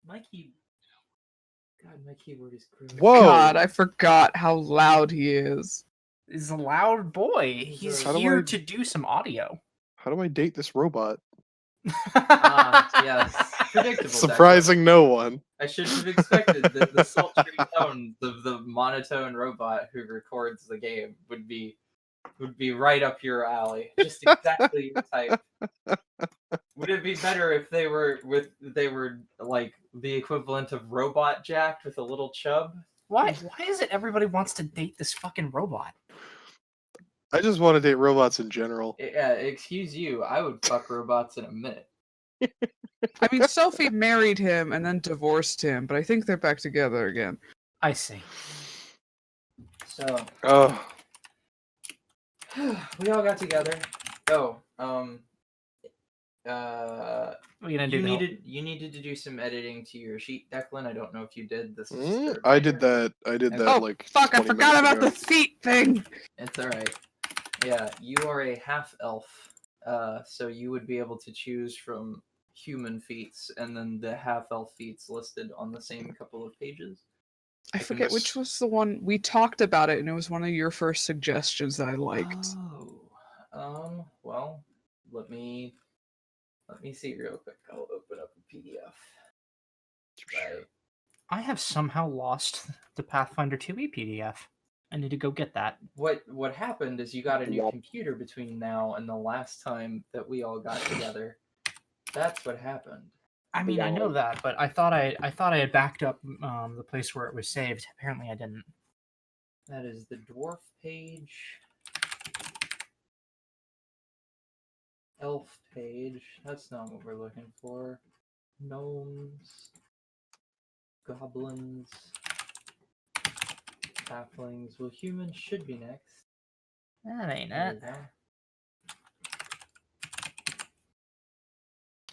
My key. God, my keyboard is gross. Whoa! God, I forgot how loud he is. He's a loud boy. He's How do here I- to do some audio. How do I date this robot? Yes. Predictable. Surprising no one. I should have expected that the sultry tones of the monotone robot who records the game would be right up your alley. Just exactly your type. Would it be better if they were like the equivalent of Robot Jacked with a little chub? Why is it everybody wants to date this fucking robot? I just want to date robots in general. Excuse you, I would fuck robots in a minute. I mean, Sophie married him and then divorced him, but I think they're back together again. I see. So Oh, we all got together. Oh, What are you gonna do? you needed to do some editing to your sheet, Declan. I don't know if you did. This is third I did layer. that. I did that Oh, like. fuck, I 20 forgot minutes about ago. the feet thing! It's all right. Yeah, you are a half elf, so you would be able to choose from human feats, and then the half elf feats listed on the same couple of pages. I forget which was the one we talked about it, and it was one of your first suggestions that I liked. Oh, well, let me see real quick. I'll open up a PDF. Right. I have somehow lost the Pathfinder 2e PDF. I need to go get that. What happened is you got a new Womp. computer between now and the last time that we all got together. That's what happened. I mean, I know that, but I thought I had backed up the place where it was saved. Apparently, I didn't. That is the dwarf page. Elf page. That's not what we're looking for. Gnomes. Goblins. Halflings. Well, humans should be next. That ain't There it. we go.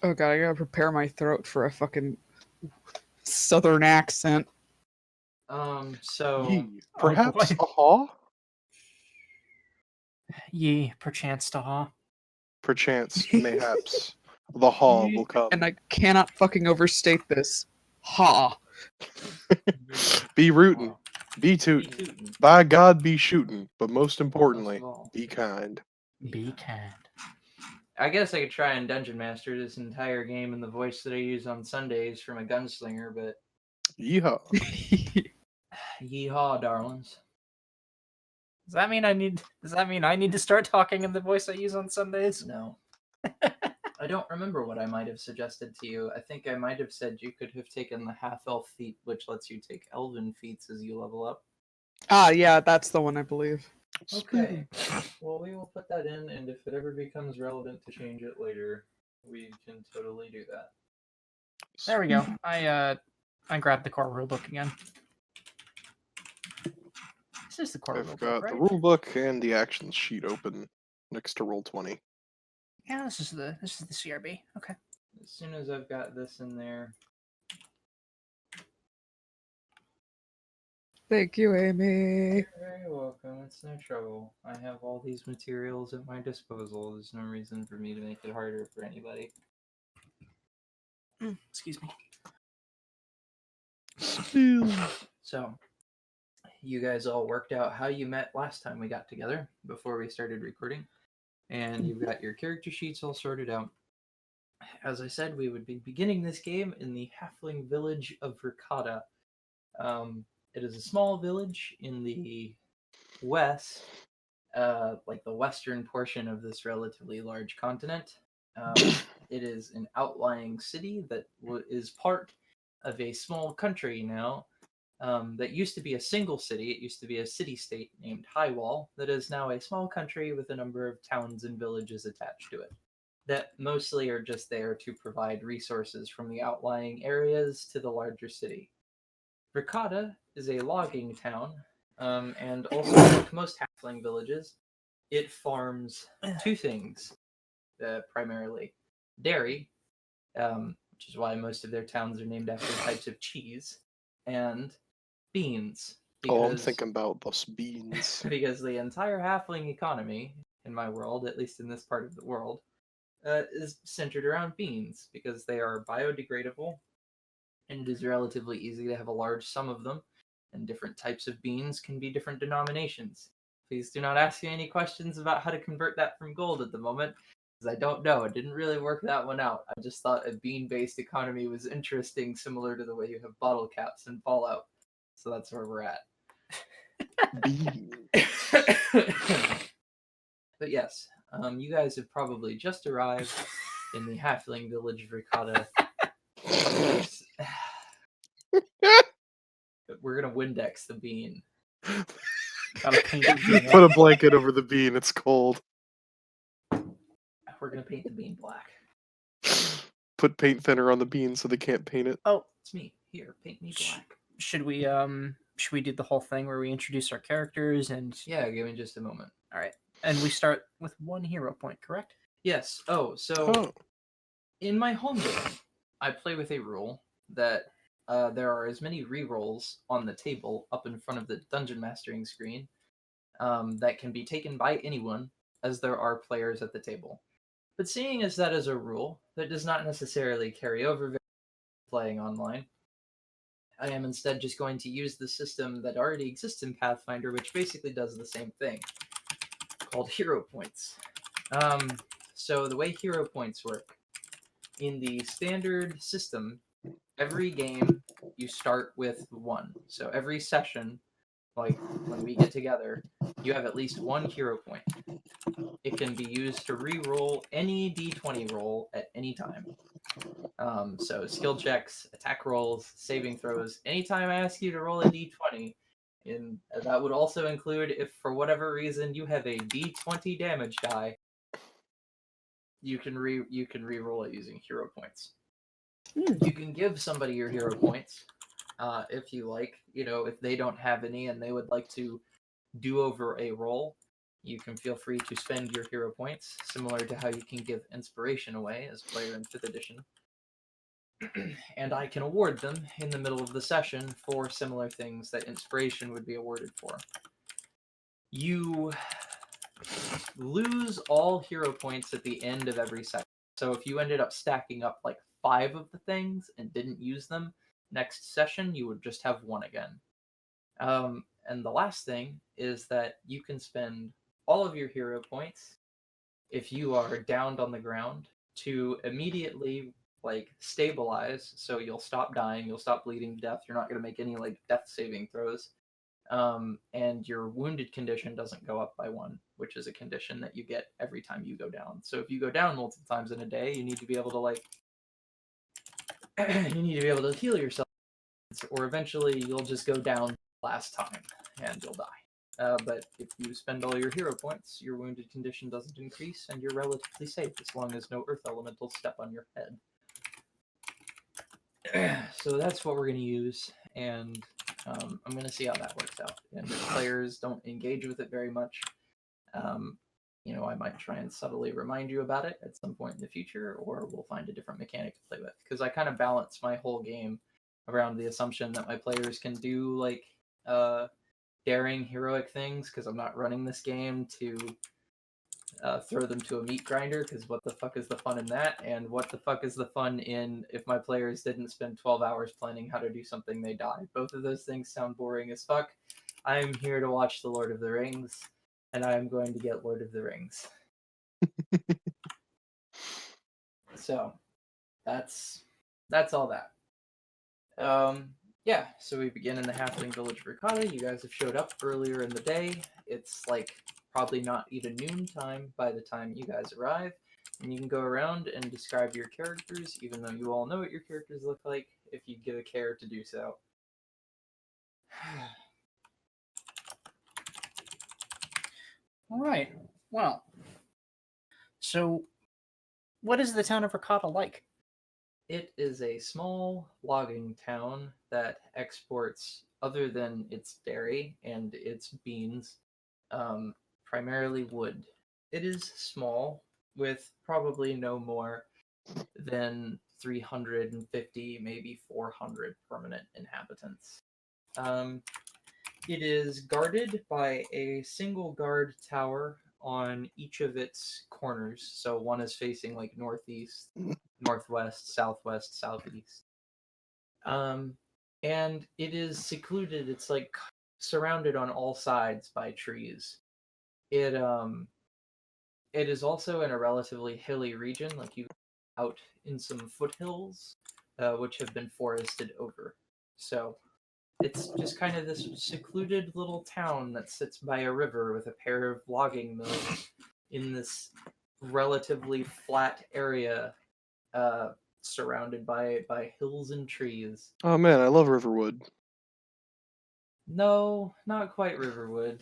Oh god, I gotta prepare my throat for a fucking southern accent. So Yee. Perhaps boy. a haw? Ye perchance to ha. Perchance, mayhaps, the haw will come. And I cannot fucking overstate this. Ha! Be rootin', be tootin', by God be shootin', but most importantly, be kind. Be kind. I guess I could try and dungeon master this entire game in the voice that I use on Sundays from a gunslinger, but Yeehaw. yeehaw, darlings. Does that mean I need to start talking in the voice I use on Sundays? No. I don't remember what I might have suggested to you. I think I might have said you could have taken the half-elf feat, which lets you take elven feats as you level up. Ah, yeah, that's the one, I believe. Okay. Well, we will put that in, and if it ever becomes relevant to change it later, we can totally do that. There we go. I grabbed the core rulebook again. This is the core I've rulebook, got right? the rule book and the actions sheet open next to Roll20. Yeah, this is the CRB. Okay. As soon as I've got this in there, Thank you, Amy. you're very welcome. It's no trouble. I have all these materials at my disposal. There's no reason for me to make it harder for anybody. Excuse me. So, you guys all worked out how you met last time we got together before we started recording, and you've got your character sheets all sorted out. As I said, we would be beginning this game in the halfling village of Ricotta. It is a small village in the west, like the western portion of this relatively large continent. It is an outlying city that is part of a small country now that used to be a single city. It used to be a city-state named Highwall that is now a small country with a number of towns and villages attached to it that mostly are just there to provide resources from the outlying areas to the larger city. Ricotta is a logging town, and also like most halfling villages, it farms two things primarily: dairy, which is why most of their towns are named after types of cheese, and beans. Oh, I'm thinking about those beans. Because the entire halfling economy in my world, at least in this part of the world, is centered around beans because they are biodegradable and it is relatively easy to have a large sum of them, and different types of beans can be different denominations. Please do not ask me any questions about how to convert that from gold at the moment, because I don't know. I didn't really work that one out. I just thought a bean-based economy was interesting, similar to the way you have bottle caps in Fallout. So that's where we're at. Bean. But yes, you guys have probably just arrived in the halfling village of Ricotta. We're gonna Windex the bean. Gotta paint the bean. Put a blanket over the bean. It's cold. We're gonna paint the bean black. Put paint thinner on the bean so they can't paint it. Oh, It's me. Here, paint me black. should we do the whole thing where we introduce our characters and Yeah, give me just a moment. all right, and we start with 1 hero point, correct? Yes. Oh, so Oh. in my home game, I play with a rule that there are as many rerolls on the table up in front of the dungeon mastering screen that can be taken by anyone as there are players at the table. But seeing as that is a rule that does not necessarily carry over playing online, I am instead just going to use the system that already exists in Pathfinder, which basically does the same thing, called hero points. So the way hero points work, in the standard system, every game you start with 1. So every session, like when we get together, you have at least 1 hero point. It can be used to re-roll any d20 roll at any time. So skill checks, attack rolls, saving throws. Anytime I ask you to roll a d20, and that would also include if for whatever reason you have a d20 damage die, you can re-roll it using hero points. You can give somebody your hero points if you like. You know, if they don't have any and they would like to do over a roll, you can feel free to spend your hero points, similar to how you can give inspiration away as a player in 5th edition. And I can award them in the middle of the session for similar things that inspiration would be awarded for. You lose all hero points at the end of every session. So if you ended up stacking up like 5 of the things and didn't use them, next session you would just have 1 again. And the last thing is that you can spend all of your hero points if you are downed on the ground to immediately like stabilize, so you'll stop dying, you'll stop bleeding to death, you're not going to make any like death saving throws, and your wounded condition doesn't go up by 1, which is a condition that you get every time you go down. So if you go down multiple times in a day, you need to be able to like you need to be able to heal yourself, or eventually you'll just go down last time and you'll die. But if you spend all your hero points, your wounded condition doesn't increase and you're relatively safe as long as no earth elementals step on your head. So that's what we're going to use, and I'm going to see how that works out. And if players don't engage with it very much, you know, I might try and subtly remind you about it at some point in the future, or we'll find a different mechanic to play with. Because I kind of balance my whole game around the assumption that my players can do like daring heroic things, because I'm not running this game to throw them to a meat grinder, because what the fuck is the fun in that? And what the fuck is the fun in if my players didn't spend 12 hours planning how to do something, they die? Both of those things sound boring as fuck. I am here to watch The Lord of the Rings, and I am going to get Lord of the Rings. So that's all that. Yeah, so we begin in the halfling village of Ricotta. You guys have showed up earlier in the day. It's like probably not even noontime by the time you guys arrive. And you can go around and describe your characters, even though you all know what your characters look like, if you give a care to do so. All right. Well, so what is the town of Ricotta like? It is a small logging town that exports, other than its dairy and its beans, primarily wood. It is small, with probably no more than 350, maybe 400 permanent inhabitants. It is guarded by a single guard tower on each of its corners. So one is facing like northeast, northwest, southwest, southeast. And it is secluded. It's like surrounded on all sides by trees. It is also in a relatively hilly region, like you out in some foothills, which have been forested over. So it's just kind of this secluded little town that sits by a river with a pair of logging mills in this relatively flat area, surrounded by hills and trees. Oh man, I love Riverwood. No, not quite Riverwood.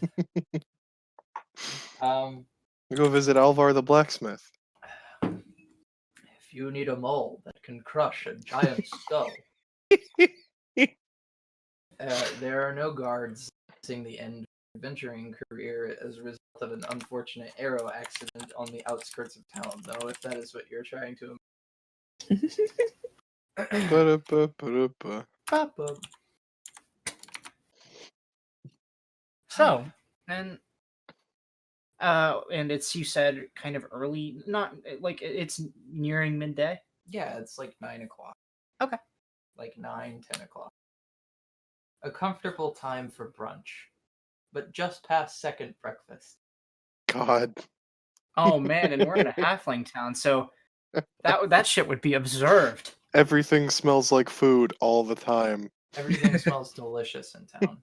Go visit Alvar the blacksmith. If you need a mole that can crush a giant skull, there are no guards seeing the end of your adventuring career as a result of an unfortunate arrow accident on the outskirts of town, though, if that is what you're trying to. Ba-da-ba-ba-da-ba. Ba-ba. So, and it's, you said, kind of early, not like it's nearing midday. Yeah, it's like 9 o'clock. Okay. Like 9, 10 o'clock. A comfortable time for brunch, but just past second breakfast. God. Oh man, and we're in a halfling town, so that shit would be observed. Everything smells like food all the time. Everything smells delicious in town.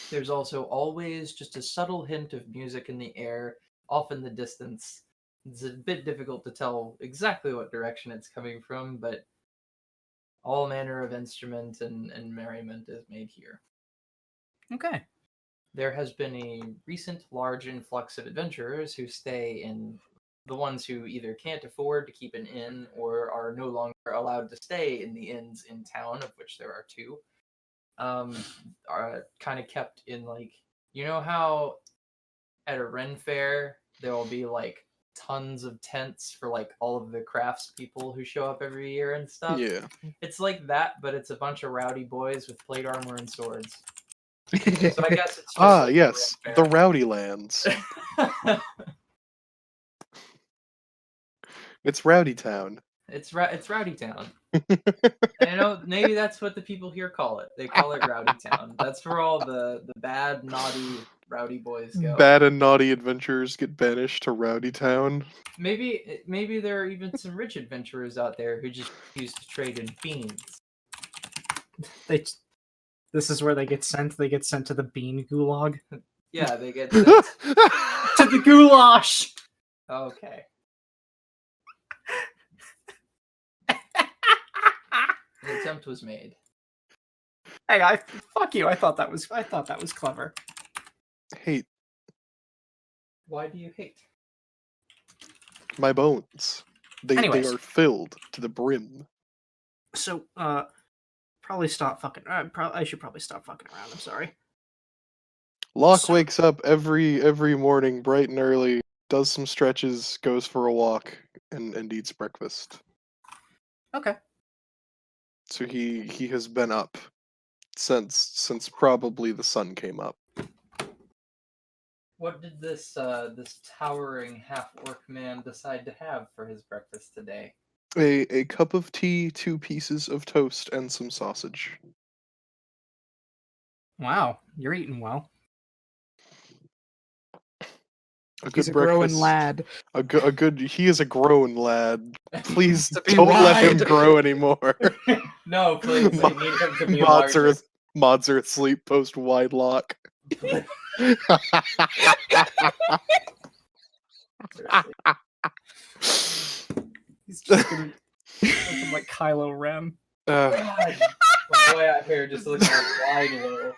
There's also always just a subtle hint of music in the air, off in the distance. It's a bit difficult to tell exactly what direction it's coming from, but all manner of instrument and merriment is made here. Okay. There has been a recent large influx of adventurers who stay in, the ones who either can't afford to keep an inn or are no longer allowed to stay in the inns in town, of which there are 2. Are kind of kept in, like, you know how at a Ren fair there will be like tons of tents for like all of the crafts people who show up every year and stuff? Yeah. It's like that, but it's a bunch of rowdy boys with plate armor and swords. So I guess it's just like Yes, a the Ren Rowdy Lands. fair. It's Rowdy Town. It's Rowdy Town. I know, maybe that's what the people here call it. They call it Rowdy Town. That's where all the bad, naughty, rowdy boys go. Bad and naughty adventurers get banished to Rowdy Town. Maybe there are even some rich adventurers out there who just used to trade in beans. This is where they get sent. They get sent to the bean gulag. Yeah, they get sent. To the goulash. Okay. An attempt was made. Hey, fuck you. I thought that was clever. Hate Why do you hate? my bones. They Anyways. are filled to the brim. So, probably stop fucking. I should probably stop fucking around. I'm sorry. Locke So- wakes up every morning bright and early, does some stretches, goes for a walk, and eats breakfast. Okay. So he has been up since probably the sun came up. What did this towering half-orc man decide to have for his breakfast today? A cup of tea, 2 pieces of toast, and some sausage. Wow, you're eating well. A He's good a growing breakfast. lad. A good. He is a grown lad. Please To be don't let him wide. grow anymore. No, please. I need him to be Mods larger. are asleep post wide lock. He's just gonna looking like Kylo Ren. Uh, God, my boy out here just looking like wide low.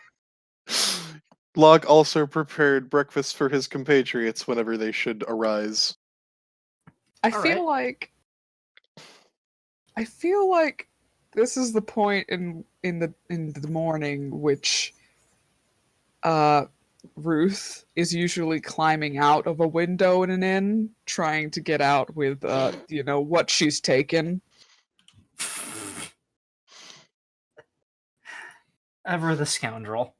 Locke also prepared breakfast for his compatriots whenever they should arise. I All feel like this is the point in the morning which Ruth is usually climbing out of a window in an inn, trying to get out with what she's taken. Ever the scoundrel.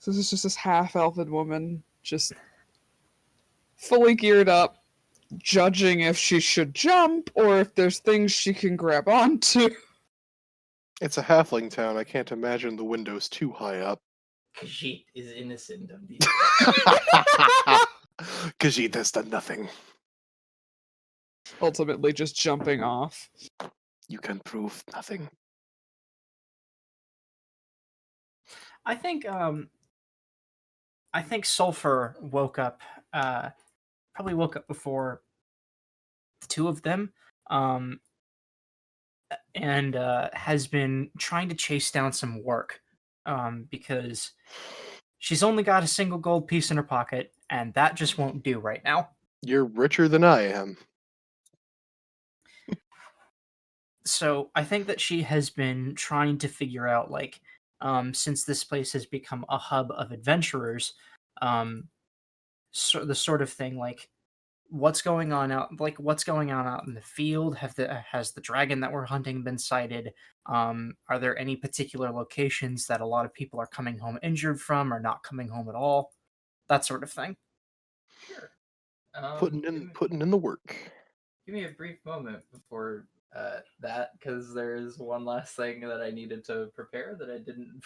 So this is just this half-elfin woman, just fully geared up, judging if she should jump or if there's things she can grab onto. It's a halfling town. I can't imagine the windows too high up. Khajiit is innocent of these. Khajiit has done nothing. Ultimately, just jumping off. You can prove nothing. I think Sulfur woke up. Probably woke up before the two of them. And has been trying to chase down some work. Because she's only got a single gold piece in her pocket, and that just won't do right now. You're richer than I am. So I think that she has been trying to figure out, like, since this place has become a hub of adventurers, so the sort of thing, like, what's going on out in the field? Has the dragon that we're hunting been sighted? Are there any particular locations that a lot of people are coming home injured from, or not coming home at all? That sort of thing. Sure. Putting in the work. Give me a brief moment before that, because there's one last thing that I needed to prepare that I didn't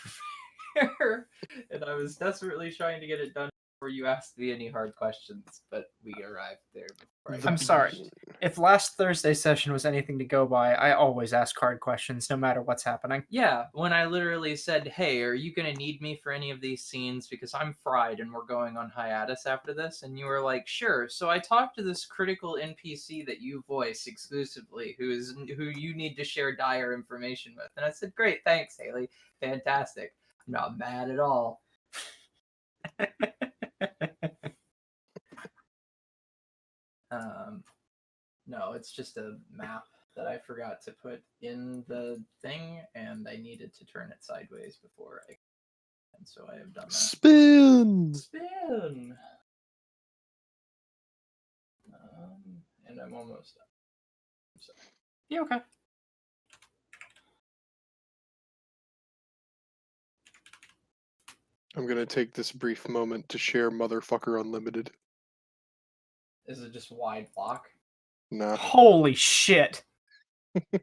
prepare, and I was desperately trying to get it done before you asked me any hard questions, but we arrived there before. I'm sorry. If last Thursday's session was anything to go by, I always ask hard questions no matter what's happening. Yeah, when I literally said, hey, are you going to need me for any of these scenes? Because I'm fried and we're going on hiatus after this. And you were like, sure. So I talked to this critical NPC that you voice exclusively, who you need to share dire information with. And I said, great, thanks, Haley. Fantastic. I'm not mad at all. No, it's just a map that I forgot to put in the thing, and I needed to turn it sideways before and so I have done that. Spin! Spin! And I'm almost done. I'm sorry. Yeah, okay. I'm gonna take this brief moment to share Motherfucker Unlimited. Is it just wide block? Nah. Holy shit. God,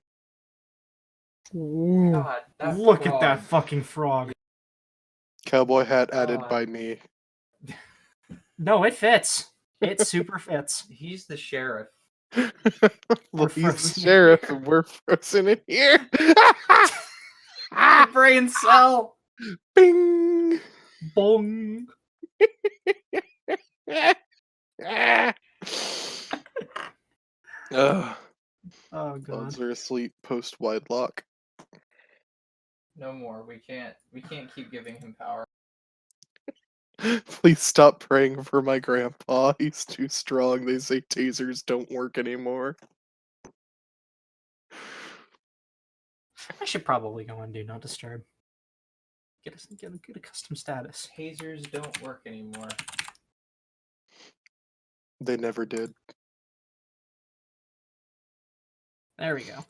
Look at that fucking frog. Cowboy hat added by me. No, it fits. It super fits. He's the sheriff. Well, he's the sheriff and we're frozen in here. Brain cell. Bing! Bong. Ugh. Oh god. Dogs are asleep post wide lock. No more. We can't keep giving him power. Please stop praying for my grandpa. He's too strong. They say tasers don't work anymore. I should probably go and do not disturb. Get a custom status. Tasers don't work anymore. They never did. There we go.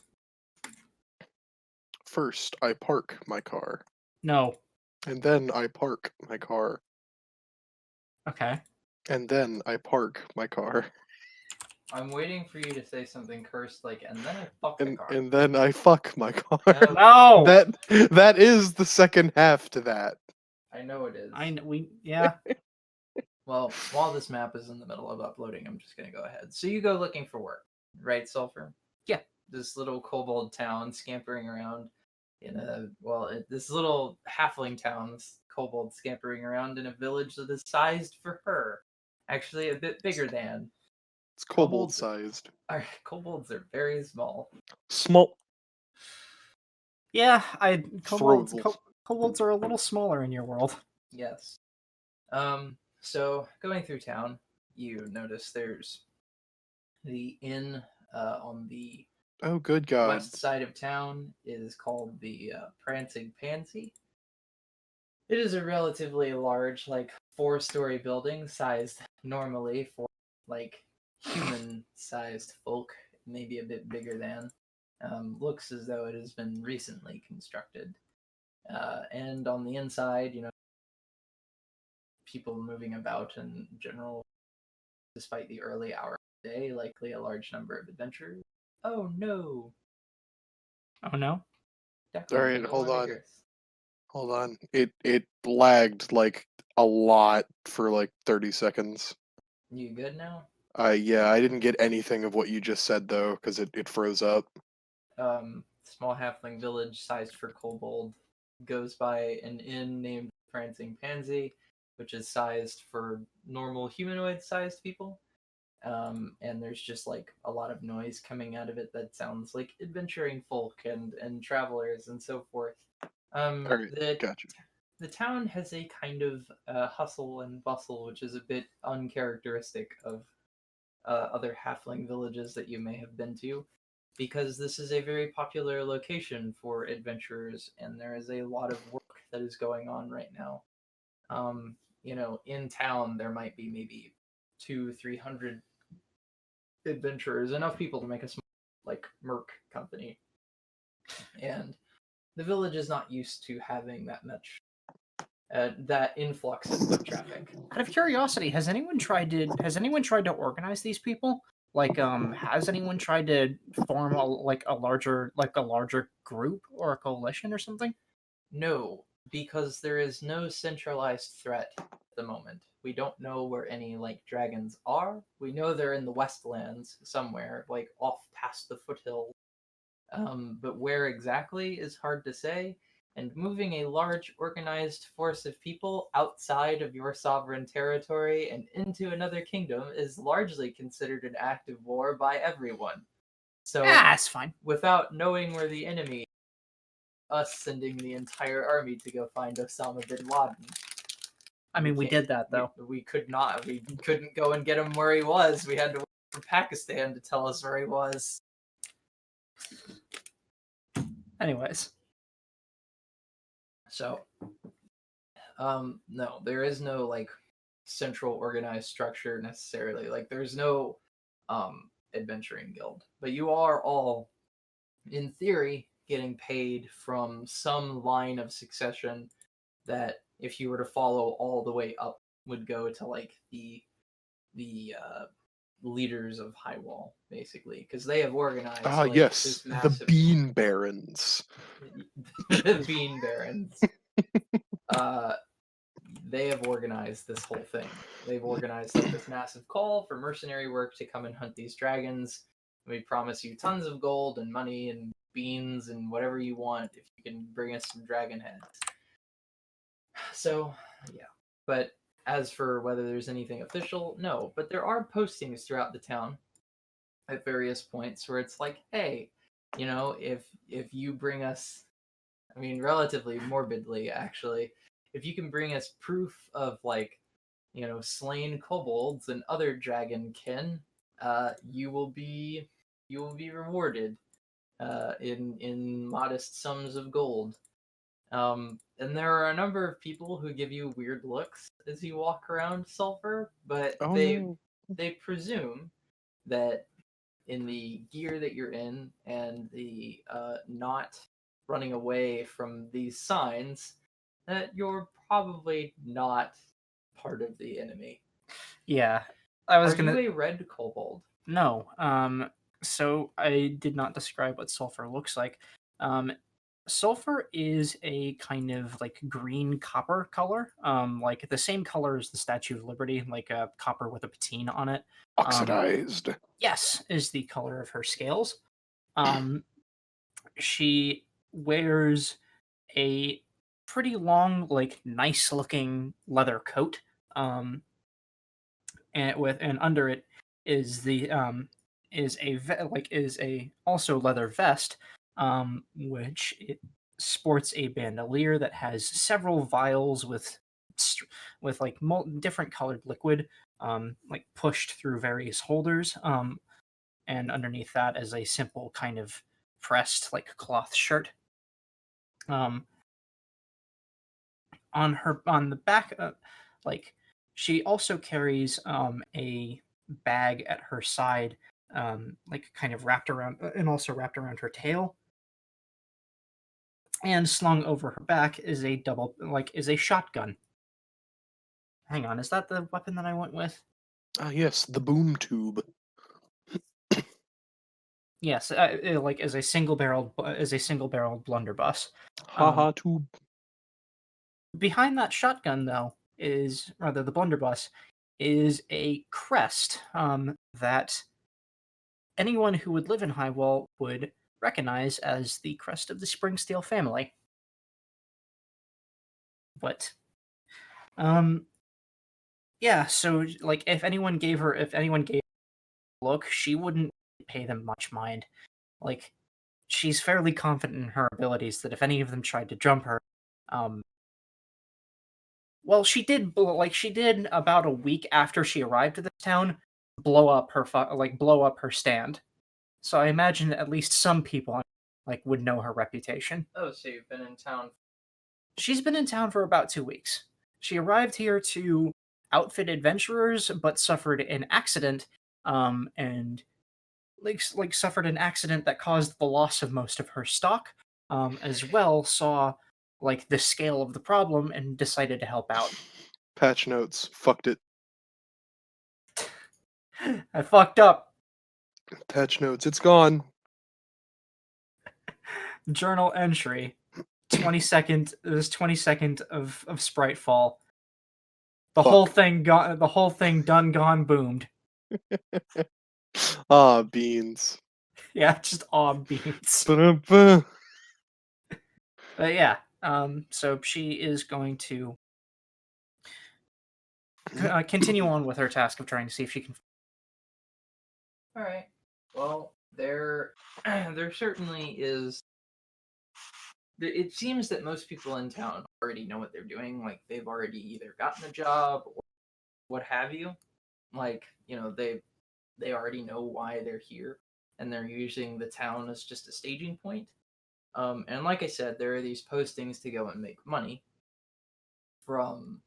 First, I park my car. No. And then I park my car. Okay. And then I park my car. I'm waiting for you to say something cursed like, and then I fuck the car. And then I fuck my car. No. That is the second half to that. I know it is. Yeah. Well, while this map is in the middle of uploading, I'm just gonna go ahead. So you go looking for work, right, Sulfur? Yeah. This little kobold town scampering around in this little halfling town, this kobold scampering around in a village that is sized for her. Actually, a bit bigger than. It's kobold sized. Kobolds are very small. Small. Yeah, kobolds are a little smaller in your world. Yes. So going through town, you notice there's the inn on the good God. west side of town is called the Prancing Pansy. It is a relatively large, like 4-story building, sized normally for like human-sized folk, maybe a bit bigger than. Looks as though it has been recently constructed. And on the inside, people moving about in general, despite the early hours day, likely a large number of adventurers. Oh no! Oh no. All right, Definitely hold on. Earth. Hold on. It lagged like a lot for like 30 seconds. You good now? Yeah, I didn't get anything of what you just said though, because it froze up. Small halfling village sized for kobold goes by an inn named Prancing Pansy, which is sized for normal humanoid-sized people. And there's just like a lot of noise coming out of it that sounds like adventuring folk and travelers and so forth. All right, The gotcha. the town has a kind of hustle and bustle, which is a bit uncharacteristic of other halfling villages that you may have been to, because this is a very popular location for adventurers, and there is a lot of work that is going on right now. In town there might be maybe 200-300 adventurers, enough people to make a small like merc company, and the village is not used to having that much that influx of foot traffic. Out of curiosity, has anyone tried to organize these people? Like, has anyone tried to form a larger group or a coalition or something? No, because there is no centralized threat at the moment. We don't know where any like dragons are. We know they're in the Westlands somewhere, like off past the foothills. But where exactly is hard to say. And moving a large organized force of people outside of your sovereign territory and into another kingdom is largely considered an act of war by everyone. So, That's fine. without knowing where the enemy is, us sending the entire army to go find Osama bin Laden. I mean, we did that though. We could not. We couldn't go and get him where he was. We had to wait for Pakistan to tell us where he was. Anyways. So, no, there is no like central organized structure necessarily. Like, there's no adventuring guild, but you are all, in theory, getting paid from some line of succession that, if you were to follow all the way up, would go to like the leaders of Highwall, basically, because they have organized. Yes, this the massive... Bean Barons. The Bean Barons. They have organized this whole thing. They've organized like this massive call for mercenary work to come and hunt these dragons. We promise you tons of gold and money and beans and whatever you want if you can bring us some dragon heads. So, yeah. But as for whether there's anything official, no. But there are postings throughout the town at various points where it's like, hey, if you bring us, I mean, relatively morbidly, actually, if you can bring us proof of like, slain kobolds and other dragonkin, you will be rewarded in modest sums of gold. And there are a number of people who give you weird looks as you walk around Sulphur, but they presume that in the gear that you're in and the not running away from these signs, that you're probably not part of the enemy. Yeah, I was Are gonna. you a red kobold? No. So I did not describe what sulfur looks like. Sulfur is a kind of like green copper color, like the same color as the Statue of Liberty, like a copper with a patina on it. Oxidized. Yes, is the color of her scales. She wears a pretty long, like nice looking leather coat. And under it is the is a also leather vest, which it sports a bandolier that has several vials with like different colored liquid, like pushed through various holders. And underneath that is a simple kind of pressed like cloth shirt. On the back, like she also carries a bag at her side, like kind of wrapped around and also wrapped around her tail. And slung over her back is a shotgun. Hang on, is that the weapon that I went with? Yes, the boom tube. Yes, like as a single-barreled blunderbuss. Haha tube. Behind that shotgun, though, the blunderbuss, is a crest that anyone who would live in Highwall would recognize as the crest of the Springsteel family. But, yeah. So, like, if anyone gave her a look, she wouldn't pay them much mind. Like, she's fairly confident in her abilities that if any of them tried to jump her, well, she did about a week after she arrived at this town, blow up her stand. So I imagine at least some people would know her reputation. Oh, so you've been in town? She's been in town for about 2 weeks. She arrived here to outfit adventurers, but suffered an accident, and suffered an accident that caused the loss of most of her stock. As well, saw the scale of the problem and decided to help out. Patch notes. Fucked it. I fucked up. Patch notes. It's gone. Journal entry. 22nd. It was 22nd of Spritefall. The whole thing done gone boomed. Ah, beans. Yeah, just beans. Ba-da-ba. But yeah, so she is going to continue on with her task of trying to see if she can. All right. Well, there certainly is. It seems that most people in town already know what they're doing. Like, they've already either gotten a job or what have you. Like, they already know why they're here, and they're using the town as just a staging point. And like I said, there are these postings to go and make money from,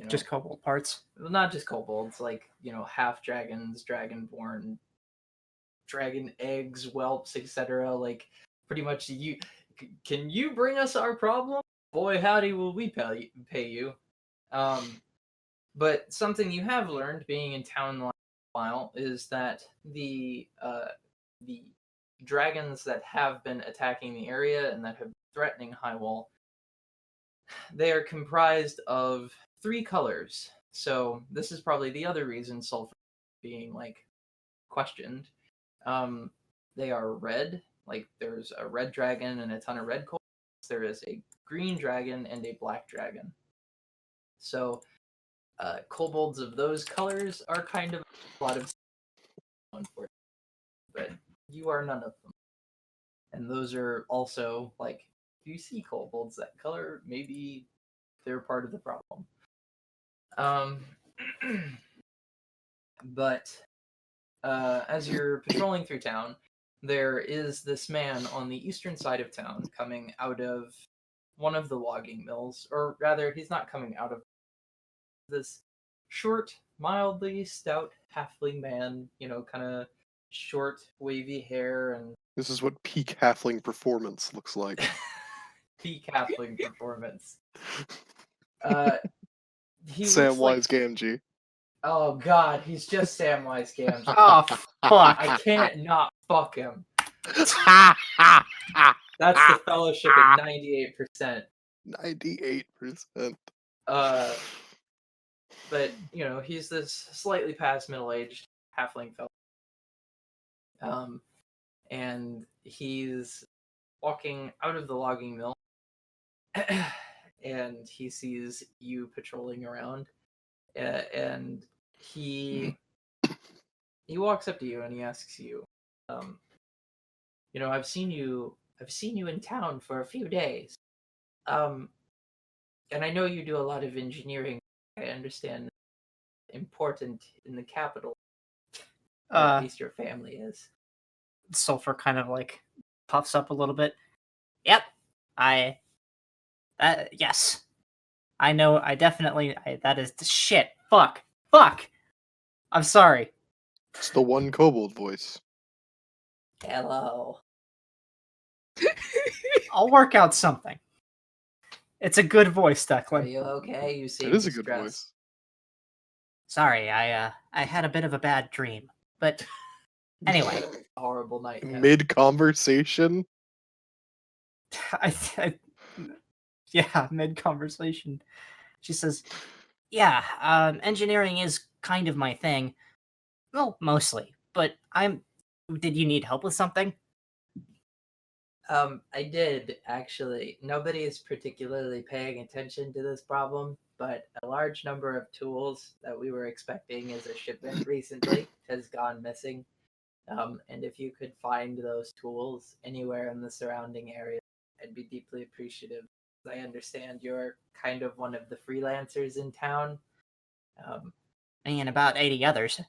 Just kobold parts. Well, not just kobolds, half dragons, dragonborn, dragon eggs, whelps, etc. Like, pretty much, can you bring us our problem? Boy, howdy, will we pay you. But something you have learned being in town a while is that the dragons that have been attacking the area and that have been threatening Highwall, they are comprised of 3 colors. So this is probably the other reason Sulfur being questioned. They are red. There's a red dragon and a ton of red kobolds. There is a green dragon and a black dragon. So kobolds of those colors are kind of a lot of, unfortunately, but you are none of them. And those are also, if you see kobolds that color, maybe they're part of the problem. But as you're patrolling through town, there is this man on the eastern side of town coming out of one of the logging mills, or rather, he's not coming out of this short, mildly stout halfling man, kind of short, wavy hair, and This is what peak halfling performance looks like. peak halfling performance. He Samwise Gamgee. Oh god, he's just Samwise Gamgee. Oh fuck! I can't not fuck him. That's the fellowship at 98%. 98%. But he's this slightly past middle-aged halfling fellow. And he's walking out of the logging mill, and he sees you patrolling around, and he walks up to you and he asks you, I've seen you in town for a few days, and I know you do a lot of engineering. I understand important in the capital, or at least your family is. Sulfur kind of puffs up a little bit. Yep, yes, I know. I definitely. That is the shit. Fuck. I'm sorry. It's the one kobold voice. Hello. I'll work out something. It's a good voice, Declan. Are you okay? You seem It is a good distressed. voice. Sorry, I had a bit of a bad dream, but Anyway, Horrible night. Mid conversation. Yeah, mid conversation. She says, "Yeah, engineering is kind of my thing. Well, mostly. But Did you need help with something?" I did actually. Nobody is particularly paying attention to this problem, but a large number of tools that we were expecting as a shipment recently has gone missing. And if you could find those tools anywhere in the surrounding area, I'd be deeply appreciative. I understand you're kind of one of the freelancers in town. And about 80 others.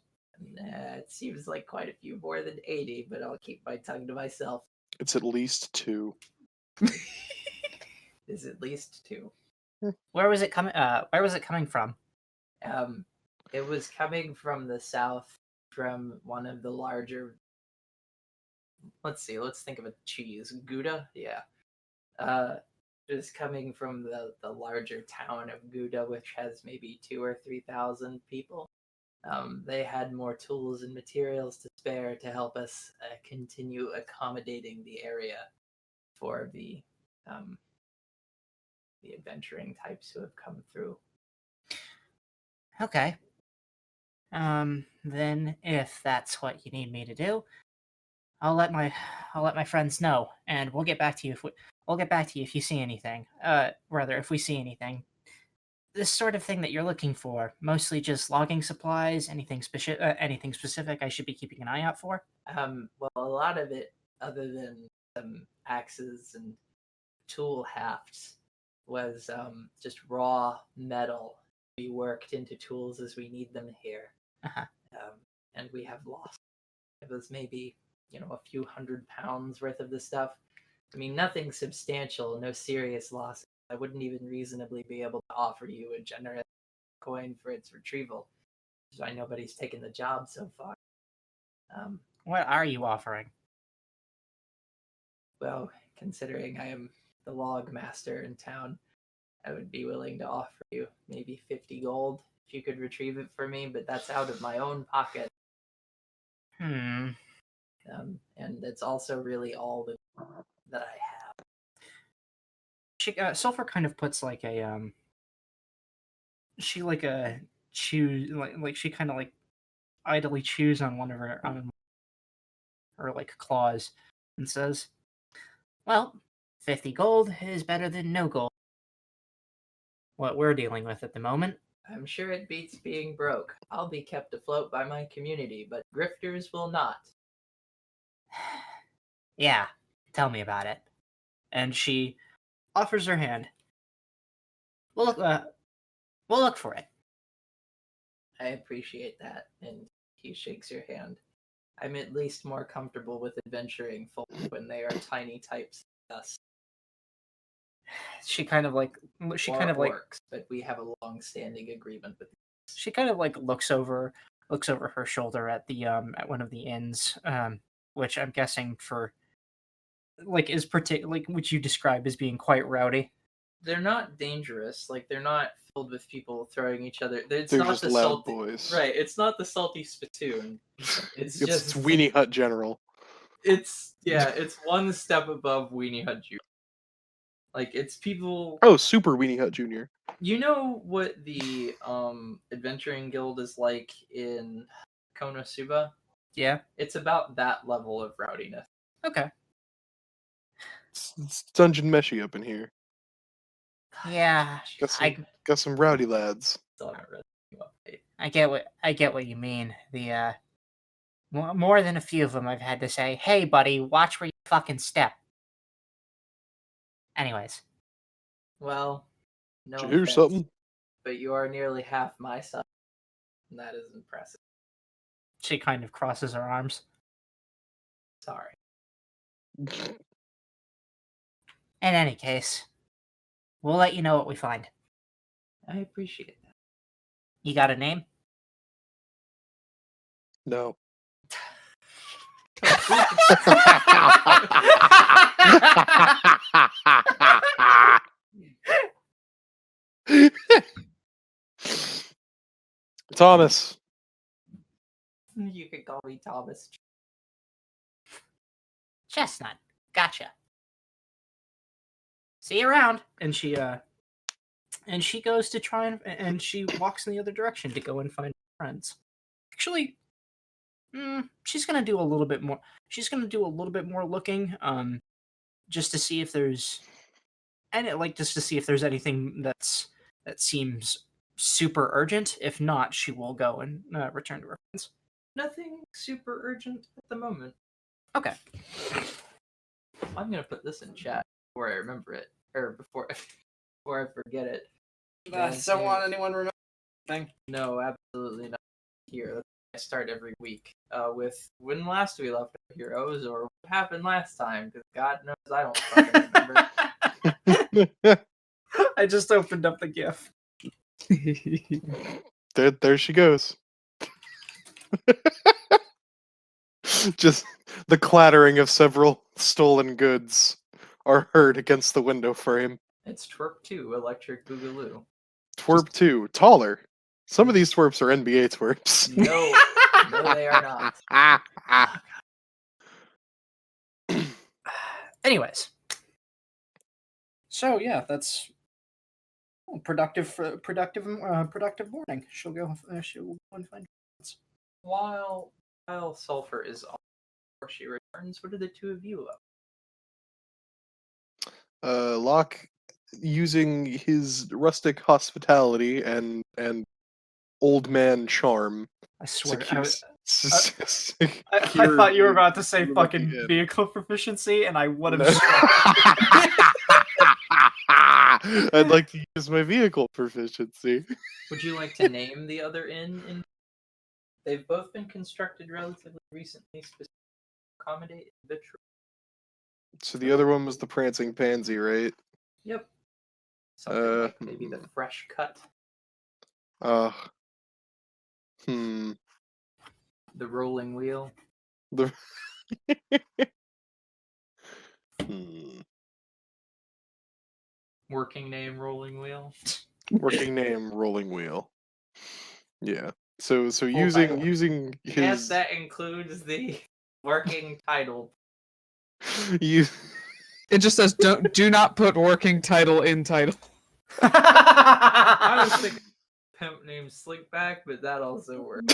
It seems like quite a few more than 80, but I'll keep my tongue to myself. It's at least 2. Is at least 2. Where was it coming? Where was it coming from? It was coming from the south, from one of the larger. Let's see. Let's think of a cheese. Gouda, yeah. It was coming from the larger town of Gouda, which has maybe 2,000 or 3,000 people. They had more tools and materials to spare to help us continue accommodating the area for the adventuring types who have come through. Okay. Then if that's what you need me to do, I'll let my friends know, and we'll get back to you if you see anything. Rather, if we see anything. This sort of thing that you're looking for, mostly just logging supplies, anything specific I should be keeping an eye out for? Well, a lot of it, other than some axes and tool hafts, was just raw metal to be worked into tools as we need them here. Uh-huh. And we have lost. It was maybe, a few 100 pounds worth of the stuff. I mean, nothing substantial, no serious loss. I wouldn't even reasonably be able to offer you a generous coin for its retrieval. So I nobody's taken the job so far. What are you offering? Well, considering I am the log master in town, I would be willing to offer you maybe 50 gold if you could retrieve it for me, but that's out of my own pocket. And it's also really all that I have. Sulfur kind of puts like a she like a chews like she kind of like idly chews on one of her like claws and says, "Well, 50 gold is better than no gold. What we're dealing with at the moment." I'm sure it beats being broke. I'll be kept afloat by my community, but grifters will not. Yeah, tell me about it. And she offers her hand. We'll look for it. I appreciate that, and he shakes your hand. I'm at least more comfortable with adventuring folk when they are tiny types like us. She kind of like orcs, but we have a long-standing agreement with. She kind of like looks over her shoulder at the at one of the inns, which I'm guessing for like is which you describe as being quite rowdy. They're not dangerous. Like they're not filled with people throwing each other. They're not just the loud salty boys, right? It's not the salty spittoon. It's just Weenie Hut General. It's one step above Weenie Hut Junior. Like it's people. Oh, Super Weenie Hut Junior. You know what the adventuring guild is like in Konosuba? Yeah, it's about that level of rowdiness. Okay. It's Dungeon Meshy up in here. Yeah, got some rowdy lads. I get what you mean. The more than a few of them I've had to say, "Hey, buddy, watch where you fucking step." Anyways. Well, no Did you hear offense, something? but you are nearly half my size, and that is impressive. She kind of crosses her arms. Sorry. In any case, we'll let you know what we find. I appreciate that. You got a name? No. Thomas. You could call me Thomas. Chestnut. Gotcha. See you around. And she goes to try and she walks in the other direction to go and find her friends. Actually, she's gonna do a little bit more. She's gonna do a little bit more looking, just to see if there's just to see if there's anything that seems super urgent. If not, she will go and return to her friends. Nothing super urgent at the moment. Okay. I'm gonna put this in chat before I remember it, or before I forget it. Don't want anyone remember anything. No, absolutely not. Here, that's I start every week with when last we left our heroes, or what happened last time, because God knows I don't fucking remember. I just opened up the GIF. There she goes. Just the clattering of several stolen goods are heard against the window frame. It's Twerp 2, Electric Boogaloo. Twerp 2, taller. Some of these twerps are NBA twerps. No, no, they are not. Anyways, so yeah, that's productive morning. She'll go and find friends. While Sulfur is off before she returns, what are the two of you up? Locke, using his rustic hospitality and old man charm. I swear, I thought you were about to say fucking vehicle proficiency, and I would have. I'd like to use my vehicle proficiency. Would you like to name the other inn? They've both been constructed relatively recently, specifically to accommodate individuals. So the other one was the Prancing Pansy, right? Yep. Something like maybe the Fresh Cut. The Rolling Wheel. The Working name Rolling Wheel. Working name Rolling Wheel. Yeah. So using his. Yes, that includes the working title. You. It just says do not put working title in title. I was thinking pimp named Slickback, but that also works.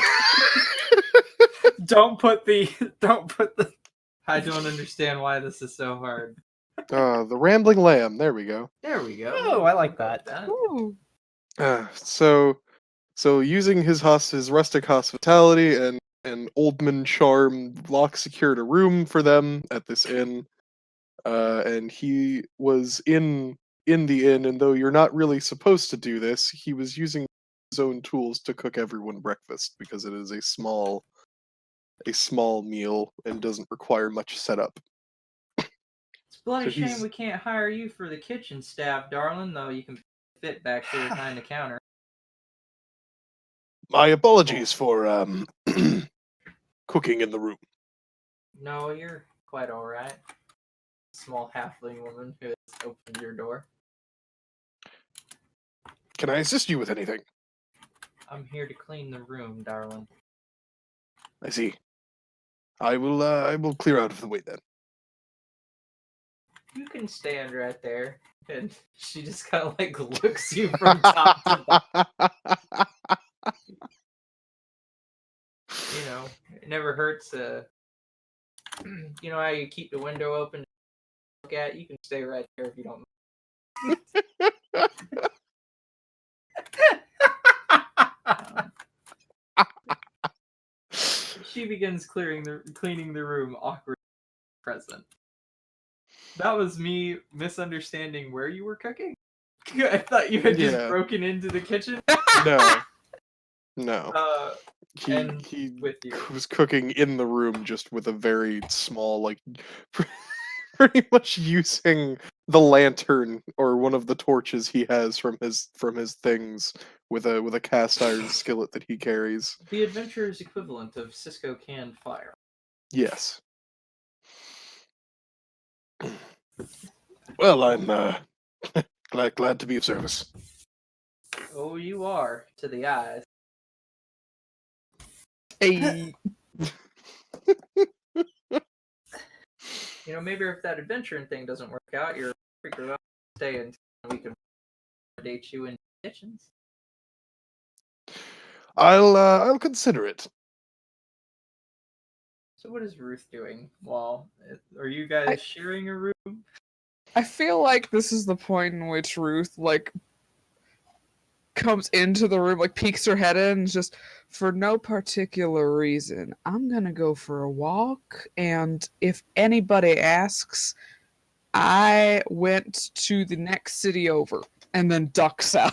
Don't put the. I don't understand why this is so hard. The Rambling Lamb. There we go. There we go. Oh, I like that. Ooh. So using his rustic hospitality and oldman charm, Locke secured a room for them at this inn. And he was in the inn, and though you're not really supposed to do this, he was using his own tools to cook everyone breakfast because it is a small meal and doesn't require much setup. It's a bloody shame we can't hire you for the kitchen staff, darling, though you can fit back there behind the counter. My apologies for cooking in the room. No, you're quite alright. Small halfling woman who has opened your door. Can I assist you with anything? I'm here to clean the room, darling. I see. I will clear out of the way then. You can stand right there. And she just kind of like looks you from top to bottom. You know, it never hurts. You know how you keep the window open to look at? You can stay right there if you don't mind. She begins cleaning the room, awkward present. That was me misunderstanding where you were cooking. I thought you had just broken into the kitchen. No. He was cooking in the room, just with a very small, like, pretty much using the lantern or one of the torches he has from his things with a cast iron skillet that he carries. The adventurer's equivalent of Cisco canned fire. Yes. Well, I'm glad to be of service. Oh, you are, to the eyes. Hey. maybe if that adventuring thing doesn't work out, you're figure out stay until we can accommodate you in kitchens. I'll consider it. So what is Ruth doing? Well, are you guys sharing a room? I feel like this is the point in which Ruth comes into the room, peeks her head in, and just for no particular reason, I'm gonna go for a walk, and if anybody asks, I went to the next city over, and then ducks out.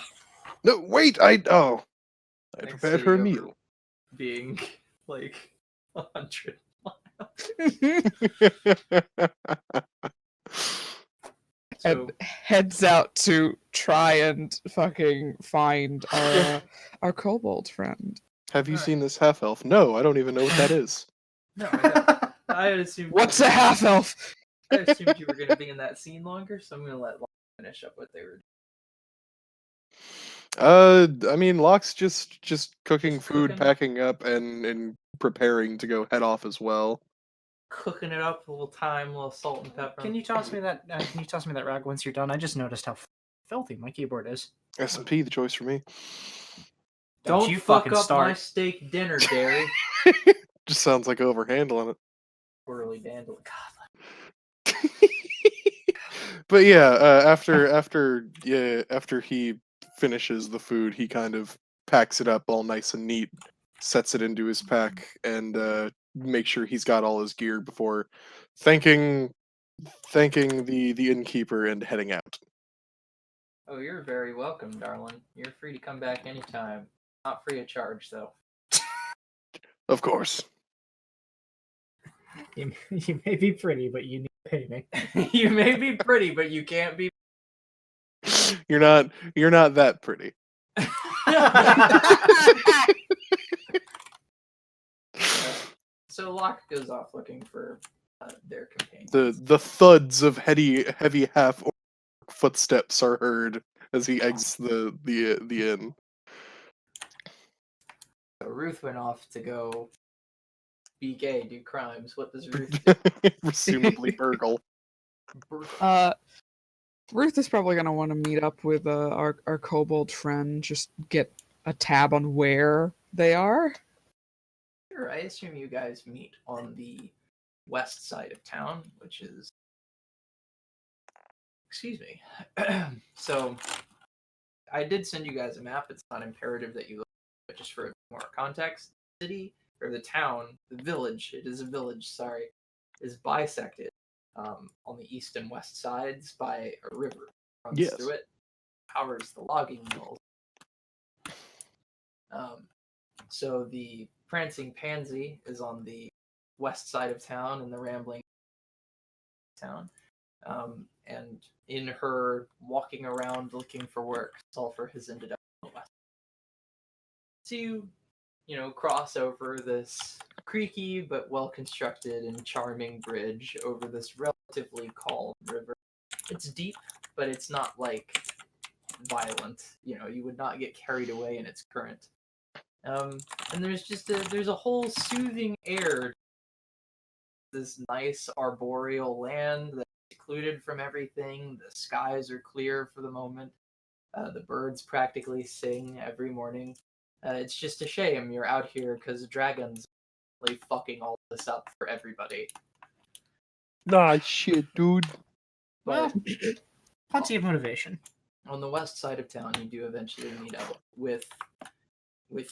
No, wait, I Next prepared her a city meal. over Being 100. So And heads out to try and fucking find our kobold friend. Have you Alright. seen this half elf? No, I don't even know what that is. no, I assumed. What's a half elf? I assumed you were going to be in that scene longer, so I'm going to let Locke finish up what they were I mean, Locke's just cooking Just food, cooking? packing up, and preparing to go head off as well. cooking it up, a little thyme, a little salt and pepper. Can you toss me that? Can you toss me that rag once you're done? I just noticed how filthy my keyboard is. S&P, the choice for me. Don't you fuck fucking up start. my steak dinner, Gary. Just sounds like overhandling it. Poorly dandled. God. But yeah, after he finishes the food, he kind of packs it up all nice and neat, sets it into his pack, and makes sure he's got all his gear before thanking the innkeeper and heading out. Oh, you're very welcome, darling. You're free to come back anytime. Not free of charge, though. Of course. You may be pretty, but you need to pay me. You may be pretty, but you can't be. You're not that pretty. So Locke goes off looking for their companions. The thuds of heavy half footsteps are heard as he exits the inn. So Ruth went off to go be gay, do crimes. What does Ruth do? Presumably burgle. Ruth is probably gonna want to meet up with our kobold friend, just get a tab on where they are. Sure, I assume you guys meet on the west side of town, which is... Excuse me. So, I did send you guys a map. It's not imperative that you look, but just for more context, the city, or the town, the village, it is a village, sorry, is bisected on the east and west sides by a river. Runs Yes. through it, powers the logging mills. So the Prancing Pansy is on the west side of town, and the Rambling town. And in her walking around looking for work, Sulfur has ended up in the west. So you cross over this creaky but well-constructed and charming bridge over this relatively calm river. It's deep, but it's not violent. You would not get carried away in its current. And there's a whole soothing air. This nice arboreal land that's secluded from everything. The skies are clear for the moment. The birds practically sing every morning. It's just a shame you're out here because dragons are really fucking all this up for everybody. Nah, shit, dude. But Plenty of motivation. on the west side of town, you do eventually meet up with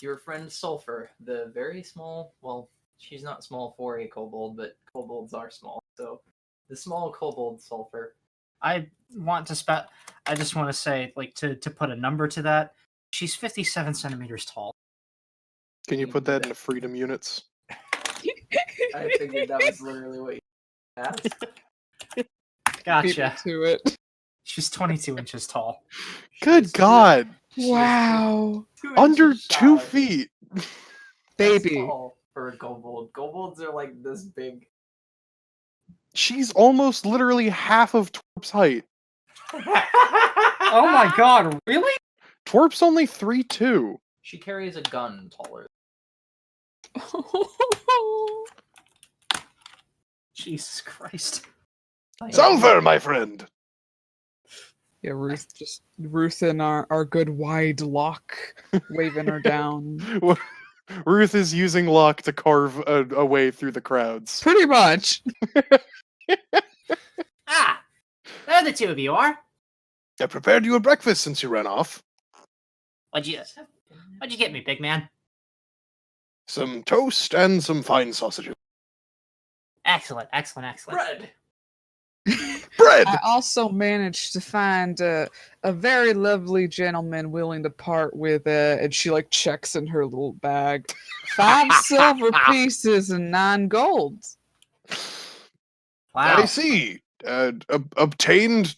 your friend Sulfur, the very small, well, she's not small for a kobold, but kobolds are small. So the small kobold Sulfur. I just want to say, to put a number to that, she's 57 centimeters tall. Can you put that into freedom units? I figured that was literally what you asked. Gotcha. To it. She's 22 inches tall. Good God! Wow. Under inches 2 shy. feet! That's Baby. tall for a kobold. Kobolds are like this big. She's almost literally half of Twerp's height. Oh my god, really? Twerp's only 3'2". She carries a gun taller. Jesus Christ. Sulfur, my friend! Yeah, Ruth and our good wide lock waving her down. Ruth is using Locke to carve a way through the crowds. Pretty much. Ah, there the two of you are. I prepared you a breakfast since you ran off. What'd you get me, big man? Some toast and some fine sausages. Excellent. Bread. Bread! I also managed to find a very lovely gentleman willing to part with, and she like checks in her little bag, 5 silver pieces and 9 gold. Wow. I see. Obtained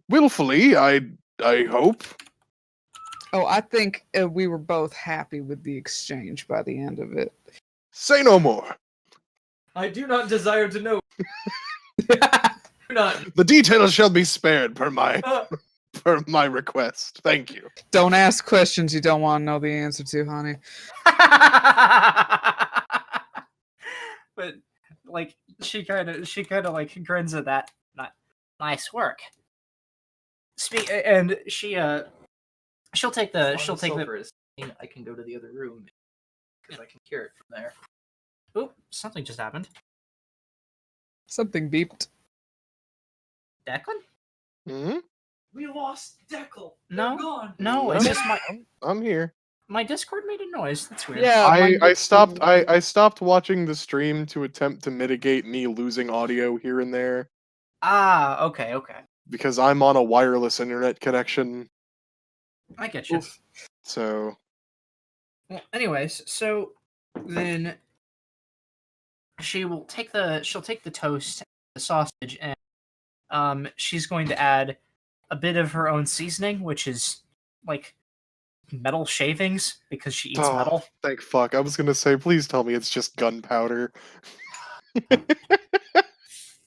willfully, I hope. Oh, I think we were both happy with the exchange by the end of it. Say no more. I do not desire to know. Do not. The details shall be spared per my request. Thank you. Don't ask questions you don't want to know the answer to, honey. But like she kind of like grins at that. Nice work. And she'll take the I can go to the other room because I can cure it from there. Oop, something just happened. Something beeped. Declan? Hmm? We lost Deckel. No, They're gone. no, it's just I'm here. my Discord made a noise. That's weird. Yeah, I stopped watching the stream to attempt to mitigate me losing audio here and there Ah, okay. because I'm on a wireless internet connection. I get you. So Well, anyways, so then she'll take the toast, the sausage, and she's going to add a bit of her own seasoning, which is like metal shavings because she eats metal. Thank fuck. I was gonna say, please tell me it's just gunpowder.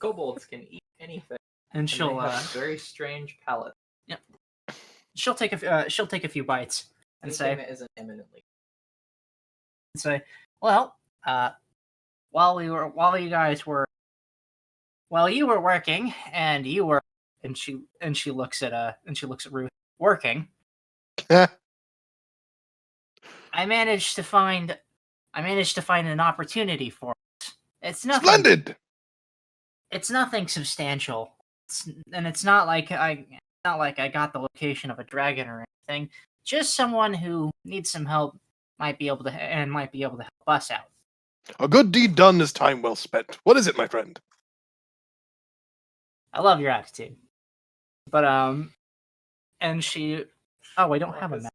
Kobolds can eat anything, And and she'll they have very strange palate. she'll take a few bites and Anything say that isn't eminently. well, while you were working and you were and she looks at Ruth working, I managed to find an opportunity for us. It's nothing. Splendid. It's nothing substantial. It's not like I got the location of a dragon or anything. Just someone who needs some help might be able to help us out. A good deed done is time well spent. What is it, my friend? I love your attitude. But and she oh, I don't have a map.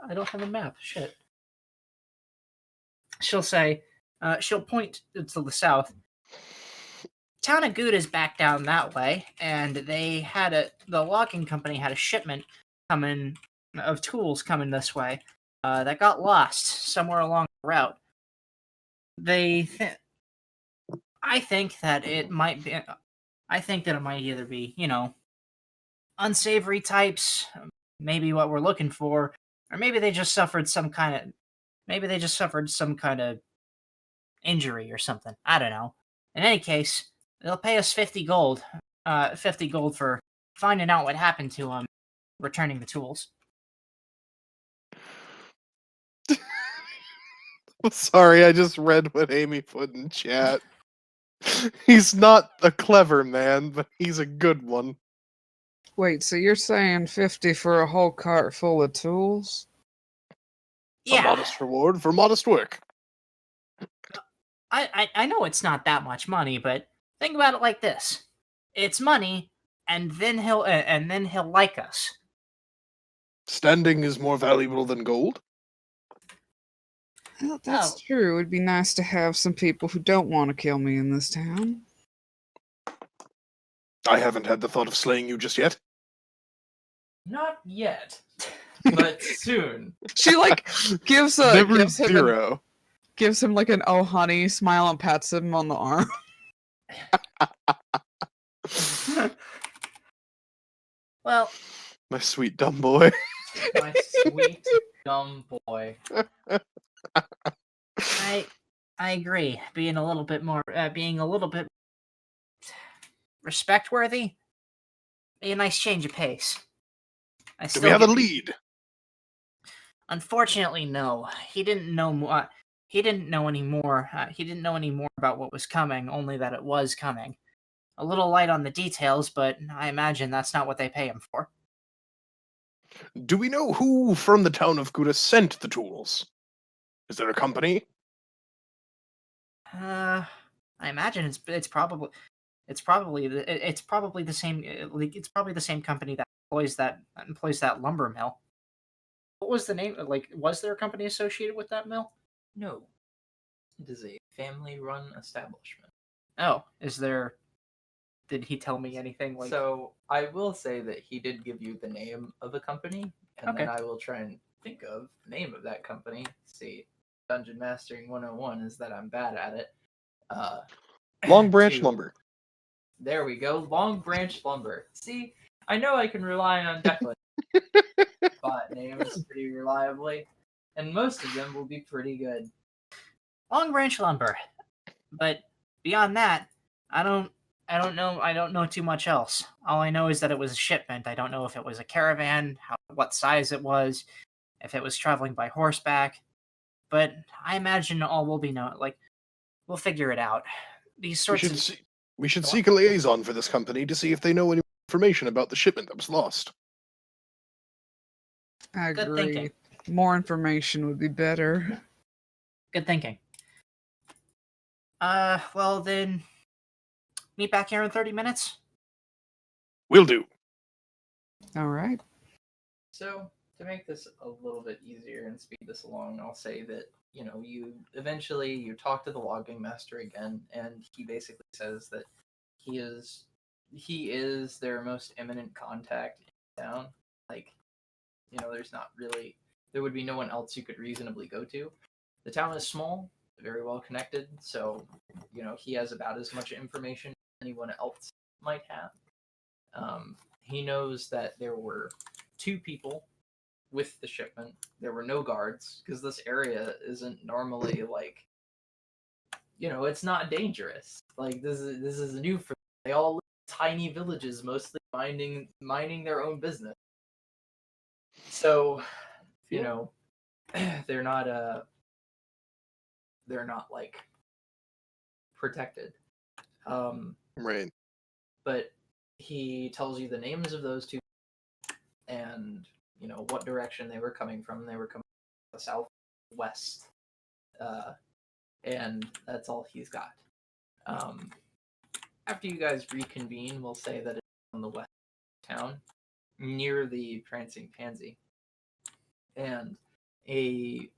I don't have a map. Shit. She'll say, she'll point to the south. Town of Good is back down that way, and the logging company had a shipment of tools coming this way that got lost somewhere along the route. I think that it might either be, unsavory types, maybe what we're looking for, or maybe they just suffered some kind of injury or something. I don't know. In any case, they'll pay us 50 gold for finding out what happened to them, returning the tools. Sorry, I just read what Amy put in chat. He's not a clever man, but he's a good one. Wait, so you're saying 50 for a whole cart full of tools? Yeah, A modest reward for modest work. I know it's not that much money, but think about it like this: it's money, and then he'll like us. Standing is more valuable than gold. Well, that's true. It'd be nice to have some people who don't want to kill me in this town. I haven't had the thought of slaying you just yet. Not yet, but soon. She gives Never him zero. gives him like an oh honey smile and pats him on the arm. Well, My sweet dumb boy. My sweet dumb boy. I agree. Being a little bit respect-worthy. Be a nice change of pace. Do we have a lead? Unfortunately, no. He didn't know. He didn't know any more. He didn't know any more about what was coming. Only that it was coming. A little light on the details, but I imagine that's not what they pay him for. Do we know who from the town of Kuda sent the tools? Is there a company? I imagine it's probably the same. It's probably the same company that employs that lumber mill. What was the name? Like, was there a company associated with that mill? No. It is a family-run establishment. Oh, is there? Did he tell me anything? Like, So I will say that he did give you the name of a company, and Okay. then I will try and think of the name of that company. See, Dungeon Mastering 101 is that I'm bad at it. Long Branch to- Lumber. There we go. Long Branch Lumber. See, I know I can rely on Declan bot names pretty reliably, and most of them will be pretty good. Long Branch Lumber. But beyond that, I don't know. I don't know too much else. All I know is that it was a shipment. I don't know if it was a caravan, what size it was, if it was traveling by horseback. But I imagine all will be known. Like, we'll figure it out. These sorts of We should Go on. seek a liaison for this company to see if they know any information about the shipment that was lost. I Good agree. thinking. More information would be better. Good thinking. Well then, meet back here in 30 minutes. Will do. All right. So, to make this a little bit easier and speed this along, I'll say that, you eventually talk to the logging master again, and he basically says that he is their most imminent contact in town. Like, there would be no one else you could reasonably go to. The town is small, very well connected, so, he has about as much information as anyone else might have. He knows that there were 2 people with the shipment. There were no guards, because this area isn't normally, like, it's not dangerous. Like, this is new for them. They all live in tiny villages, mostly minding their own business. So, they're not like protected. Right. But he tells you the names of those 2 and what direction they were coming from. They were coming from the southwest, and that's all he's got. After you guys reconvene, we'll say that it's on the west town, near the Prancing Pansy, and a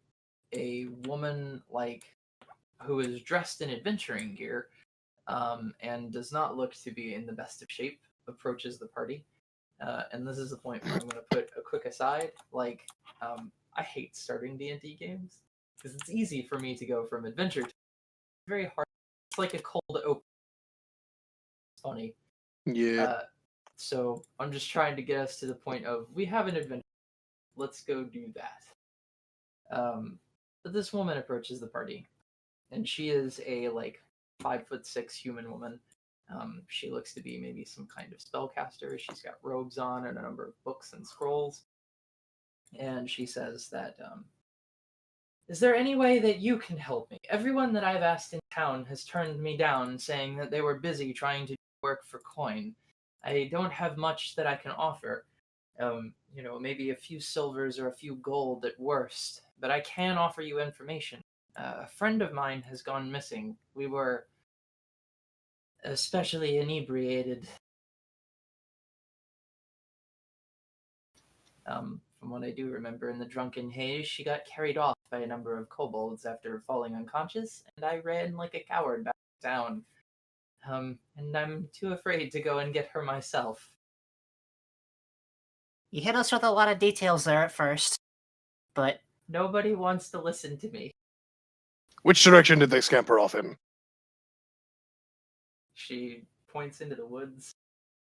woman who is dressed in adventuring gear, and does not look to be in the best of shape, approaches the party. And this is the point where I'm going to put a quick aside. I hate starting D&D games because it's easy for me to go from adventure to very hard. It's like a cold open. It's funny. Yeah. So I'm just trying to get us to the point of we have an adventure. Let's go do that. But this woman approaches the party, and she is a 5'6" human woman. She looks to be maybe some kind of spellcaster. She's got robes on and a number of books and scrolls. And she says that, is there any way that you can help me? Everyone that I've asked in town has turned me down, saying that they were busy trying to do work for coin. I don't have much that I can offer. Maybe a few silvers or a few gold at worst. But I can offer you information. A friend of mine has gone missing. We were especially inebriated. From what I do remember, in the drunken haze, she got carried off by a number of kobolds after falling unconscious, and I ran like a coward back down. And I'm too afraid to go and get her myself. You hit us with a lot of details there at first, but Nobody wants to listen to me. Which direction did they scamper off in? She points into the woods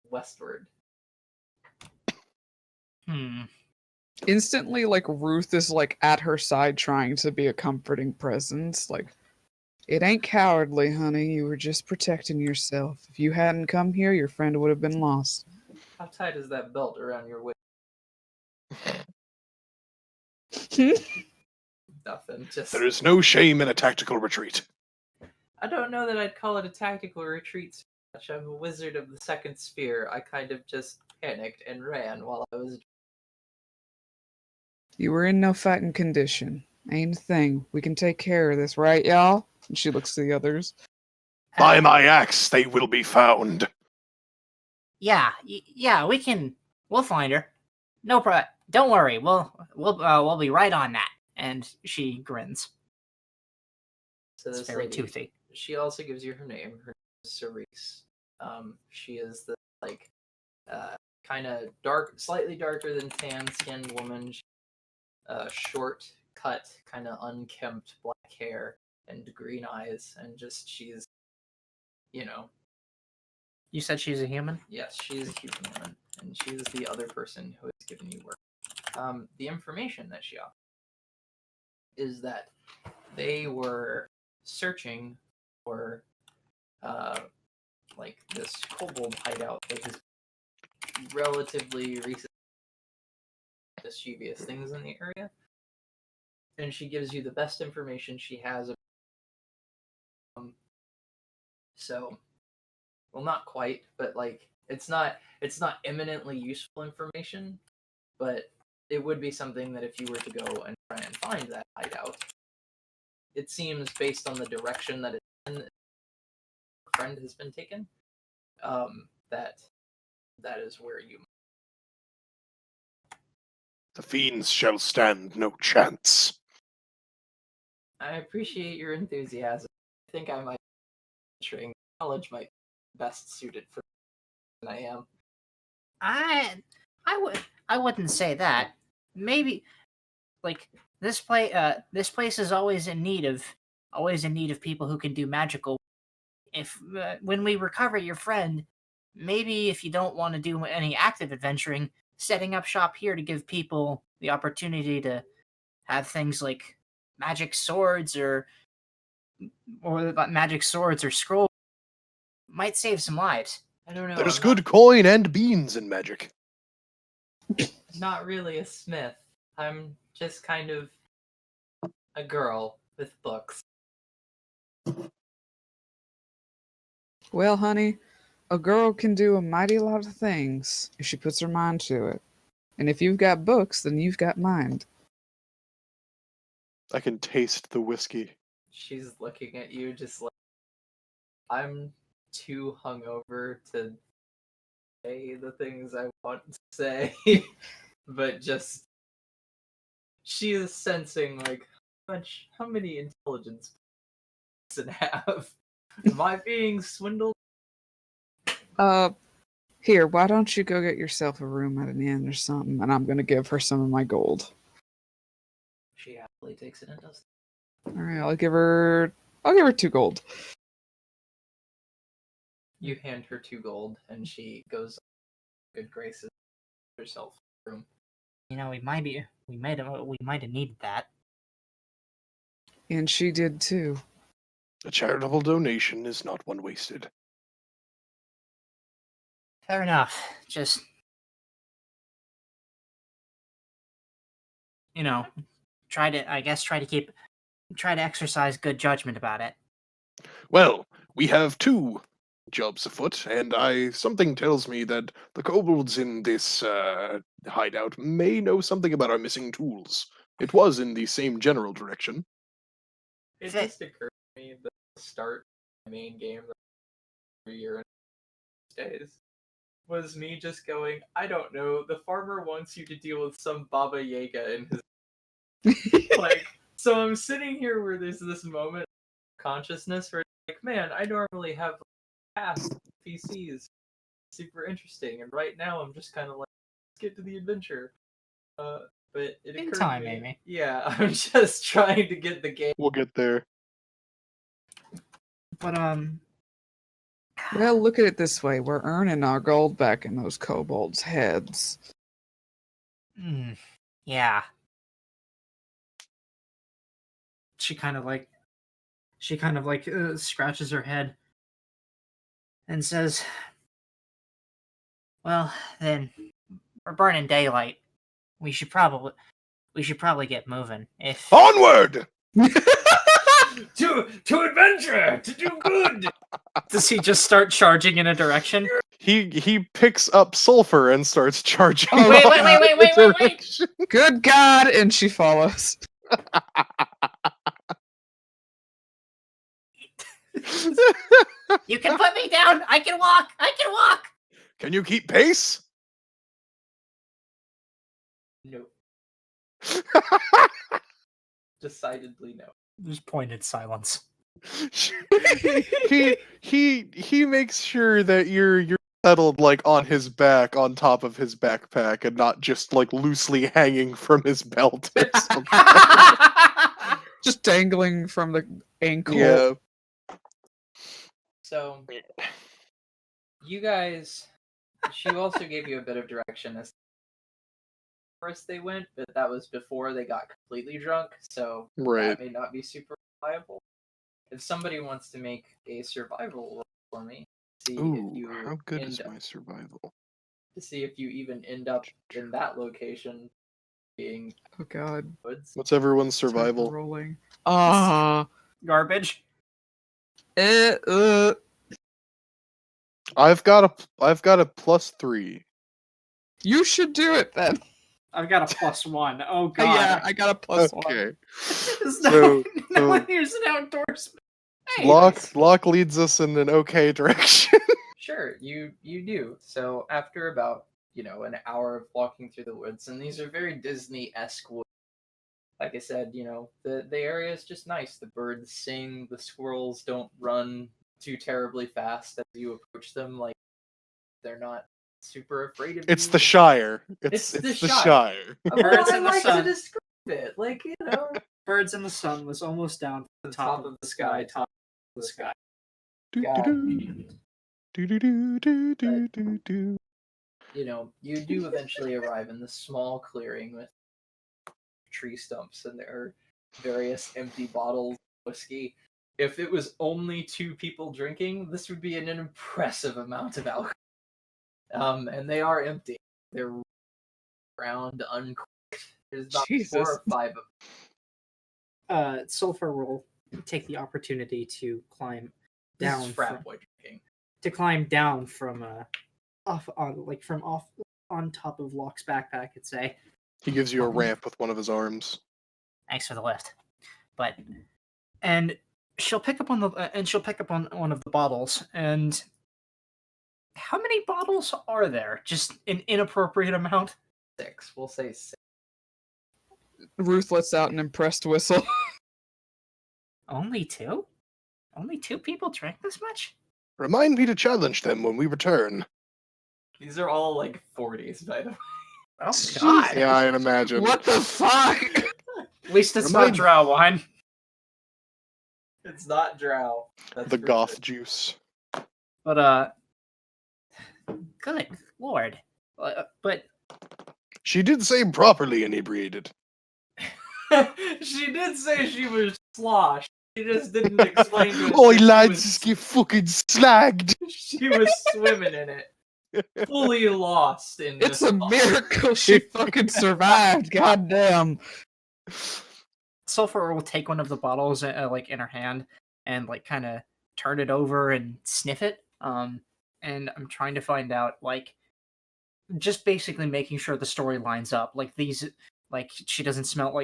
westward. Instantly, Ruth is at her side trying to be a comforting presence. It ain't cowardly, honey. You were just protecting yourself. If you hadn't come here, your friend would have been lost. How tight is that belt around your waist? Nothing. Just There is no shame in a tactical retreat. I don't know that I'd call it a tactical retreat so much. I'm a wizard of the second sphere. I kind of just panicked and ran while I was. You were in no fighting condition. Ain't a thing. We can take care of this, right, y'all? And she looks to the others. By my axe, they will be found. Yeah, yeah, we can. We'll find her. No problem. Don't worry. We'll be right on that. And she grins. So It's this very lady, toothy. she also gives you her name. Her name is Cerise. She is the kind of dark, slightly darker than tan-skinned woman. Short, cut, kind of unkempt black hair and green eyes, and just she's, You said she's a human? yes, she's a human woman, and she's the other person who has given you work. The information that she offers is that they were searching for this kobold hideout that has relatively recent mischievous things in the area, and she gives you the best information she has. So, well, not quite, but it's not eminently useful information, but it would be something that if you were to go and try and find that hideout, it seems based on the direction that a friend has been taken, that is where you. The fiends shall stand no chance. I appreciate your enthusiasm. I think I might venturing college might be best suited for than I am. I wouldn't say that. Maybe this place is always in need of people who can do magical. If when we recover your friend, maybe if you don't want to do any active adventuring, setting up shop here to give people the opportunity to have things like magic swords or scroll might save some lives. I don't know. There's good coin and beans in magic. Not really a smith. I'm just kind of a girl with books. Well, honey, a girl can do a mighty lot of things if she puts her mind to it. And if you've got books, then you've got mind. I can taste the whiskey. She's looking at you just like, I'm too hungover to say the things I want to say. But just, she is sensing how many intelligence does it have? Am I being swindled? Here, why don't you go get yourself a room at an inn or something, and I'm gonna give her some of my gold. She happily takes it and does. Alright, I'll give her 2 gold. You hand her 2 gold, and she goes good graces herself room. You know, we might have needed that. And she did too. A charitable donation is not one wasted. Fair enough. Just try to exercise good judgment about it. Well, we have 2 jobs afoot, and something tells me that the kobolds in this hideout may know something about our missing tools. It was in the same general direction. It just occurred to me that the start of the main game every year days was me just going, I don't know, the farmer wants you to deal with some Baba Yaga in his so I'm sitting here where there's this moment of consciousness where man, I normally have past PCs super interesting, and right now I'm just kind of let's get to the adventure. But it In occurred time, to me, Amy. yeah, I'm just trying to get the game. We'll get there. But Well, look at it this way. We're earning our gold back in those kobolds' heads. yeah. She kind of She kind of like scratches her head and says, "Well, then we're burning daylight. We should probably get moving. If Onward! To adventure, to do good. Does he just start charging in a direction? He picks up sulfur and starts charging. Oh, Wait, off wait, wait, in wait, the wait, wait, wait. direction. Good God! And she follows. You can put me down. I can walk. I can walk. Can you keep pace? No, decidedly no. There's pointed silence. he makes sure that you're settled like on his back, on top of his backpack, and not just like loosely hanging from his belt or something. Just dangling from the ankle. Yeah. So, you guys, she also gave you a bit of direction as first they went, but that was before they got completely drunk, so Right. that may not be super reliable. If somebody wants to make a survival roll for me, see Ooh, if you how good is end up, my survival? to see if you even end up in that location, being Oh God. woods. What's everyone's Time for survival? rolling. Garbage. Uh, I've got a +3. you should do it then. I've got a +1. Oh God. Yeah, I got a +1. Okay. no, no so- one here's an outdoorsman. Hey, Locke leads us in an okay direction. Sure, you do. So after about, an hour of walking through the woods, and these are very Disney-esque woods. Like I said, the area is just nice. The birds sing, the squirrels don't run too terribly fast as you approach them. Like, they're not super afraid of you. It's the Shire. It's the the Shire. Shire. Birds I in the like sun. to describe it. Like, Birds in the sun was almost down to the top of the sky. Top of the sky. Do-do-do. You do eventually arrive in this small clearing with tree stumps, and there are various empty bottles of whiskey. If it was only 2 people drinking, this would be an impressive amount of alcohol. And they are empty. They're round, uncorked. There's about 4 Jesus. or 5 of them. Sulfur will take the opportunity to climb This down is frat boy drinking. from off on top of Locke's backpack and say, He gives you a ramp with one of his arms. "Thanks for the lift." And she'll pick up on one of the bottles. And how many bottles are there? Just an inappropriate amount. 6. We'll say 6. Ruth lets out an impressed whistle. Only 2? Only 2 people drank this much? Remind me to challenge them when we return. These are all like 40s, by the way. Oh Jeez. God! Yeah, I'd imagine. What the fuck? At least it's Remind- not drow wine. It's not drow. That's The for goth sure. juice. But good lord! But She did say properly inebriated. She did say she was sloshed. She just didn't explain to us. Oi, that she lads, was- get fucking slagged. She was swimming in it, fully lost in. It's this a miracle she fucking survived. Goddamn. Sulfur will take one of the bottles like in her hand and like kind of turn it over and sniff it. And I'm trying to find out like just basically making sure the story lines up. Like these, like she doesn't smell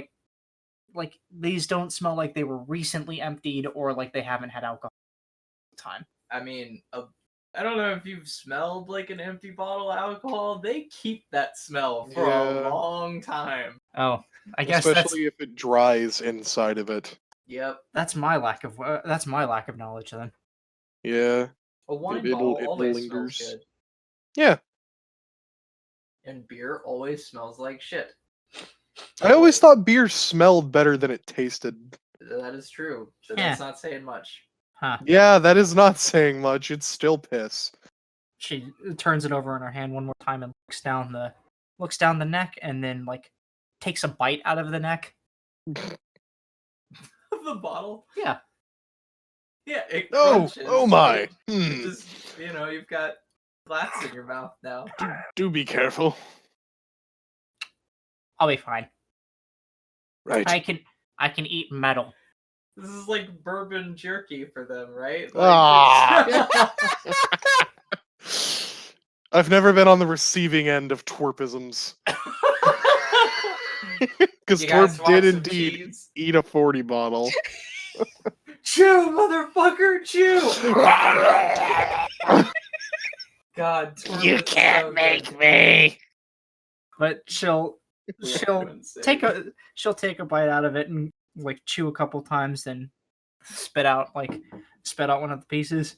like these don't smell like they were recently emptied or like they haven't had alcohol all the time. I mean, I don't know if you've smelled like an empty bottle of alcohol. They keep that smell for Yeah. a long time. Oh, I guess Especially if it dries inside of it. Yep. that's my lack of knowledge then. Yeah. A wine It bottle lingers. always smells good, Yeah. and beer always smells like shit. I always thought beer smelled better than it tasted. That is true. So Yeah. that's not saying much. Huh. Yeah, that is not saying much. It's still piss. She turns it over in her hand one more time and looks down the neck and then like takes a bite out of the neck. The bottle. Yeah. Yeah, it Oh, crunches. oh my. It just, you've got glass in your mouth now. Do be careful. I'll be fine. Right. I can eat metal. This is like bourbon jerky for them, right? Ah. I've never been on the receiving end of twerpisms. Because You guys Twerp want did some indeed cheese? eat a 40 bottle. Chew, motherfucker, chew! God, Twerp You is can't so make good. me. But she'll Insane. take a bite out of it and like chew a couple times, then spit out one of the pieces.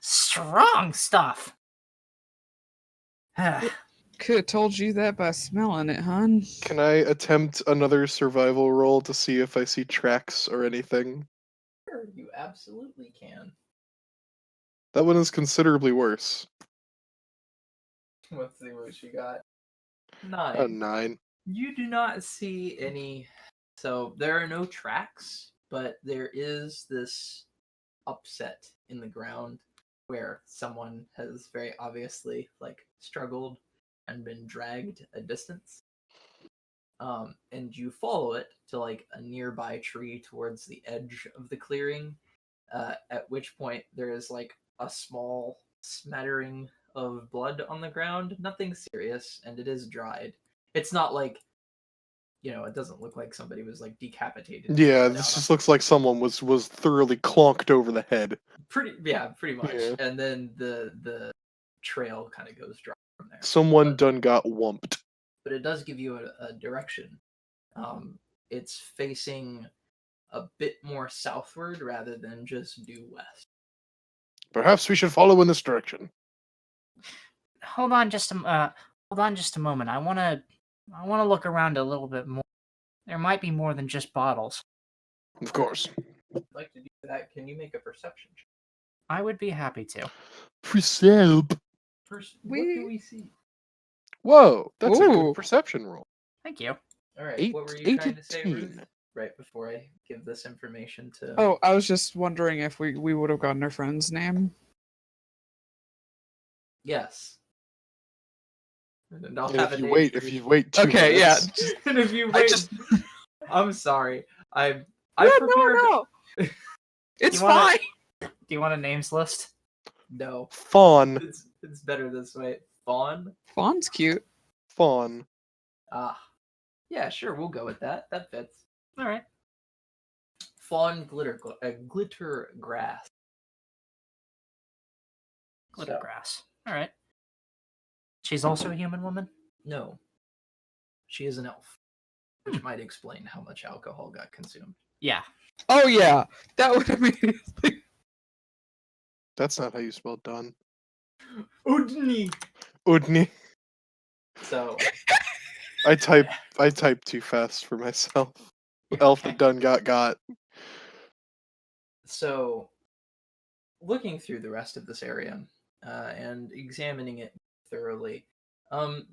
Strong stuff. Could have told you that by smelling it, hon. Can I attempt another survival roll to see if I see tracks or anything? Sure, you absolutely can. That one is considerably worse. Let's see what she got. A 9. 9. You do not see any. So there are no tracks, but there is this upset in the ground where someone has very obviously struggled and been dragged a distance. And you follow it to a nearby tree towards the edge of the clearing, at which point there is a small smattering of blood on the ground. Nothing serious, and it is dried. It's not it doesn't look like somebody was decapitated. Yeah, this just looks like someone was thoroughly clonked over the head. Pretty much. Yeah. And then the trail kind of goes dry from there. Someone But- done got wumped. But it does give you a direction. It's facing a bit more southward rather than just due west. Perhaps we should follow in this direction. Hold on just a moment. I wanna look around a little bit more. There might be more than just bottles. Of course. If you'd like to do that, can you make a perception check? I would be happy to. Percep. What We- do we see? Whoa, that's a Ooh. good perception roll. Thank you. All right, Eight- what were you trying to say, 18. Ruth? Right before I give this information to. Oh, I was just wondering if we would have gotten our friend's name. Yes. And I'll And have if a you name wait, for if you wait 2 Okay, yeah. minutes, and if you I wait, just- I'm sorry. I No, prepared. no. It's You wanna- fine. Do you want a names list? No, Fawn. it's better this way. Fawn. Fawn's cute. Fawn. Ah, yeah, sure. We'll go with that. That fits. All right. Fawn glitter grass. Glitter So, grass. All right. She's also a human woman. No, she is an elf, which might explain how much alcohol got consumed. Yeah. Oh yeah, that would immediately. That's not how you spell done. Udni. Udni. So I type too fast for myself. Elf that done got. So, looking through the rest of this area and examining it thoroughly,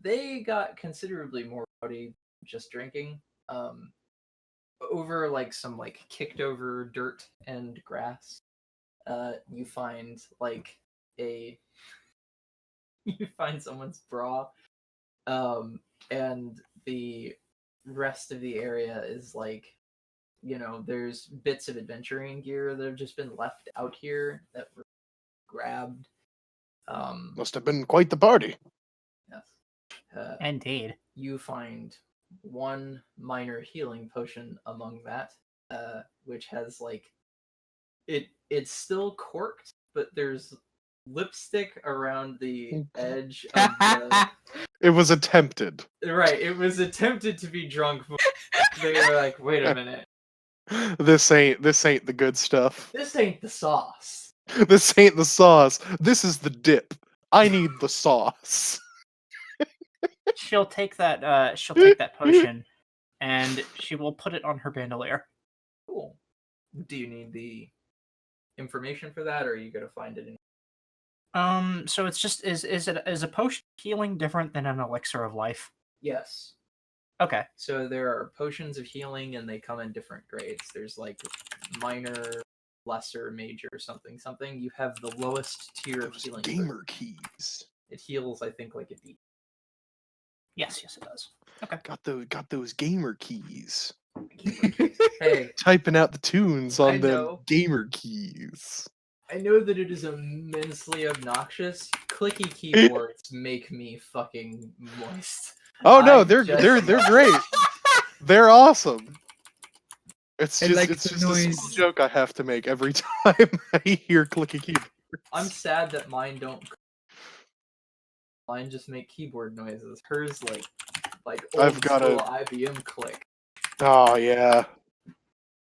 they got considerably more rowdy just drinking. Over some kicked over dirt and grass, you find a you find someone's bra, and the rest of the area is there's bits of adventuring gear that have just been left out here that were grabbed. Must have been quite the party. Yes. Indeed. You find one minor healing potion among that, which has it's still corked, but there's lipstick around the edge of the It was attempted. right. It was attempted to be drunk, but they were like, wait a minute. This ain't the good stuff. This ain't the sauce. This ain't the sauce. This is the dip. I need the sauce. She'll take that. She'll take that potion, and she will put it on her bandolier. Cool. Do you need the information for that, or are you gonna find it in? So it's just is a potion healing different than an elixir of life? Yes. Okay. So there are potions of healing, and they come in different grades. There's minor lesser major something something. You have the lowest tier of Those healing. gamer keys. It heals, I think, like a D. Yes, it does. Got those gamer keys. Hey, Typing out the tunes I on them know. gamer keys. I know that it is immensely obnoxious. Clicky keyboards make me fucking moist. Oh no, I they're just love great. They're awesome. It's I just like it's the just a noise. simple joke I have to make every time I hear clicky keyboards. I'm sad that mine don't. Mine just make keyboard noises. Hers like old I've got school a- IBM click. Oh yeah.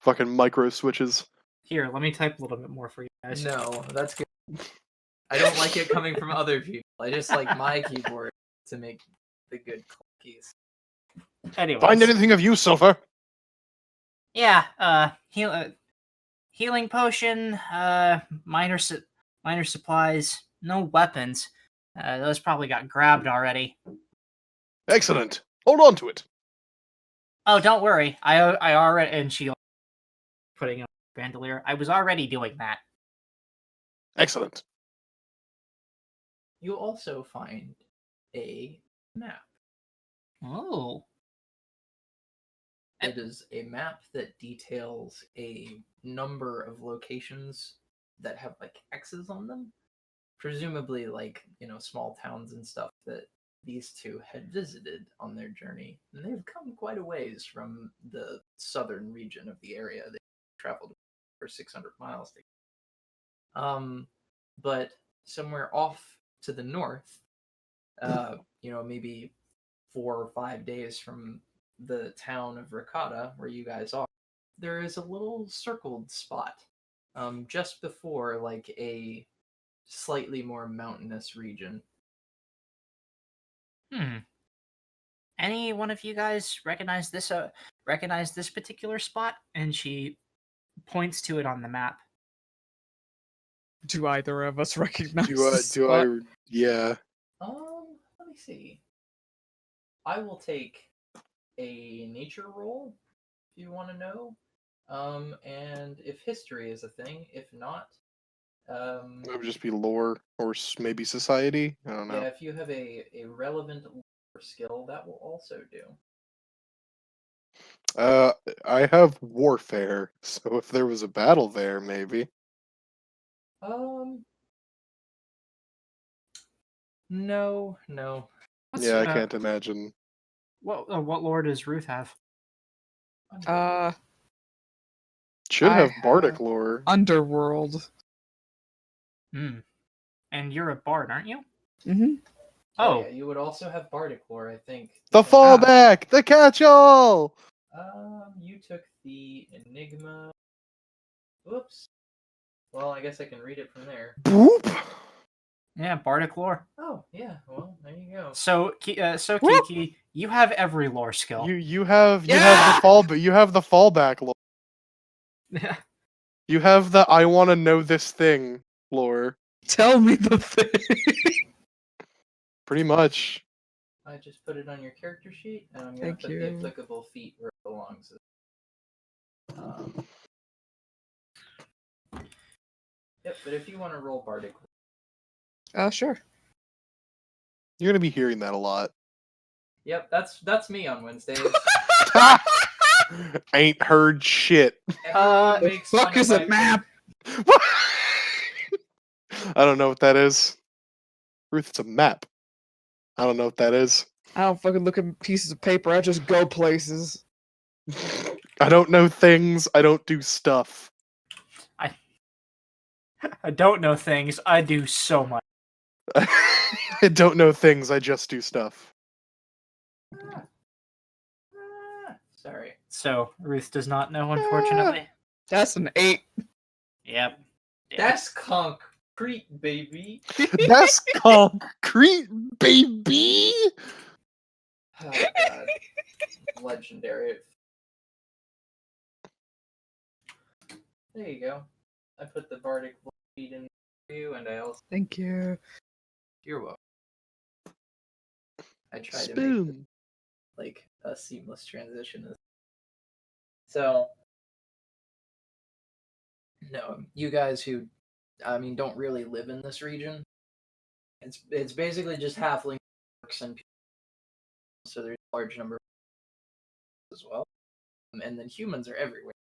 Fucking micro switches. Here, let me type a little bit more for you guys. No, that's good. I don't like it coming from other people. I just like my keyboard to make the good clickies. Anyways, Find anything of use, Sofa? yeah, healing potion, minor supplies, no weapons. Those probably got grabbed already. Excellent. Hold on to it. Oh, don't worry. I already, and she putting on bandolier. I was already doing that. Excellent. You also find a map. Oh, It is a map that details a number of locations that have like X's on them. Presumably like, small towns and stuff that these two had visited on their journey. And they've come quite a ways from the southern region of the area. They traveled for 600 miles. But somewhere off to the north, maybe 4 or 5 days from the town of Ricotta, where you guys are, there is a little circled spot just before like a slightly more mountainous region. Any one of you guys recognize this particular spot? And she points to it on the map. Do either of us recognize Do this I? spot? Yeah. Let me see. I will take a nature roll if you want to know. And if history is a thing, if not, It would just be lore or maybe society. I don't know. yeah, if you have a relevant lore skill, that will also do. I have warfare, so if there was a battle there, maybe. No. Yeah, I can't imagine. What lore does Ruth have? Should I have bardic have lore. Underworld. And you're a bard, aren't you? Mm-hmm. Oh, yeah, you would also have bardic lore, I think. The because- fallback, the catch-all. You took the Enigma. Whoops. Well, I guess I can read it from there. Boop. yeah, bardic lore. Oh, yeah. Well, there you go. So Kiki, you have every lore skill. You have the Yeah! fallback lore. You have the I want to know this thing lore. Tell me the thing. Pretty much. I just put it on your character sheet, and I'm going Thank to put you. the applicable feat where it belongs. Yep, but if you want to roll bardic, Sure. You're gonna be hearing that a lot. yep, that's me on Wednesdays. Ain't heard shit. Everyone The makes fun fuck of is my a map? I don't know what that is. Ruth, it's a map. I don't know what that is. I don't fucking look at pieces of paper. I just go places. I don't know things. I don't do stuff. I don't know things. I do so much. I don't know things. I just do stuff. Sorry. So Ruth does not know, unfortunately. That's an 8. Yep. That's concrete, baby. That's concrete, baby. Oh, God. Legendary. There you go. I put the bardic feat in for you, and I also. Thank you. You're welcome. I try to make Spoon. like a seamless transition. So No, you guys who, don't really live in this region. It's basically just halfling orcs and people, so there's a large number as well, and then humans are everywhere.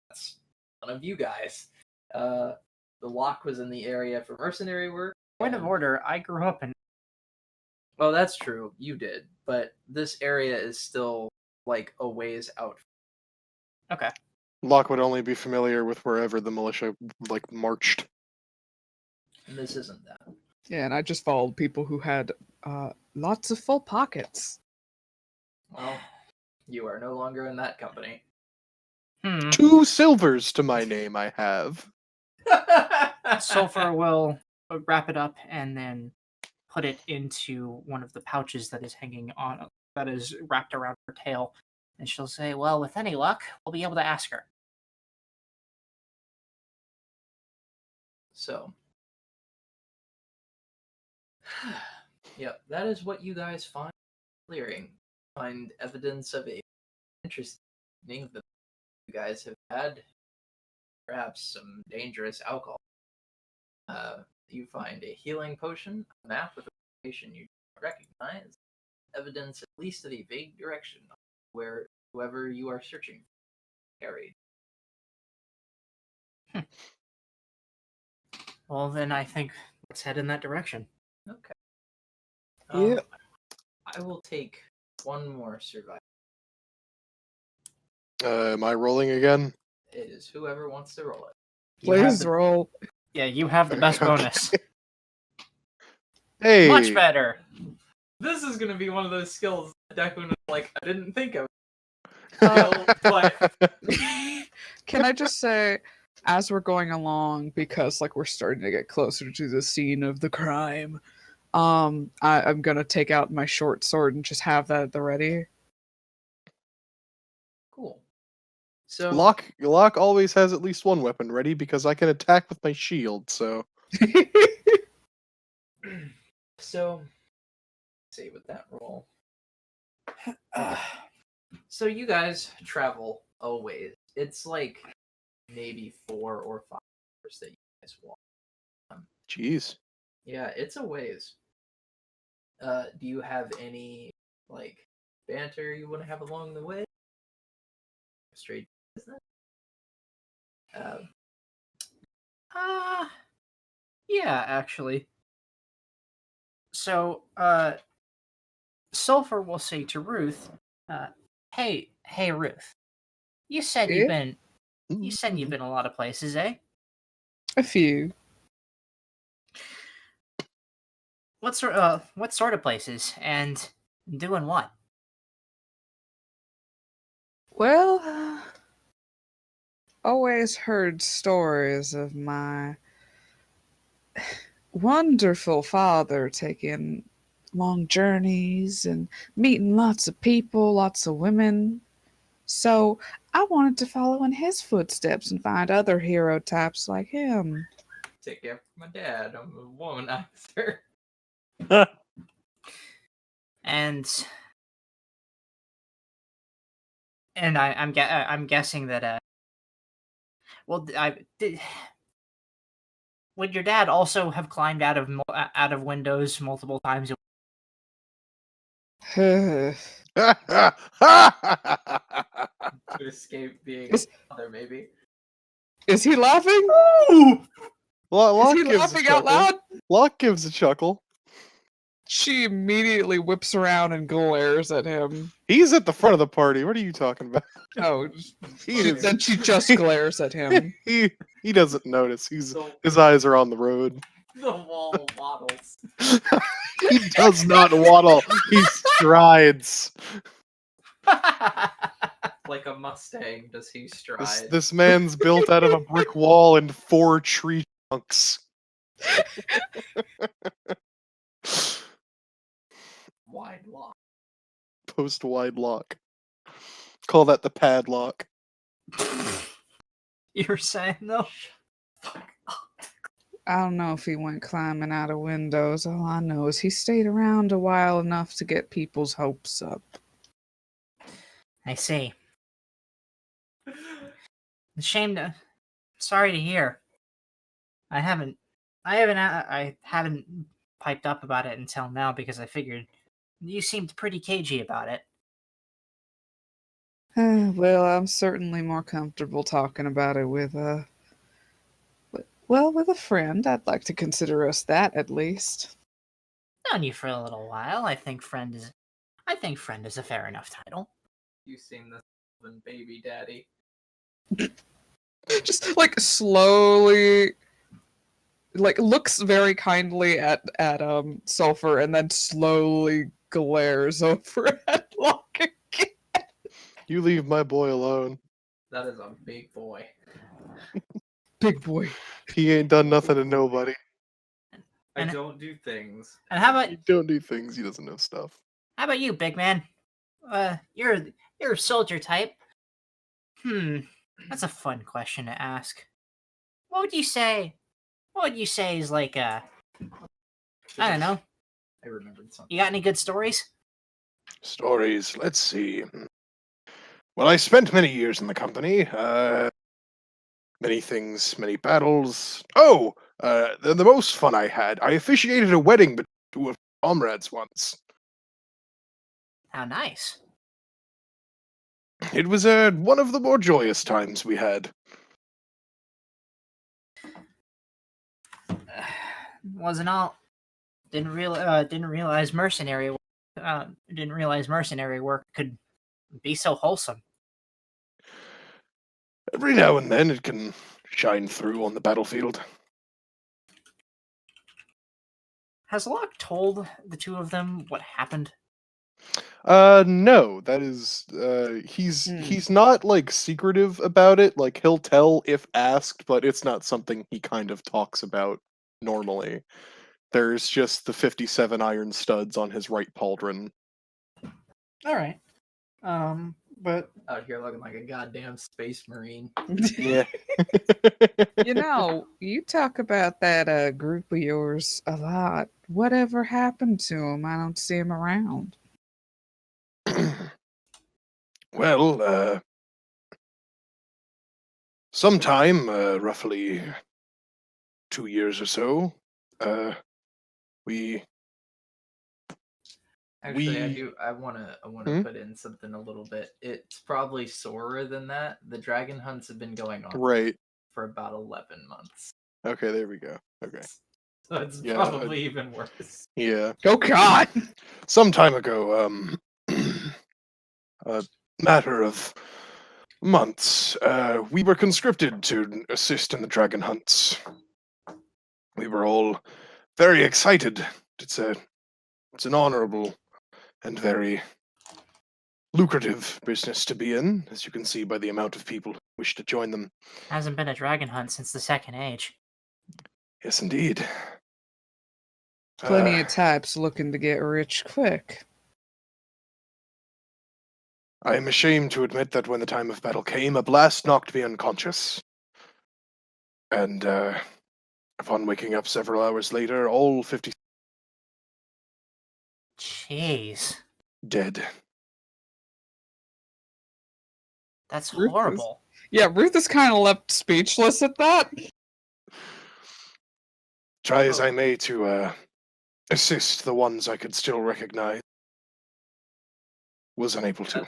That's none of you guys. The lock was in the area for mercenary work. Point of order, I grew up in... Well, that's true. You did, but this area is still like a ways out. Okay. Locke would only be familiar with wherever the militia marched. And this isn't that. Yeah, and I just followed people who had lots of full pockets. Well, you are no longer in that company. 2 silvers to my name I have. Sulfur will wrap it up and then put it into one of the pouches that is hanging on, that is wrapped around her tail. And she'll say, well, with any luck, we'll be able to ask her. So, yep, that is what you guys find clearing. Find evidence of a interesting evening that you guys have had, perhaps some dangerous alcohol. You find a healing potion, a map with a location you don't recognize, evidence at least of a vague direction where whoever you are searching for carried. Well, then I think let's head in that direction. Okay. Yep. I will take one more survival. Am I rolling again? It is whoever wants to roll it. You have Please the- roll. Yeah, you have the best bonus. Hey! Much better. This is going to be one of those skills that Declan was like, I didn't think of. Can I just say, as we're going along, because we're starting to get closer to the scene of the crime, I'm gonna take out my short sword and just have that at the ready. Cool. So Locke always has at least one weapon ready because I can attack with my shield, so... So, let's see with that roll. So you guys travel a ways. It's like maybe 4 or 5 hours that you guys walk. Jeez. Yeah, it's a ways. Do you have any banter you want to have along the way? Straight business. Yeah, actually. So, Sulfur will say to Ruth, hey, Ruth, you said you've been a lot of places, eh? A few. What sort of places, and doing what? Well, always heard stories of my wonderful father taking long journeys and meeting lots of people, lots of women. So I wanted to follow in his footsteps and find other hero types like him. Take care of my dad. I'm a womanizer. And I'm guessing that would your dad also have climbed out of windows multiple times? To escape being a father, maybe. Is he laughing? Locke Is he gives a laughing out chuckle. loud? Locke gives a chuckle. She immediately whips around and glares at him. He's at the front of the party. What are you talking about? Oh, is- then she just glares at him. He doesn't notice. His eyes are on the road. The wall waddles. He does not waddle. He strides. Like a Mustang, does he stride? This man's built out of a brick wall and 4 tree trunks. Wide lock. Post wide lock. Call that the padlock. You're saying though? I don't know if he went climbing out of windows. All I know is he stayed around a while enough to get people's hopes up. I see. Shame to sorry to hear. I haven't piped up about it until now because I figured you seemed pretty cagey about it. Well, I'm certainly more comfortable talking about it with with a friend. I'd like to consider us that at least. Known you for a little while. I think friend is a fair enough title. You seem the baby daddy. Just like slowly, like looks very kindly at Sulfur, and then slowly glares over at Locke again. You leave my boy alone. That is a big boy. Big boy. He ain't done nothing to nobody. I And- don't do things. And how about He don't do things. He doesn't know stuff. you, big man? You're a soldier type. That's a fun question to ask. What would you say? What would you say is like I don't know. I remembered something. You got any good stories? Stories. Let's see. Well, I spent many years in the company. Many things, many battles. Oh, the most fun I had. I officiated a wedding between two of my comrades once. How nice. It was one of the more joyous times we had. Wasn't all. Didn't realize mercenary. Didn't realize mercenary work could be so wholesome. Every now and then it can shine through on the battlefield. Has Locke told the two of them what happened? No, that is, he's not, like, secretive about it. Like, he'll tell if asked, but it's not something he kind of talks about normally. There's just the 57 iron studs on his right pauldron. All right. But Out here looking like a goddamn space marine. Yeah. You know, you talk about that group of yours a lot. Whatever happened to him? I don't see him around. Well, sometime, roughly 2 years or so, we Actually, I wanna Hmm? put in something a little bit. It's probably sorer than that. The dragon hunts have been going on right. for about 11 months. Okay, there we go. Okay. So it's Yeah, probably even worse. Yeah. Oh God! Some time ago, a matter of months, we were conscripted to assist in the dragon hunts. We were all very excited. It's an honorable and very lucrative business to be in, as you can see by the amount of people who wish to join them. hasn't been a dragon hunt since the Second Age. Yes, indeed. Plenty of types looking to get rich quick. I am ashamed to admit that when the time of battle came, a blast knocked me unconscious. And, upon waking up several hours later, all 50 Jeez, dead. that's Rufus. horrible. Yeah, Ruth is kind of left speechless at that. Try as I may to, assist the ones I could still recognize. Was unable to.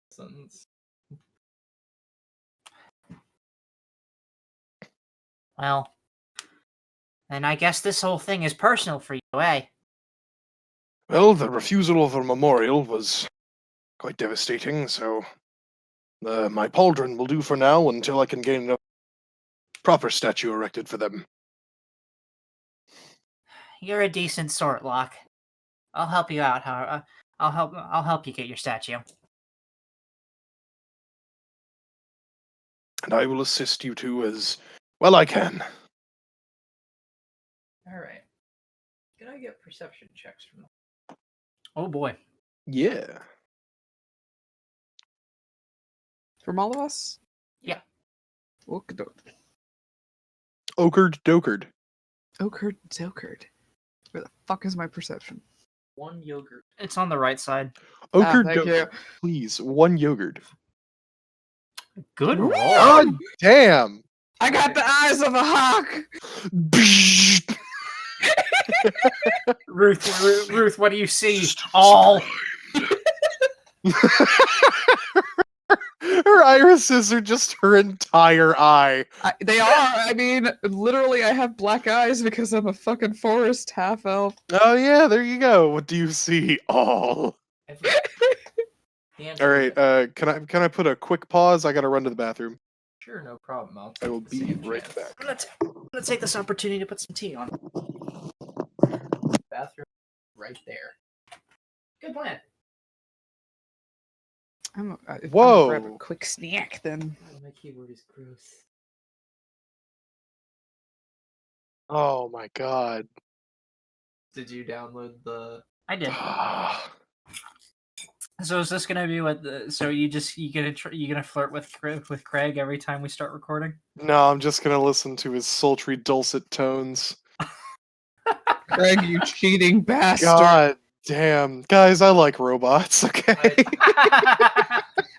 Sentence. Well, then I guess this whole thing is personal for you, eh? Well, the refusal of a memorial was quite devastating, so my pauldron will do for now until I can gain a proper statue erected for them. You're a decent sort, Locke. I'll help you out. I'll help you get your statue. And I will assist you two as well I can. All right. Can I get perception checks from them? Oh boy. Yeah. From all of us? Yeah. Okey-doke. Okered. Okerd, Zokerd. Where the fuck is my perception? 1 yogurt. It's on the right side. Okered, Thank you. please, 1 yogurt. Good roll. God damn! I got the eyes of a hawk. Ruth, what do you see? All. Her irises are just her entire eye. They are. I mean, literally, I have black eyes because I'm a fucking forest half elf. Oh yeah, there you go. What do you see? All. Every- The answer All is right. Can I put a quick pause? I gotta run to the bathroom. sure, no problem. I'll I will take the be same right chance. back. I'm gonna take this opportunity to put some tea on. Bathroom right there. Good plan. I'm gonna grab a Whoa. quick snack then. God, my keyboard is gross. Oh my god. Did you download the? I did. Ah. So is this gonna be what? So you gonna flirt with Craig every time we start recording? No, I'm just gonna listen to his sultry, dulcet tones. Craig, you cheating bastard. God damn. Guys, I like robots, okay?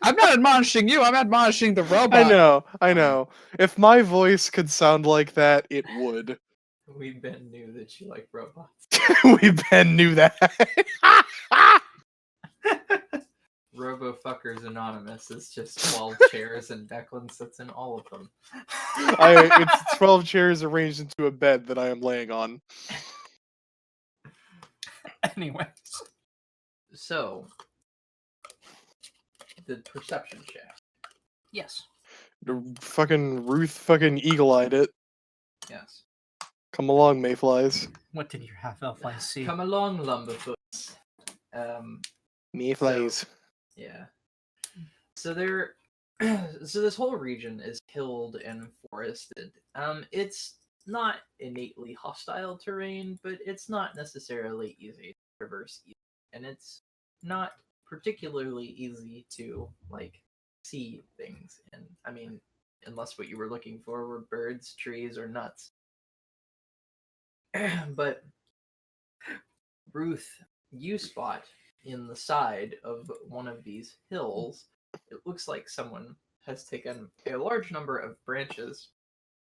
I'm not admonishing you, I'm admonishing the robot. I know. If my voice could sound like that, it would. We Ben knew that you like robots. We Ben knew that. Robofuckers Anonymous is just 12 chairs and Declan sits in all of them. It's 12 chairs arranged into a bed that I am laying on. Anyways, So, the perception check. yes. Fucking Ruth fucking eagle-eyed it. Yes. Come along, mayflies. What did your half elf eyes see? Come along, lumberfoots. Mayflies. Yeah. So there, so this whole region is hilled and forested. It's not innately hostile terrain, but it's not necessarily easy to traverse either. And it's not particularly easy to like see things. And I mean, unless what you were looking for were birds, trees, or nuts. But Ruth, you spot in the side of one of these hills, it looks like someone has taken a large number of branches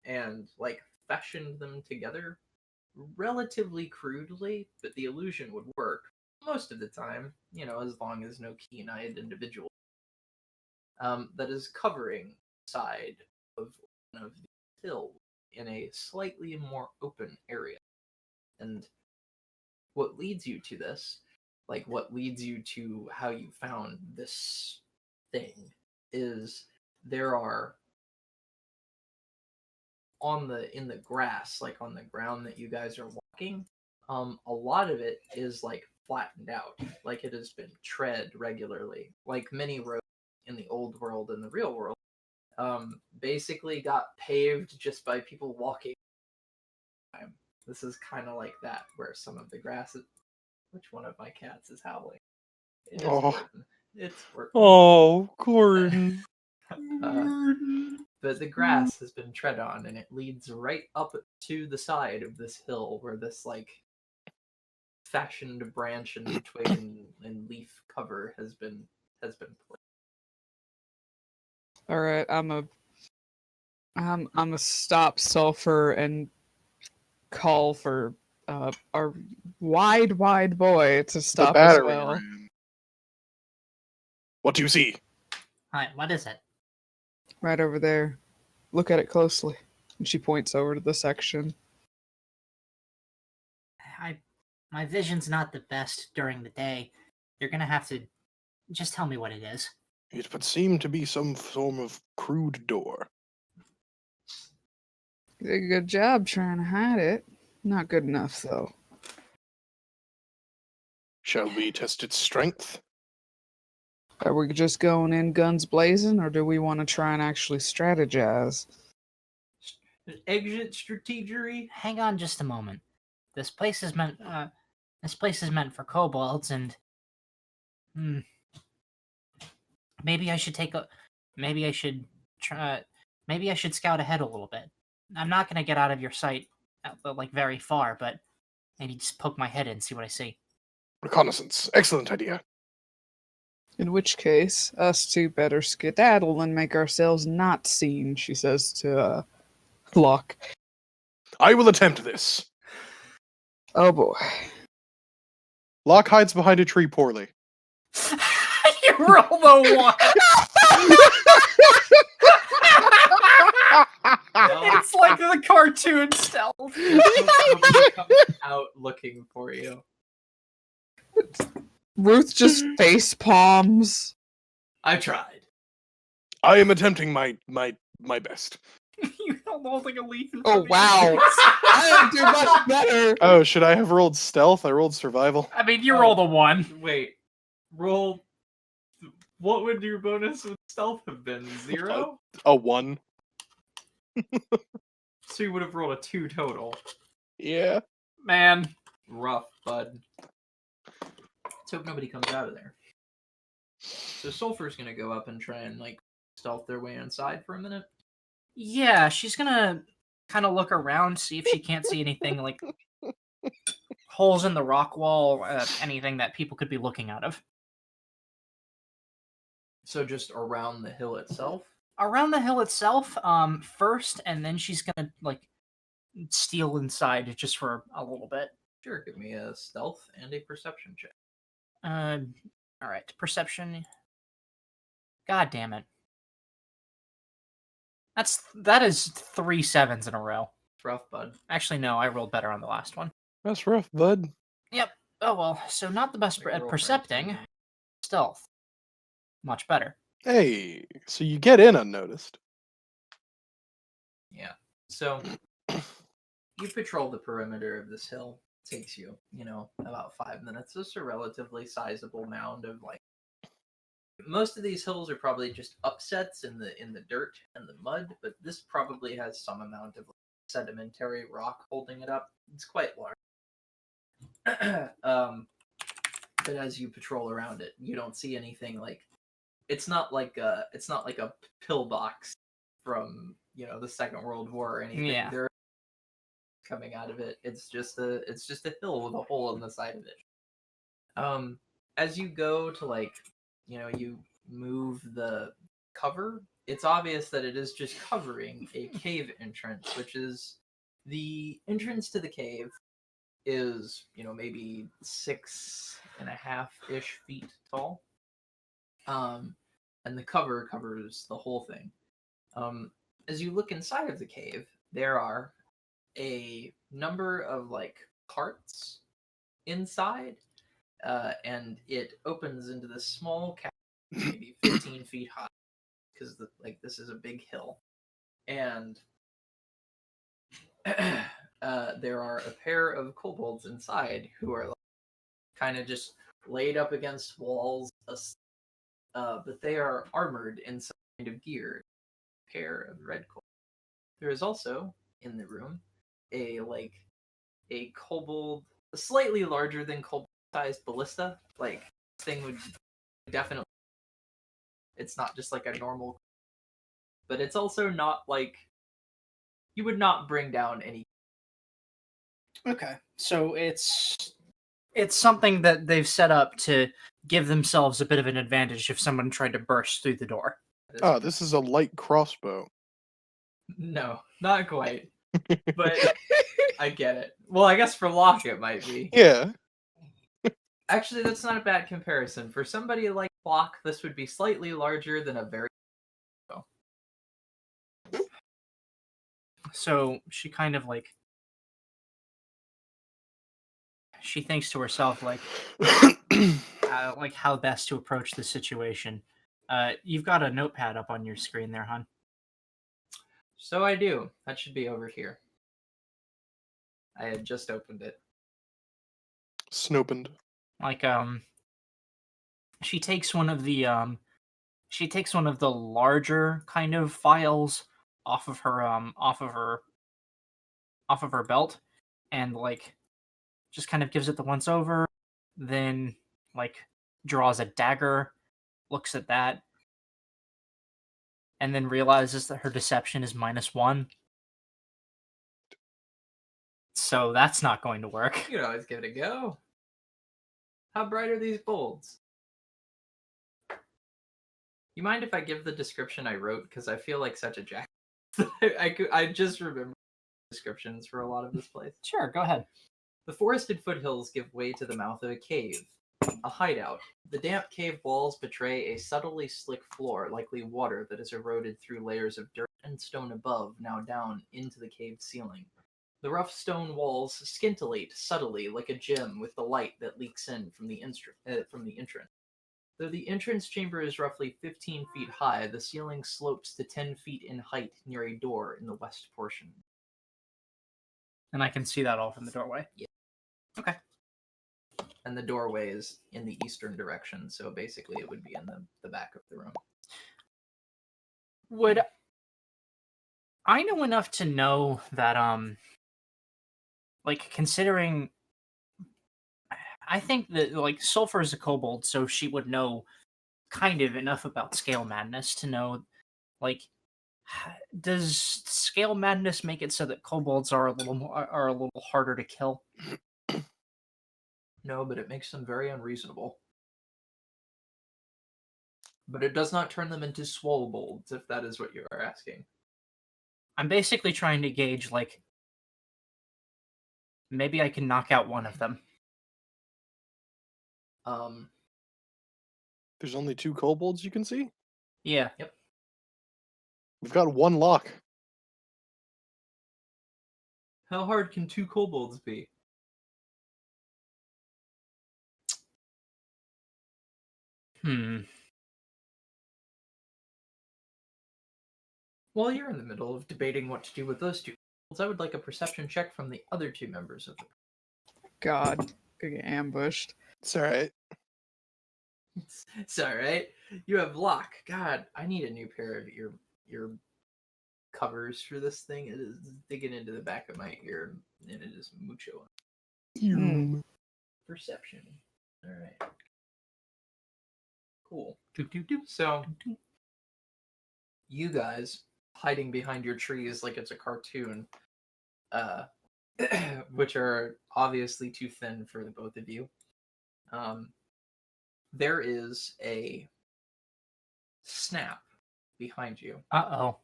and like fashioned them together relatively crudely, but the illusion would work most of the time, you know, as long as no keen-eyed individual that is covering the side of one of these hills in a slightly more open area. And what leads you to this, like what leads you to how you found this thing, is there are in the grass, like on the ground that you guys are walking, a lot of it is like flattened out, like it has been tread regularly, like many roads in the old world and the real world, basically got paved just by people walking. This is kind of like that, where some of the grass is... Which one of my cats is howling? It is Gordon. It's Gordon. Oh, Gordon. But the grass has been tread on, and it leads right up to the side of this hill where this like fashioned branch and twig and leaf cover has been placed. All right, I'm a stop Sulfur and call for our wide boy to The stop as battery well. ran. What do you see? Hi, what is it? Right over there. Look at it closely. And she points over to the section. My vision's not the best during the day. You're gonna have to just tell me what it is. It would seem to be some form of crude door. You did a good job trying to hide it. Not good enough, though. Shall we test its strength? Are we just going in guns blazing, or do we want to try and actually strategize? Exit strategery. Hang on just a moment. This place is meant for kobolds, and maybe I should scout ahead a little bit. I'm not gonna get out of your sight, like very far, but maybe just poke my head in, see what I see. Reconnaissance. Excellent idea. In which case, us two better skedaddle and make ourselves not seen, she says to Lock. I will attempt this. Oh boy. Locke hides behind a tree poorly. You roll the one. It's like the cartoon stealth. Nobody comes out looking for you. Ruth just face palms. I tried. I am attempting my best. You held holding a leaf. In Oh front of wow. you. I didn't do much better. Oh, should I have rolled stealth? I rolled survival. I mean, you rolled a one. Wait. Roll. What would your bonus with stealth have been? 0? A 1. So you would have rolled a 2 total. Yeah. Man, Rough, bud. Let's hope nobody comes out of there. So Sulfur's gonna go up and try and like stealth their way inside for a minute. yeah, she's gonna kind of look around, see if she can't see anything like holes in the rock wall, anything that people could be looking out of. So just around the hill itself. Around the hill itself, first, and then she's gonna like steal inside just for a little bit. Sure, give me a stealth and a perception check. All right, perception. God damn it. That is 3 7s in a row. It's rough, bud. Actually, no, I rolled better on the last one. That's rough, bud. Yep. Oh well, so not the best Like at roll for percepting. intelligence. Stealth. Much better. Hey, so you get in unnoticed. Yeah. So you patrol the perimeter of this hill. It takes you, about 5 minutes. This is a relatively sizable mound of like. Most of these hills are probably just upsets in the dirt and the mud, but this probably has some amount of sedimentary rock holding it up. It's quite large. But as you patrol around it, you don't see anything like. It's not like a pillbox from the Second World War or anything. Yeah. There are coming out of it. It's just a hill with a hole in the side of it. As you go to you move the cover, it's obvious that it is just covering a cave entrance, which is the entrance to the cave is maybe 6.5-ish feet tall. And the cover covers the whole thing. As you look inside of the cave, there are a number of carts inside, and it opens into this small cavern, maybe 15 feet high, because this is a big hill, and there are a pair of kobolds inside who are kind of just laid up against walls, but they are armored in some kind of gear. A pair of red kobolds. There is also in the room a kobold, slightly larger than kobold-sized ballista. This thing would definitely. It's not just like a normal, but it's also not you would not bring down any. Okay, so it's something that they've set up to give themselves a bit of an advantage if someone tried to burst through the door. Oh, this is a light crossbow. No, not quite. But I get it. Well, I guess for Locke it might be. Yeah. Actually, that's not a bad comparison. For somebody like Locke, this would be slightly larger than a very. So she kind of she thinks to herself how best to approach the situation. You've got a notepad up on your screen there, hon. So I do. That should be over here. I had just opened it. Snopened. She takes one of the larger kind of files off of her belt, and just kind of gives it the once over, then draws a dagger, looks at that, and then realizes that her deception is -1. So that's not going to work. You can always give it a go. How bright are these bulbs? You mind if I give the description I wrote? Because I feel like such a jack. I just remember descriptions for a lot of this place. Sure, go ahead. The forested foothills give way to the mouth of a cave, a hideout. The damp cave walls betray a subtly slick floor, likely water that has eroded through layers of dirt and stone above, now down into the cave ceiling. The rough stone walls scintillate subtly like a gem with the light that leaks in from the entrance. Though the entrance chamber is roughly 15 feet high, the ceiling slopes to 10 feet in height near a door in the west portion. And I can see that all from the doorway. Yeah. Okay. And the doorway is in the eastern direction, so basically it would be in the back of the room. Would I know enough to know that, like, considering... I think that, like, Sulfur is a kobold, so she would know kind of enough about scale madness to know, like, does scale madness make it so that kobolds are a little harder to kill? No, but it makes them very unreasonable. But it does not turn them into swolebolds, if that is what you are asking. I'm basically trying to gauge, like, maybe I can knock out one of them. There's only 2 kobolds you can see? Yeah. Yep. We've got 1 lock. How hard can 2 kobolds be? While you're in the middle of debating what to do with those 2 kobolds, I would like a perception check from the other 2 members of the... God, gonna get ambushed. It's alright. It's alright. You have luck. God, I need a new pair of ear covers for this thing. It is digging into the back of my ear, and it is mucho. Perception. Alright. Cool. So, you guys, hiding behind your trees like it's a cartoon, which are obviously too thin for the both of you, there is a snap behind you. Uh-oh.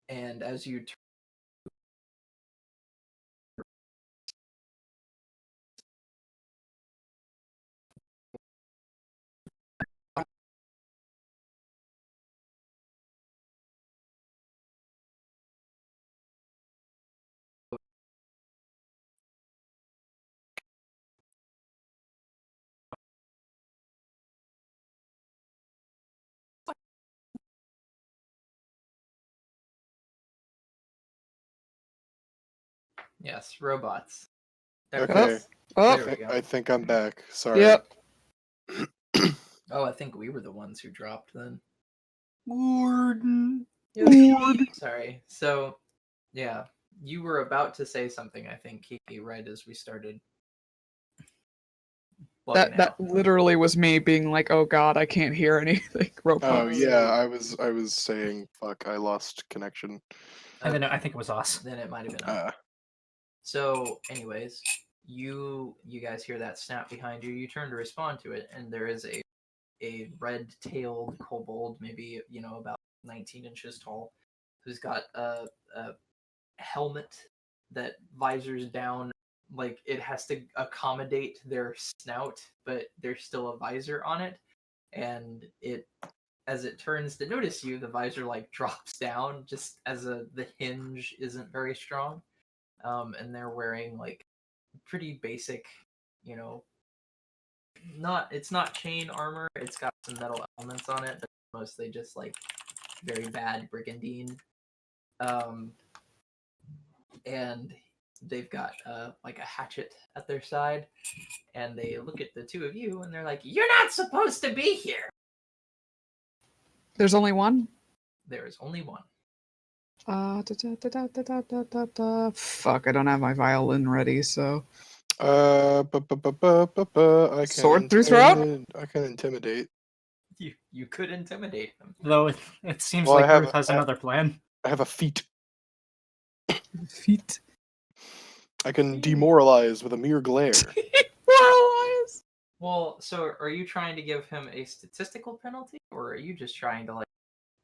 And as you turn, yes, robots. There Okay. goes. Oh, There we go. I think I'm back. Sorry. yep. Oh, I think we were the ones who dropped then. Warden. Sorry. So, yeah, you were about to say something, I think, Kiki, right as we started. bugging That out. literally was me being like, "Oh God, I can't hear anything." Robots. Oh yeah, I was saying, fuck, I lost connection. And then I think it was us. Then it might have been us. So, anyways, you guys hear that snap behind you. You turn to respond to it, and there is a red-tailed kobold, maybe about 19 inches tall, who's got a helmet that visors down, like it has to accommodate their snout, but there's still a visor on it, and as it turns to notice you, the visor like drops down just as the hinge isn't very strong. And they're wearing like pretty basic, it's not chain armor, it's got some metal elements on it, but mostly just like very bad brigandine. And they've got like a hatchet at their side, and they look at the two of you and they're like, "You're not supposed to be here." There's only one. There is only one. Fuck, I don't have my violin ready, so. I can Sword through throat? I can intimidate. You could intimidate them. Though it seems Well, I like have- Ruth has another plan. I have a feat. Feet. I can demoralize with a mere glare. Paralyzed. Well, so are you trying to give him a statistical penalty, or are you just trying to like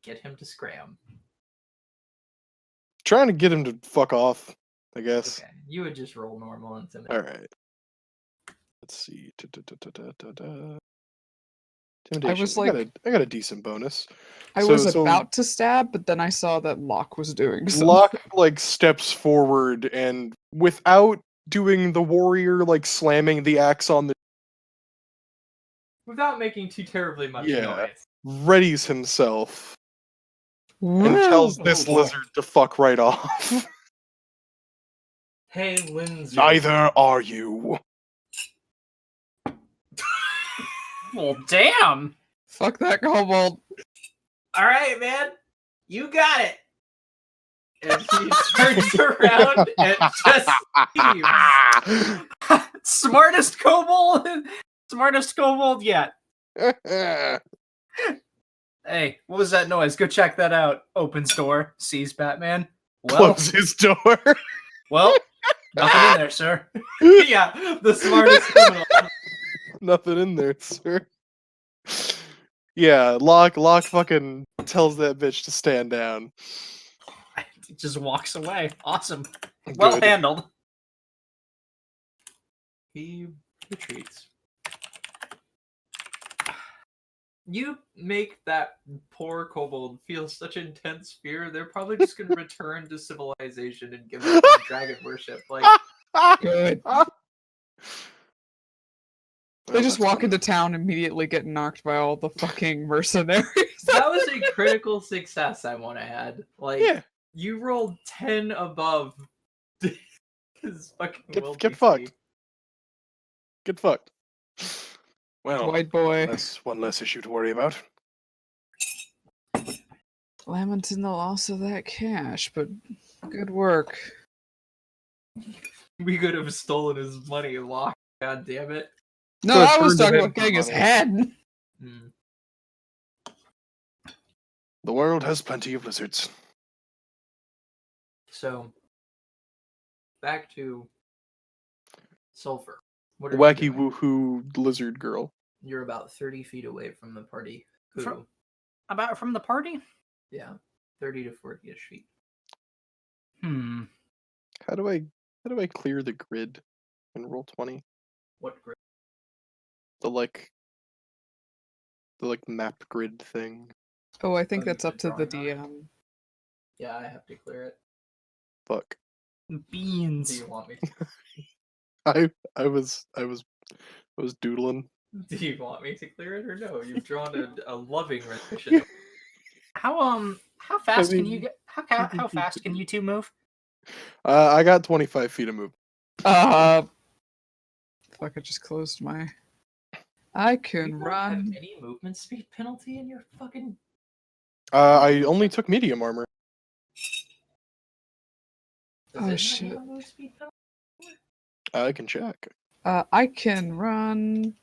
get him to scram. Trying to get him to fuck off, I guess. Okay, you would just roll normal intimidation. All right. Let's see. Intimidation. was I got a decent bonus. I was about to stab, but then I saw that Locke was doing something. Locke like steps forward and without doing the warrior like slamming the axe on the Without making too terribly much noise. readies himself and tells this lizard to fuck right off. Hey, Lindsay. Neither are you. Well, damn. Fuck that kobold. All right, man. You got it. And he turns around and just leaves. Smartest kobold yet. Hey, what was that noise? Go check that out. Opens door, sees Batman. Well, Close his door. well, nothing in there, sir. Yeah, the smartest criminal. Nothing in there, sir. Yeah, Locke fucking tells that bitch to stand down. He just walks away. Awesome. Well Good. handled. He retreats. You make that poor kobold feel such intense fear, they're probably just going to return to civilization and give up on dragon worship. Like, Good. Well, They just that's walk fun. into town and immediately get knocked by all the fucking mercenaries. that was a critical success, I want to add. Like, Yeah, you rolled 10 above his fucking will get DC. fucked. Get fucked. Well, White boy. that's one less issue to worry about. Lamenting the loss of that cash, but good work. We could have stolen his money, Locke. God damn it. No, Could've I was turned it talking about into getting his money. head. Hmm. The world has plenty of lizards. So, back to Sulfur. What are you Wacky doing? woohoo lizard girl. You're about 30 feet away from the party. Who? From- About from the party? Yeah, 30 to 40-ish feet. How do I clear the grid in roll 20? What grid? The map grid thing. Oh, I think Oh, that's you've up to been the drawing on it? DM. Yeah, I have to clear it. Fuck. Do Beans. you want me? I was doodling. Do you want me to clear it or no? You've drawn a loving rendition. How fast can you mean- get? How fast can you two move? I got 25 feet of move. Fuck, I just closed my... I You can don't run... have any movement speed penalty in your fucking. I only took medium armor. Does Oh, it not shit. have a move speed penalty? I can check. I can run...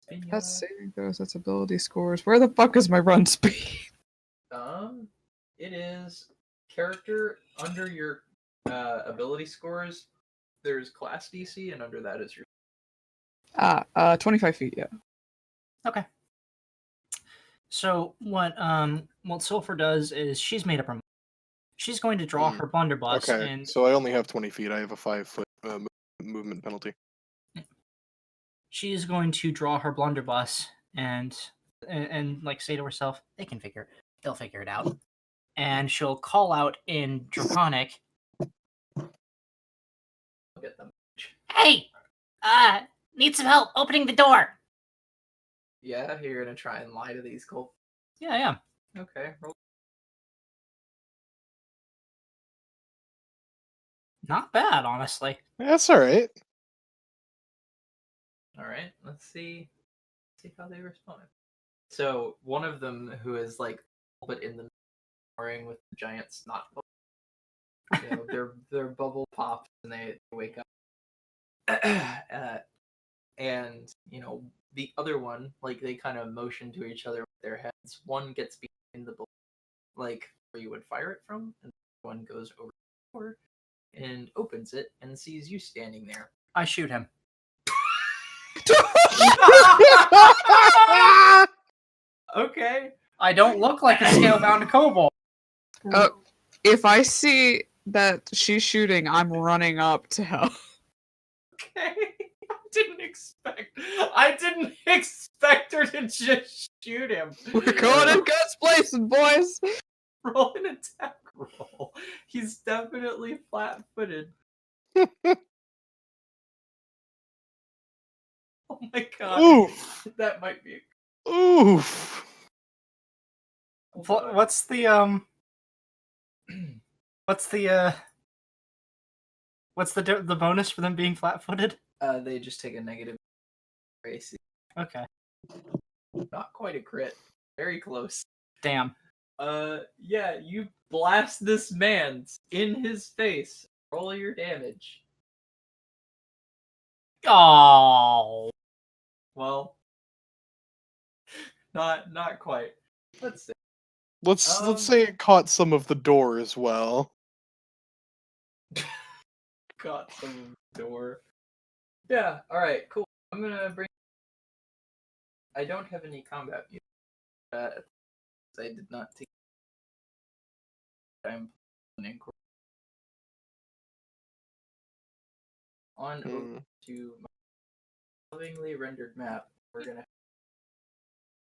Spin That's ya. saving throws, that's ability scores. Where the fuck is my run speed? It is character under your ability scores. There's class DC, and under that is your. 25 feet, yeah. Okay. So what Sulfur does is she's made up her mind. She's going to draw her blunderbuss Okay, and so I only have 20 feet. I have a 5-foot movement penalty. she's going to draw her blunderbuss and like say to herself, they'll figure it out. And she'll call out in Draconic, Look at them. "Hey! Need some help opening the door." Yeah, you're gonna try and lie to these cult. Yeah. Okay, roll. Not bad, honestly. That's all right. All right, let's see how they respond. So one of them, who is like, but in the wearing with the giant snot bubble, you know, their bubble pops and they wake up. And you know the other one, like they kind of motion to each other with their heads. One gets behind the bubble, like where you would fire it from, and one goes over the door and opens it and sees you standing there. I shoot him. Okay. I don't look like a scalebound kobold. If I see that she's shooting, I'm running up to help. Okay. I didn't expect her to just shoot him. We're going in guns blazing, boys. Roll an attack roll. He's definitely flat-footed. Oh my god. Oof. That might be. Oof. What's the the bonus for them being flat-footed? They just take a negative AC. Okay. Not quite a crit. Very close. Damn. Yeah, you blast this man in his face. Roll your damage. Oh. Well, not quite. Let's see. Let's say it caught some of the door as well. Got some door. Yeah, alright, cool. I'm gonna bring. I don't have any combat music. I did not take. I'm playing on over to my lovingly rendered map. We're gonna.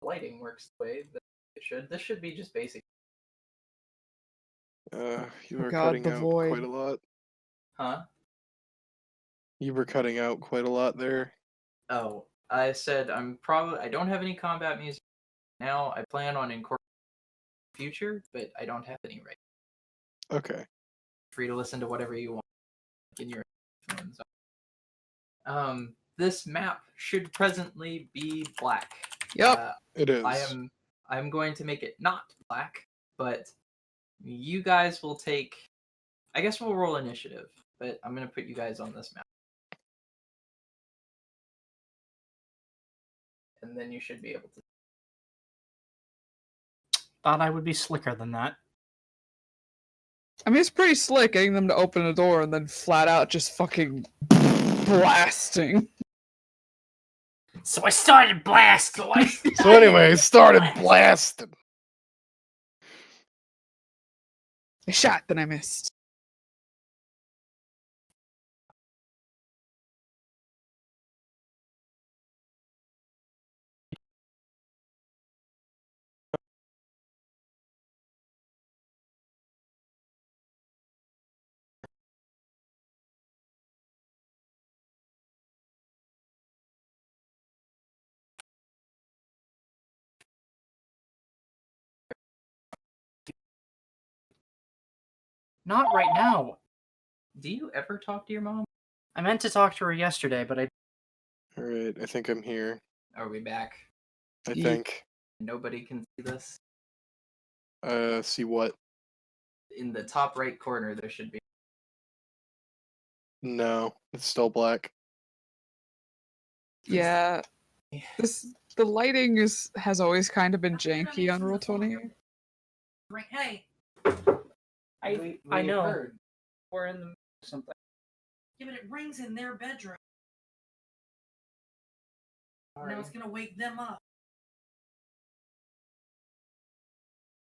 Lighting works the way that it should. This should be just basic. You were God, cutting the out void. quite a lot. Huh? You were cutting out quite a lot there. Oh, I said I don't have any combat music now. I plan on incorporating future, but I don't have any right. Okay. Free to listen to whatever you want in your phones. This map should presently be black. Yep. It is. I'm going to make it not black, but you guys will take. I guess we'll roll initiative, but I'm going to put you guys on this map. And then you should be able to. Thought I would be slicker than that. I mean, it's pretty slick getting them to open a door and then flat out just fucking blasting. So I started blasting. So anyway, it started blasting. I shot, then I missed. Not right now. Do you ever talk to your mom? I meant to talk to her yesterday, but I. Alright, I think I'm here. Are we back? I think. Nobody can see this. See what? In the top right corner, there should be. No, it's still black. Yeah. The lighting has always kind of been janky on Roll20. Hey. We I know. heard. We're in the something. Yeah, but it rings in their bedroom. Sorry. Now it's gonna wake them up.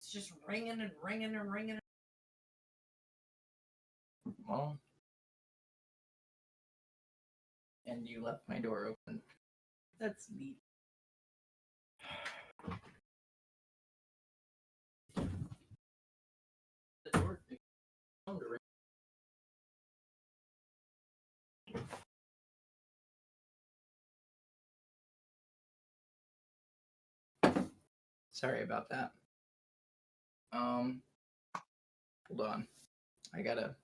It's just ringing and ringing and ringing. Well. And you left my door open. That's neat. The door phone to ring. Sorry about that. Hold on. I gotta.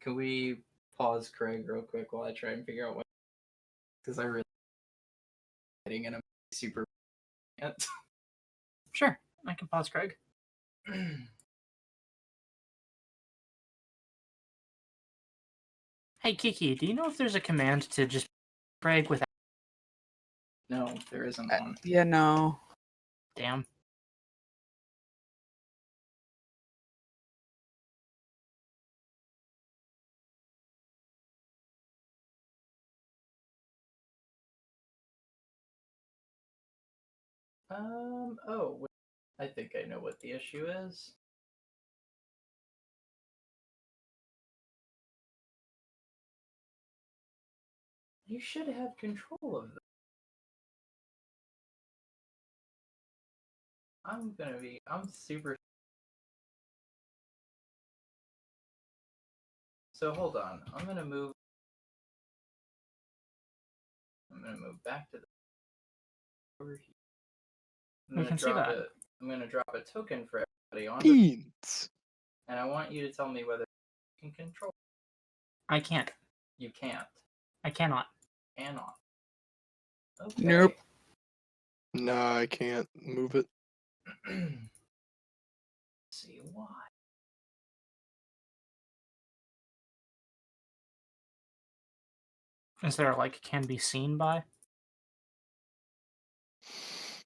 Can we pause Craig real quick while I try and figure out what? Because I really getting in a super. Sure, I can pause Craig. Hey Kiki, do you know if there's a command to just Craig without? No, there isn't one. Yeah, no. Damn. Oh, I think I know what the issue is. You should have control of this. I'm super. So hold on, I'm gonna move back to the over here. We can see that. I'm gonna drop a token for everybody on, Beans. and I want you to tell me whether you can control. I can't. You can't. I cannot. Cannot. Okay. Nope. Nah, I can't move it. Let's see why. Is there like can be seen by?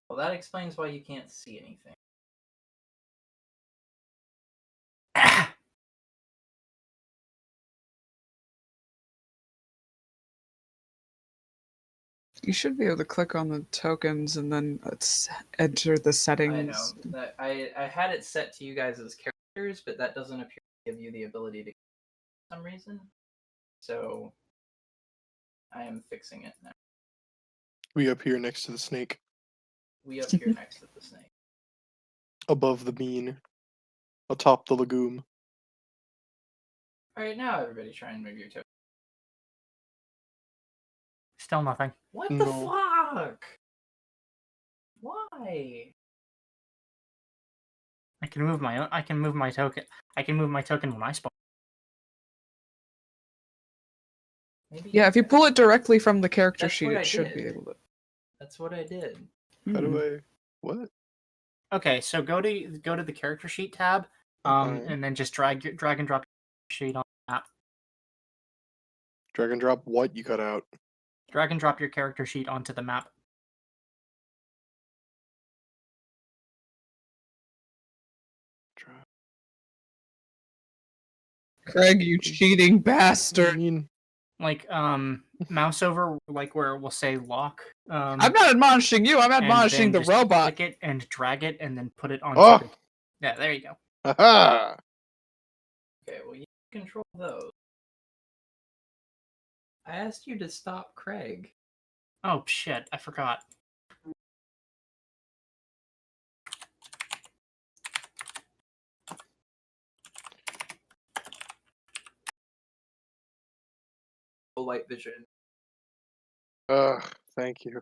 Well, that explains why you can't see anything. You should be able to click on the tokens and then enter the settings. I know. I had it set to you guys as characters, but that doesn't appear to give you the ability to for some reason. So I am fixing it now. We up here next to the snake. We up here next to the snake. Above the bean. Atop the legume. Alright, now everybody try and move your token. Still nothing. What the No. fuck? Why? I can move my own. I can move my token. I can move my token when I spawn. Maybe Yeah, if you pull it directly from the character That's sheet, what I it should did. be able to. That's what I did. How do I... What? Okay, so go to the character sheet tab, Alright. and then just drag and drop your sheet on the map. Drag and drop what you cut out? Drag and drop your character sheet onto the map. Craig, you cheating bastard! Bean. Like mouse over like where it will say lock. I'm not admonishing you. I'm and admonishing then the just robot. Click it and drag it, and then put it onto. Oh! Yeah, there you go. Haha! Okay, well you control those. I asked you to stop Craig. Oh shit! I forgot. Light vision. Ugh, thank you.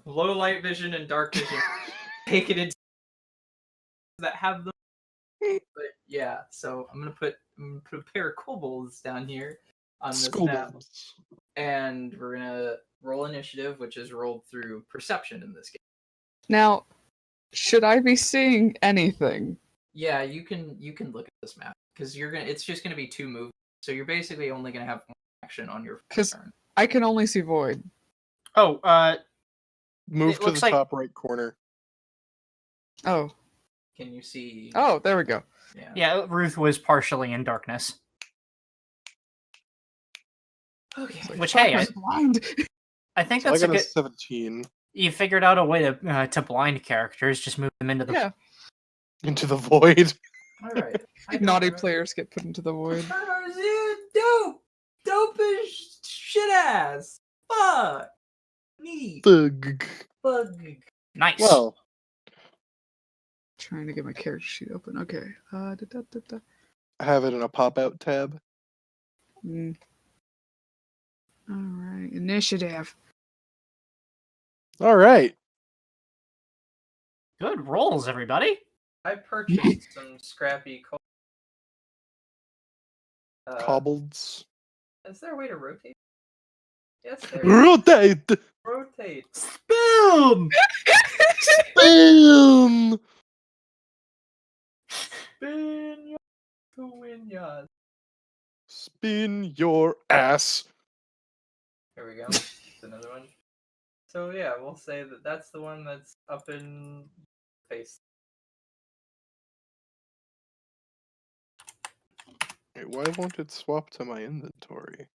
Low light vision and dark vision. Take it into that have them. But yeah, so I'm gonna put a pair of kobolds down here on this map, Scobles. and we're gonna roll initiative, which is rolled through perception in this game. Now, should I be seeing anything? Yeah, you can look at this map because it's just gonna be 2 moves, so you're basically only gonna have 1 action on your 'Cause- turn. I can only see void. Oh, Move It to looks the like- top right corner. Oh. Can you see? Oh, there we go. yeah. Ruth was partially in darkness. Okay. Which Fuck, hey, I'm blind. I think So I that's a got a good. 17. You figured out a way to blind characters. Just move them into the. Yeah, Into the void. All right. naughty players get put into the void. Dope as shit ass. Fuck. Neat. Thug. Bug. Nice. Well, Trying to get my character sheet open. Okay. I have it in a pop-out tab. All right. Initiative. All right. Good rolls, everybody. I purchased some scrappy Cobbleds. Is there a way to rotate? Yes, there is. Rotate! Rotate. Boom. Boom! Spin your coinas. Spin your ass. Here we go. It's another one. So yeah, we'll say that that's the one that's up in face. Wait, why won't it swap to my inventory?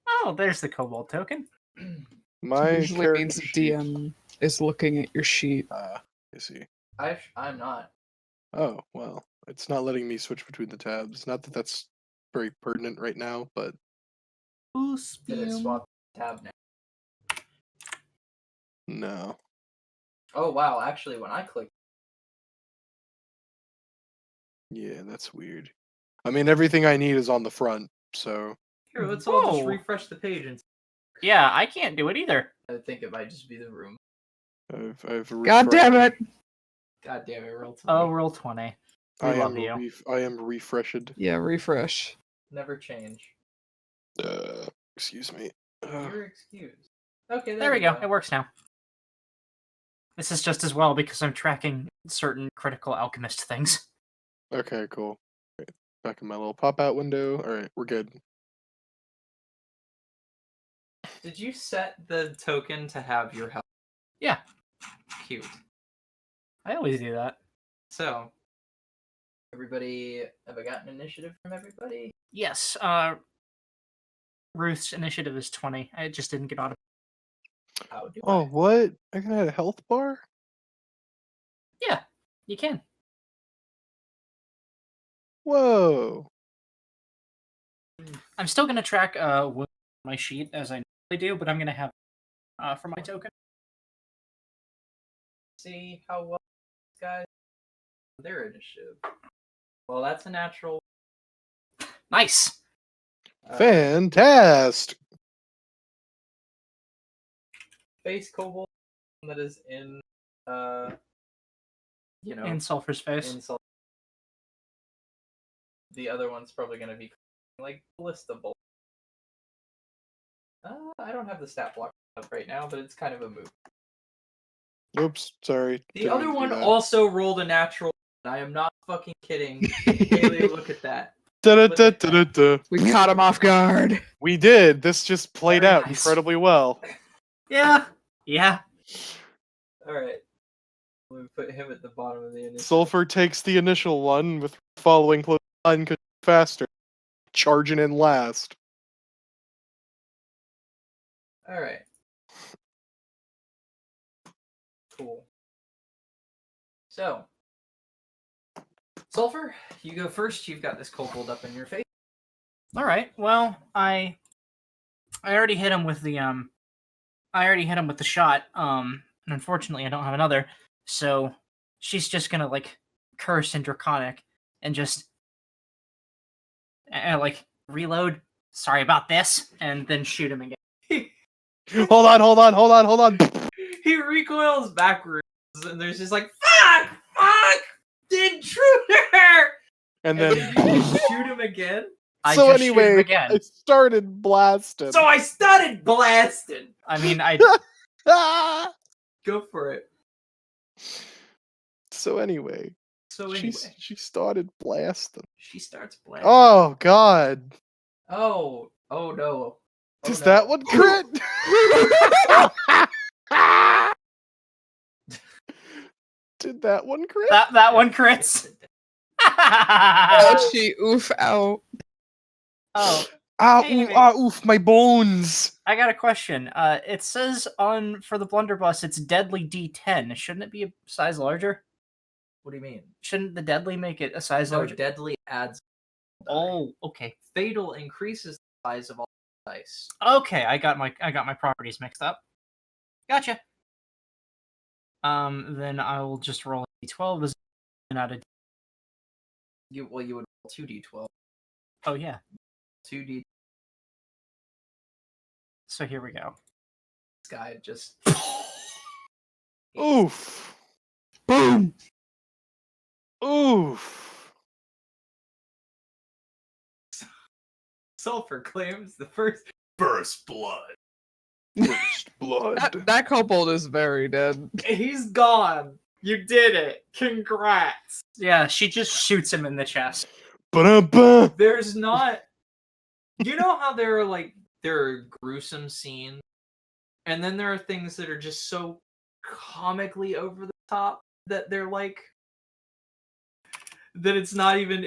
Oh, there's the kobold token. My Usually character means sheet. DM. is looking at your sheet. I see. I'm not. Oh, well, it's not letting me switch between the tabs. Not that that's very pertinent right now, but Did it swap tab now? no. Oh wow! Actually, when I click, Yeah, that's weird. I mean, everything I need is on the front, so here, let's all just Whoa. refresh the page, and Yeah, I can't do it either. I think it might just be the room. I've God damn it! God damn it, real time. Oh, roll 20. We I love am you. I am refreshed. Yeah, refresh. Never change. Excuse me. You're excused. Okay, There we go. It works now. This is just as well because I'm tracking certain critical alchemist things. Okay, cool. Right, back in my little pop-out window. All right, we're good. Did you set the token to have your health? Yeah, Cute. I always do that. So, everybody, have I gotten initiative from everybody? Yes, Ruth's initiative is 20. I just didn't get on. How do Oh, I? what? I can add a health bar? Yeah, you can. Whoa. I'm still going to track wound on my sheet as I normally do, but I'm going to have for my token. See how well these guys their initiative. Well, that's a natural. Nice. Fantastic. Face kobold that is in, you know, In Sulfur's face. in the other one's probably going to be like ballista bolt. I don't have the stat block up right now, but it's kind of a move. Oops, sorry. The Didn't other mean to do one that. also rolled a natural. I am not fucking kidding. Haley, look at that. Da-da-da-da-da-da. We caught him off guard. We did. This just played Very out nice. incredibly well. Yeah. Yeah. All right. We put him at the bottom of the initiative. Sulfur takes the initial one with following close line 'cause faster. Charging in last. All right. Cool. So, Sulfur, you go first. You've got this kobold up in your face. All right. Well, I already hit him with the shot. And unfortunately, I don't have another. So she's just gonna like curse in Draconic and just like reload. Sorry about this, and then shoot him again. Hold on. He recoils backwards, and there's just like fuck, intruder, And then then you shoot him again. I so just shoot him anyway, again. I started blasting. So I started blasting. I mean, I Ah! Go for it. So anyway, So she anyway, she started blasting. she starts blasting. Oh God! Oh no. Does no. that one crit? Did that one crit? that one crits. Oh, she oof out. Oh, Ah, Hey, ooh, wait. ah, oof, my bones. I got a question. It says for the blunderbuss, it's deadly D10. Shouldn't it be a size larger? What do you mean? Shouldn't the deadly make it a size No, larger? deadly adds. die. Oh, okay. Fatal increases the size of all dice. Okay, I got my properties mixed up. Gotcha. Then I will just roll a D12 as out of. You would roll 2d12. Oh yeah. 2d. So here we go. This guy just. Oof. Boom. Oof. Sulfur claims the first blood. First blood. That kobold is very dead. He's gone. You did it. Congrats. Yeah, she just shoots him in the chest. Ba-da-ba. There's not. You know how there are gruesome scenes, and then there are things that are just so comically over the top that they're like that it's not even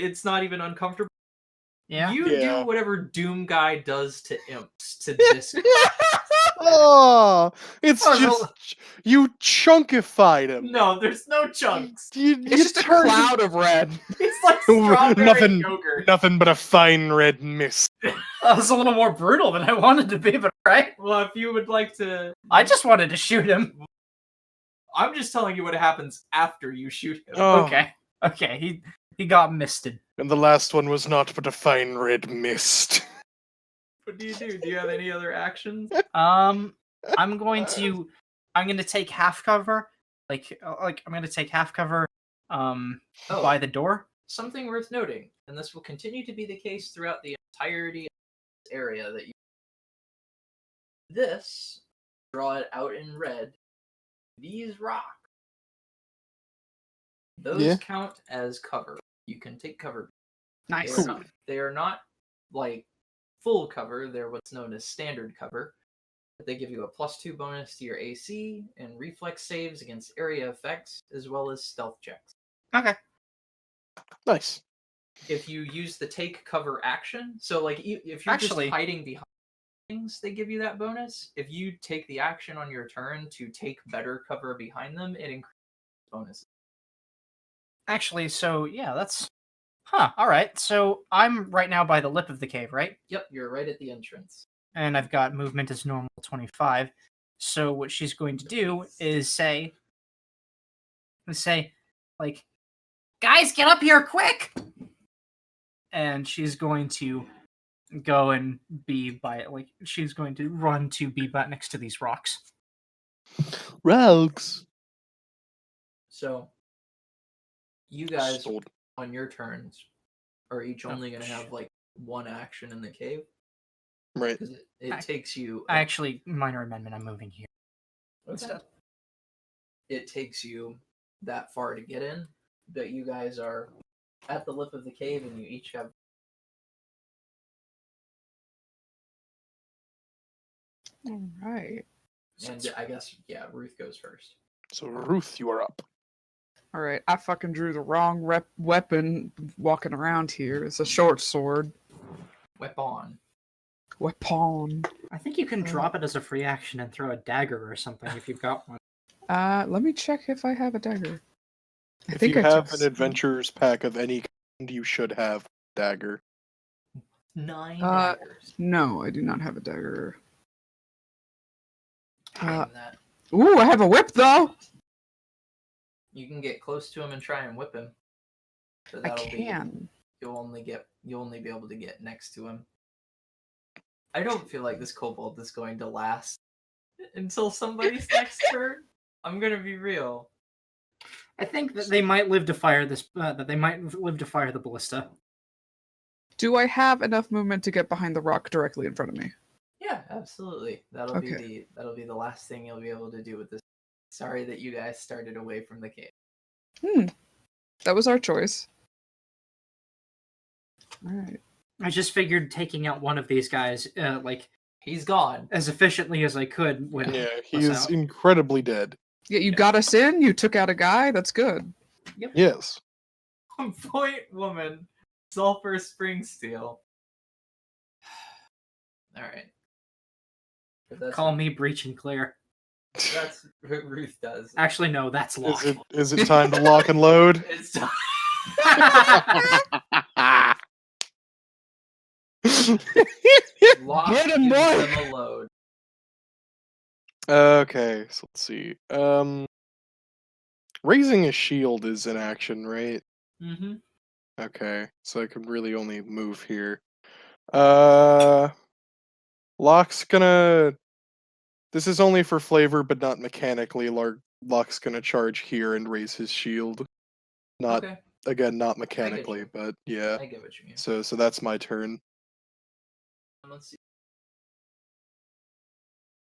uncomfortable. Yeah. You Yeah. do whatever Doom guy does to imps to this. Oh, it's Oh, just you chunkified him. No, there's no chunks. It's just a cloud of red. It's like strawberry Nothing. yogurt. Nothing but a fine red mist. That was a little more brutal than I wanted to be, but right? Well, if you would like to, I just wanted to shoot him. I'm just telling you what happens after you shoot him. Oh, Okay, he got misted. and the last one was not but a fine red mist. What do you do? Do you have any other actions? I'm going to take half cover. I'm going to take half cover by the door. Something worth noting, and this will continue to be the case throughout the entirety of this area that you. This, draw it out in red. These rocks, those count as cover. You can take cover. Nice. They are not like full cover. They're what's known as standard cover. They give you a +2 bonus to your AC and reflex saves against area effects, as well as stealth checks. Okay. Nice. If you use the take cover action, so like if you're just hiding behind things, they give you that bonus. If you take the action on your turn to take better cover behind them, it increases bonuses. Actually, so yeah, that's all right. So I'm right now by the lip of the cave, right? Yep, you're right at the entrance. And I've got movement as normal 25. So what she's going to do is say, like, guys, get up here quick! And she's going to go and be by, like, she's going to run to be back next to these rocks. Rocks. So, you guys, on your turns, are each only going to have, like, one action in the cave. Right. Because it takes you... Actually, minor amendment, I'm moving here. Okay. It takes you that far to get in, but you guys are at the lip of the cave and you each have... All right. And I guess, yeah, Ruth goes first. So, Ruth, you are up. All right. I fucking drew the wrong weapon walking around here. It's a short sword. Weapon. Weapon. I think you can drop it as a free action and throw a dagger or something if you've got one. Let me check if I have a dagger. If you have an adventurer's pack of any kind, you should have a dagger. 9 daggers. No, I do not have a dagger. That. Ooh, I have a whip though. You can get close to him and try and whip him. I can. You'll only be able to get next to him. I don't feel like this kobold is going to last until somebody's next turn. I'm gonna be real. I think that they might live to fire this. That they might live to fire the ballista. Do I have enough movement to get behind the rock directly in front of me? Yeah, absolutely. That'll be the last thing you'll be able to do with this. Sorry that you guys started away from the cave. That was our choice. All right. I just figured taking out one of these guys, he's gone as efficiently as I could. Yeah, he is incredibly dead. Yeah, you got us in. You took out a guy. That's good. Yep. Yes. Point woman, sulfur spring steel. All right. Call me Breach and Clear. That's what Ruth does. Actually, no, that's Lock. Is it time to lock and load? It's time. Lock Get him, gives boy! them a load. Okay, so let's see. Raising a shield is an action, right? Mm-hmm. Okay, so I can really only move here. Locke's gonna... This is only for flavor, but not mechanically. Locke's gonna charge here and raise his shield. Not, again, not mechanically, but yeah. I get what you mean. So that's my turn. Let's see.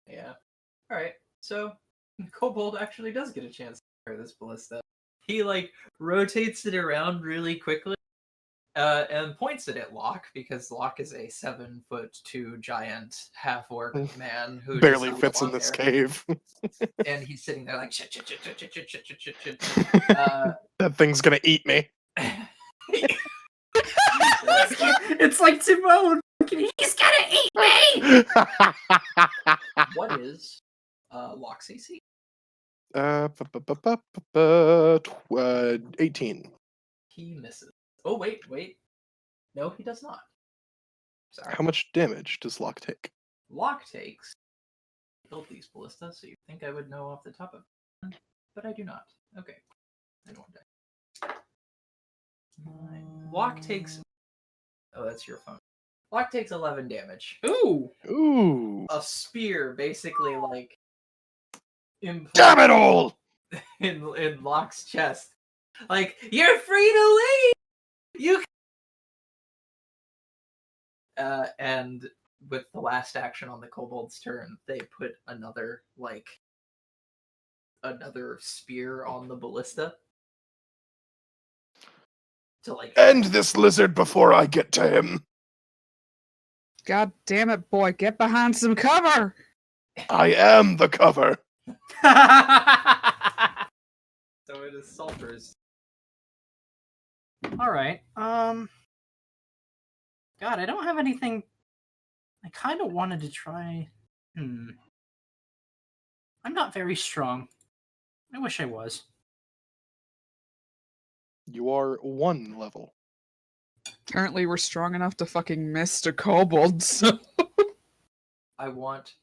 Yeah. Alright, so Kobold actually does get a chance to fire this ballista. He, rotates it around really quickly and points it at Locke, because Locke is a 7'2" giant half-orc man who barely fits in this cave. And he's sitting there like, shit. That thing's gonna eat me. It's like Timon. He's gonna eat me. What is Locke's AC? 18. He misses. Oh, wait. No, he does not. Sorry. How much damage does Locke take? Locke takes. I built these ballistas, so you think I would know off the top of it. But I do not. Okay. I don't die. Locke takes. Oh, that's your phone. Locke takes 11 damage. Ooh. Ooh. A spear basically, like. Damn it all! In Locke's chest. Like, you're free to leave! You and with the last action on the kobold's turn, they put another spear on the ballista. To End this lizard before I get to him. God damn it, boy, get behind some cover! I am the cover. So it is Sulfur's. All right. God, I don't have anything. I kind of wanted to try. I'm not very strong. I wish I was. You are 1 level. Apparently we're strong enough to fucking miss a kobold, so... I want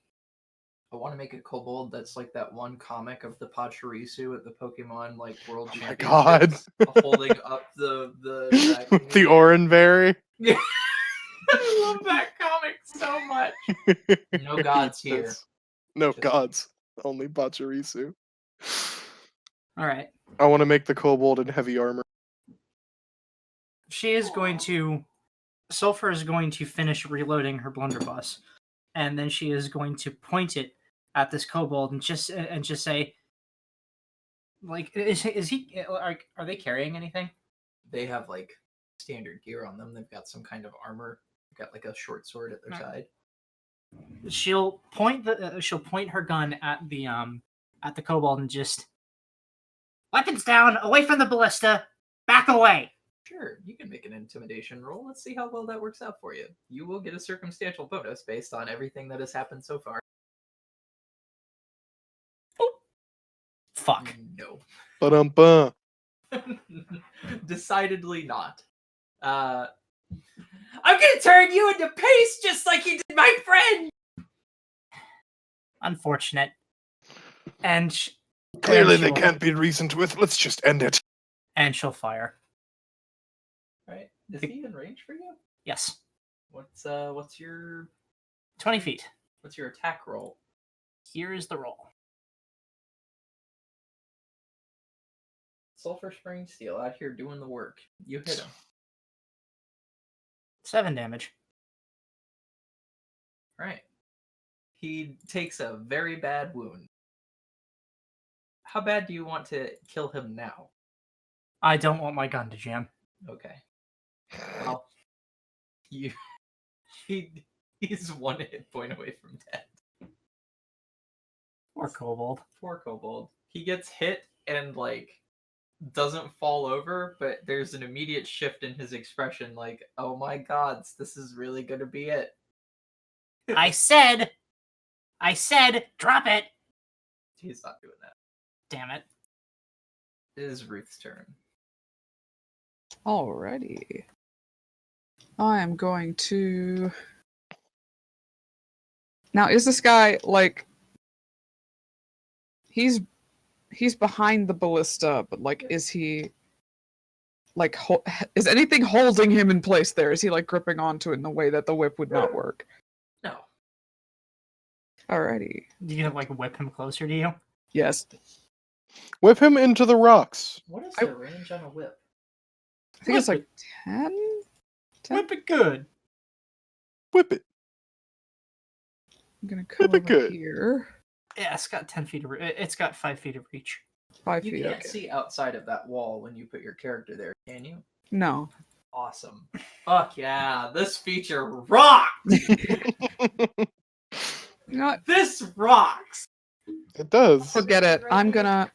to make a kobold that's like that one comic of the Pachirisu at the Pokemon World Oh my Championships, holding up the With the Oranberry. Yeah, I love that comic so much. No gods here. Yes. No Just- gods. Only Pachirisu. All right. I want to make the kobold in heavy armor. She is going to. Sulfur is going to finish reloading her blunderbuss, and then she is going to point it at this kobold and just say, like, is he? Are they carrying anything? They have standard gear on them. They've got some kind of armor. They've got a short sword at their side. She'll point her gun at the kobold and just weapons down, away from the ballista, back away. Sure, you can make an intimidation roll. Let's see how well that works out for you. You will get a circumstantial bonus based on everything that has happened so far. Fuck. No. Ba-dum-bum. Decidedly not. I'm gonna turn you into paste just like you did my friend! Unfortunate. And Clearly and they she'll- can't be reasoned with. Let's just end it. And she'll fire. Right? Is he in range for you? Yes. What's your 20 feet. what's your attack roll? Here is the roll. Sulfur Spring Steel out here doing the work. You hit him. 7 damage. Right. He takes a very bad wound. How bad do you want to kill him now? I don't want my gun to jam. Okay. Well, he's 1 hit point away from death. Or kobold. Poor kobold. He gets hit and doesn't fall over, but there's an immediate shift in his expression. Oh my gods, this is really gonna be it. I said, drop it. He's not doing that. Damn it. It is Ruth's turn. Alrighty. I am going to... Now, is this guy, He's behind the ballista, but, is he... is anything holding him in place there? Is he, gripping onto it in the way that the whip would not work? No. You Alrighty. gonna whip him closer to you? Yes. Whip him into the rocks. What is the range on a whip? I think it's Whip 10? 10? Whip it good. Whip it. I'm gonna come Whip it over good. here. Yeah, it's got 10 feet of it's got 5 feet of reach. 5 You feet, can't okay. see outside of that wall when you put your character there, can you? No. Awesome. Fuck yeah, this feature rocks! You know what? This rocks! It does. Forget it. I'm gonna...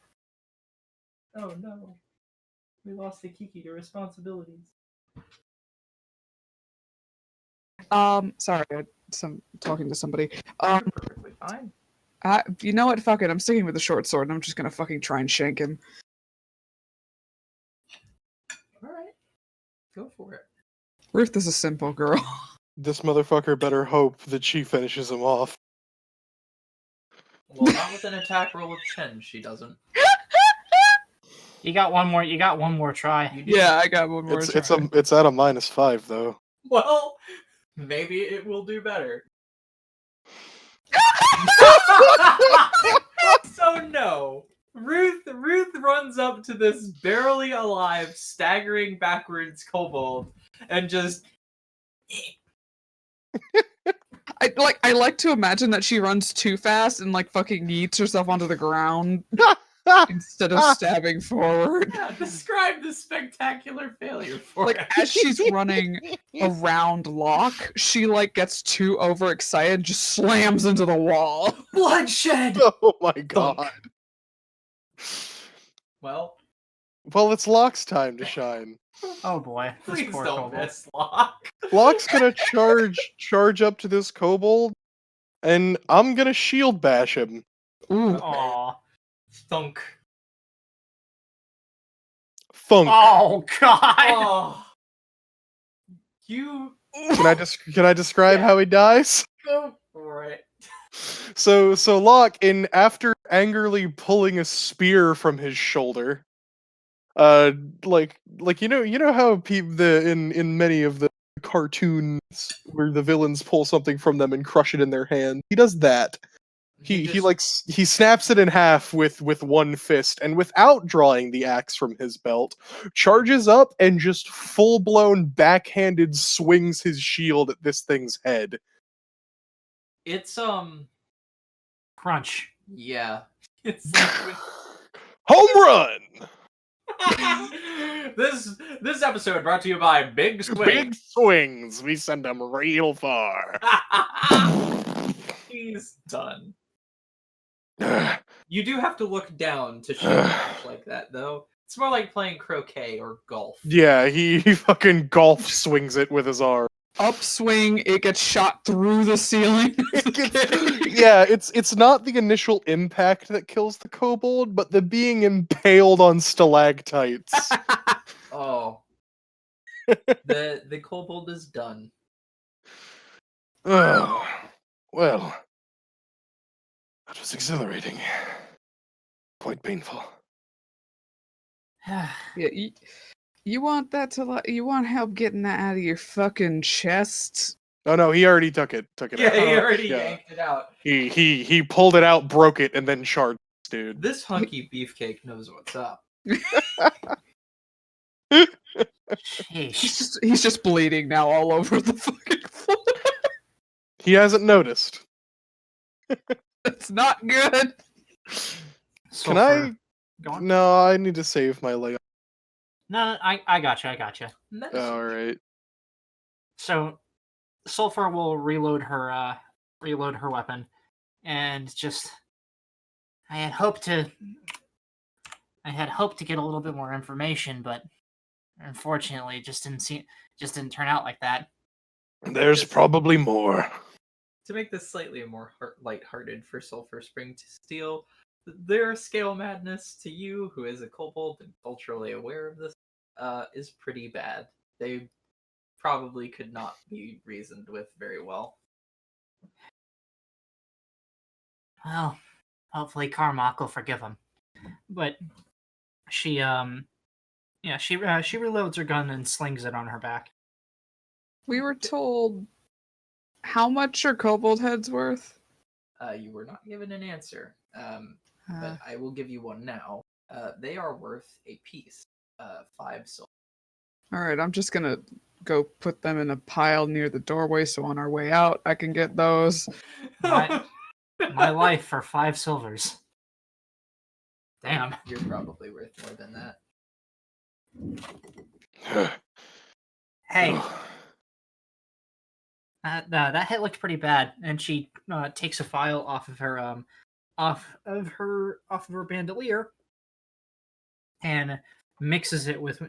Oh no. We lost the Kiki to responsibilities. Sorry, talking to somebody. You're perfectly fine. You know what? Fuck it. I'm sticking with the short sword, and I'm just gonna fucking try and shank him. All right, go for it. Ruth is a simple girl. This motherfucker better hope that she finishes him off. Well, not with an attack roll of 10, she doesn't. You got one more. You got one more try. You do. Yeah, I got one more. It's try. it's at a -5 though. Well, maybe it will do better. So no. Ruth runs up to this barely alive, staggering backwards kobold and just I like to imagine that she runs too fast and like fucking yeets herself onto the ground instead of stabbing forward. describe the spectacular failure for Like it. as she's running around Locke, she like gets too overexcited, just slams into the wall. Bloodshed. Oh my god. Well, Well, it's Locke's time to shine. Oh boy, this please poor don't kobold. miss Locke. Locke's gonna charge up to this kobold, and I'm gonna shield bash him. Ooh. Aw. Thunk. Funk. Oh god. Oh. You Can I describe how he dies? go for it. So Locke, after angrily pulling a spear from his shoulder, like you know how in many of the cartoons where the villains pull something from them and crush it in their hand, he does that. He snaps it in half with one fist, and without drawing the axe from his belt, charges up and just full blown backhanded swings his shield at this thing's head. It's Crunch. yeah. It's like Home run! this episode brought to you by Big Swing. Big swings. We send them real far. He's done. You do have to look down to shoot a match like that, though. It's more like playing croquet or golf. Yeah, he fucking golf swings it with his arm. Upswing, it gets shot through the ceiling. Yeah, it's not the initial impact that kills the kobold, but the being impaled on stalactites. Oh. The kobold is done. Oh, well, that was exhilarating. Quite painful. Yeah, you want that to you want help getting that out of your fucking chest? Oh no, he already took it. Yeah, out. he already Yeah. yanked it out. He pulled it out, broke it, and then charged, dude. This hunky beefcake knows what's up. Sheesh. He's just bleeding now all over the fucking floor. He hasn't noticed. That's not good. Can I? Go on. No, I need to save my leg. No, I gotcha. Medicine. All right. So, Sulfur will reload her weapon, and just I had hoped to get a little bit more information, but unfortunately, it just didn't turn out like that. There's probably more. To make this slightly more lighthearted for Sulfur Spring to Steel, their scale madness to you, who is a kobold and culturally aware of this, is pretty bad. They probably could not be reasoned with very well. Well, hopefully Carmack will forgive him. But she reloads her gun and slings it on her back. We were told how much are kobold heads worth? You were not given an answer, but I will give you one now. They are worth a piece, 5 silver. All right, I'm just gonna go put them in a pile near the doorway, so on our way out, I can get those. My life for 5 silvers. Damn. You're probably worth more than that. Hey, that hit looked pretty bad, and she takes a file off of her bandolier and mixes it with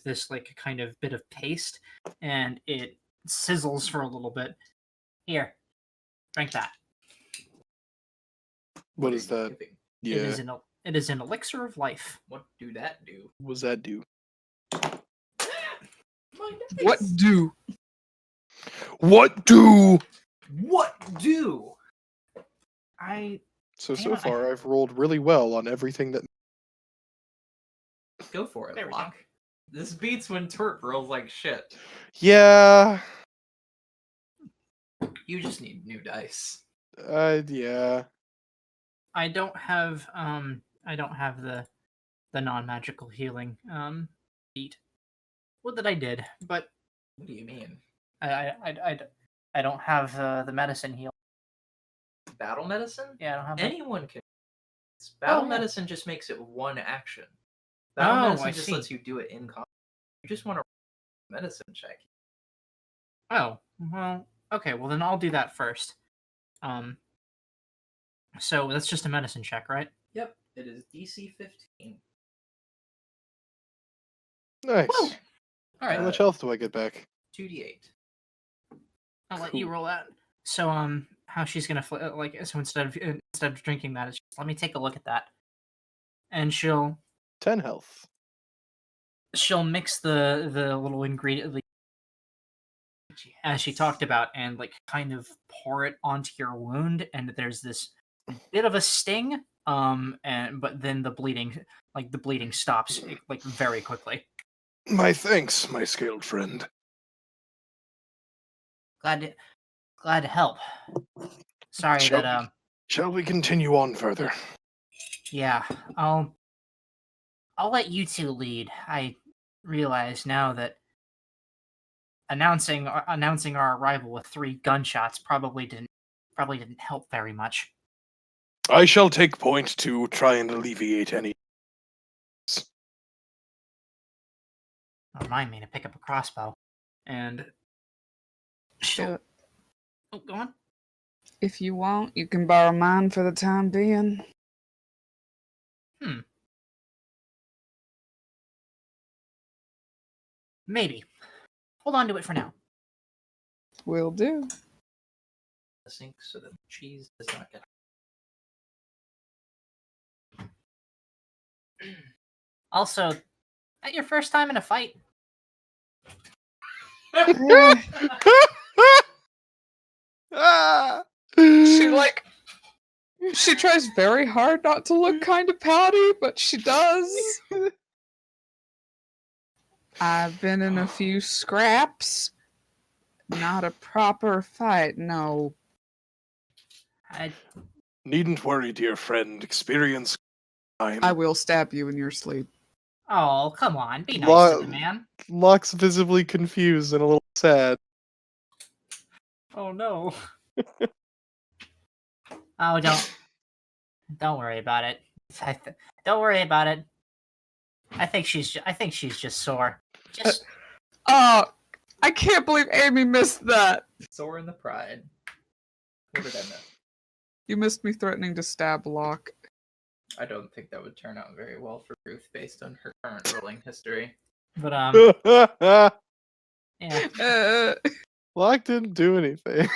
this like kind of bit of paste, and it sizzles for a little bit. Here, drink that. What are is you that? giving? Yeah. It is an elixir of life. What do that do? What does that do? My What dice! do? What do? What do? I So Damn it, far, I've rolled really well on everything that. go for it, There we go. Locke. This beats when Tort rolls like shit. Yeah. You just need new dice. Yeah. I don't have the non-magical healing feat. Well, that I did, but What do you mean? I don't have the medicine heal. Battle medicine? Yeah, I don't have that. Anyone can. Battle yeah. medicine just makes it one action. Battle Oh, medicine I just see. lets you do it in combat. You just want to medicine check. Oh, well, okay. Well, then I'll do that first. So that's just a medicine check, right? Yep, it is DC 15. Nice. Woo! All right, How much health do I get back? 2d8. I'll let you cool. roll that. So how she's gonna so instead of drinking that, it's just, let me take a look at that, and she'll 10 health. mix the little ingredient as she talked about and like kind of pour it onto your wound, and there's this bit of a sting, but then the bleeding stops like very quickly. My thanks, my scaled friend. Glad to help. Sorry Shall that Shall we continue on further? yeah, I'll let you two lead. I realize now that announcing our arrival with 3 gunshots probably didn't help very much. I shall take point to try and alleviate any. Remind me to pick up a crossbow. And she'll Yeah. Oh, go on. If you want, you can borrow mine for the time being. Maybe. Hold on to it for now. Will do. The sink so the cheese does not get. Also, at your first time in a fight. Eh, Ah! she tries very hard not to look kind of pouty, but she does. I've been in a few scraps. Not a proper fight, no. Needn't worry, dear friend. Experience time. I will stab you in your sleep. Oh, come on. Be nice to the Lo- man. Locke's visibly confused and a little sad. Oh, no. Oh, don't worry about it. Don't worry about it. I think she's just sore. Just Oh, I can't believe Amy missed that. Sore in the pride. What did I miss? You missed me threatening to stab Locke. I don't think that would turn out very well for Ruth based on her current rolling history. but yeah. Locke didn't do anything.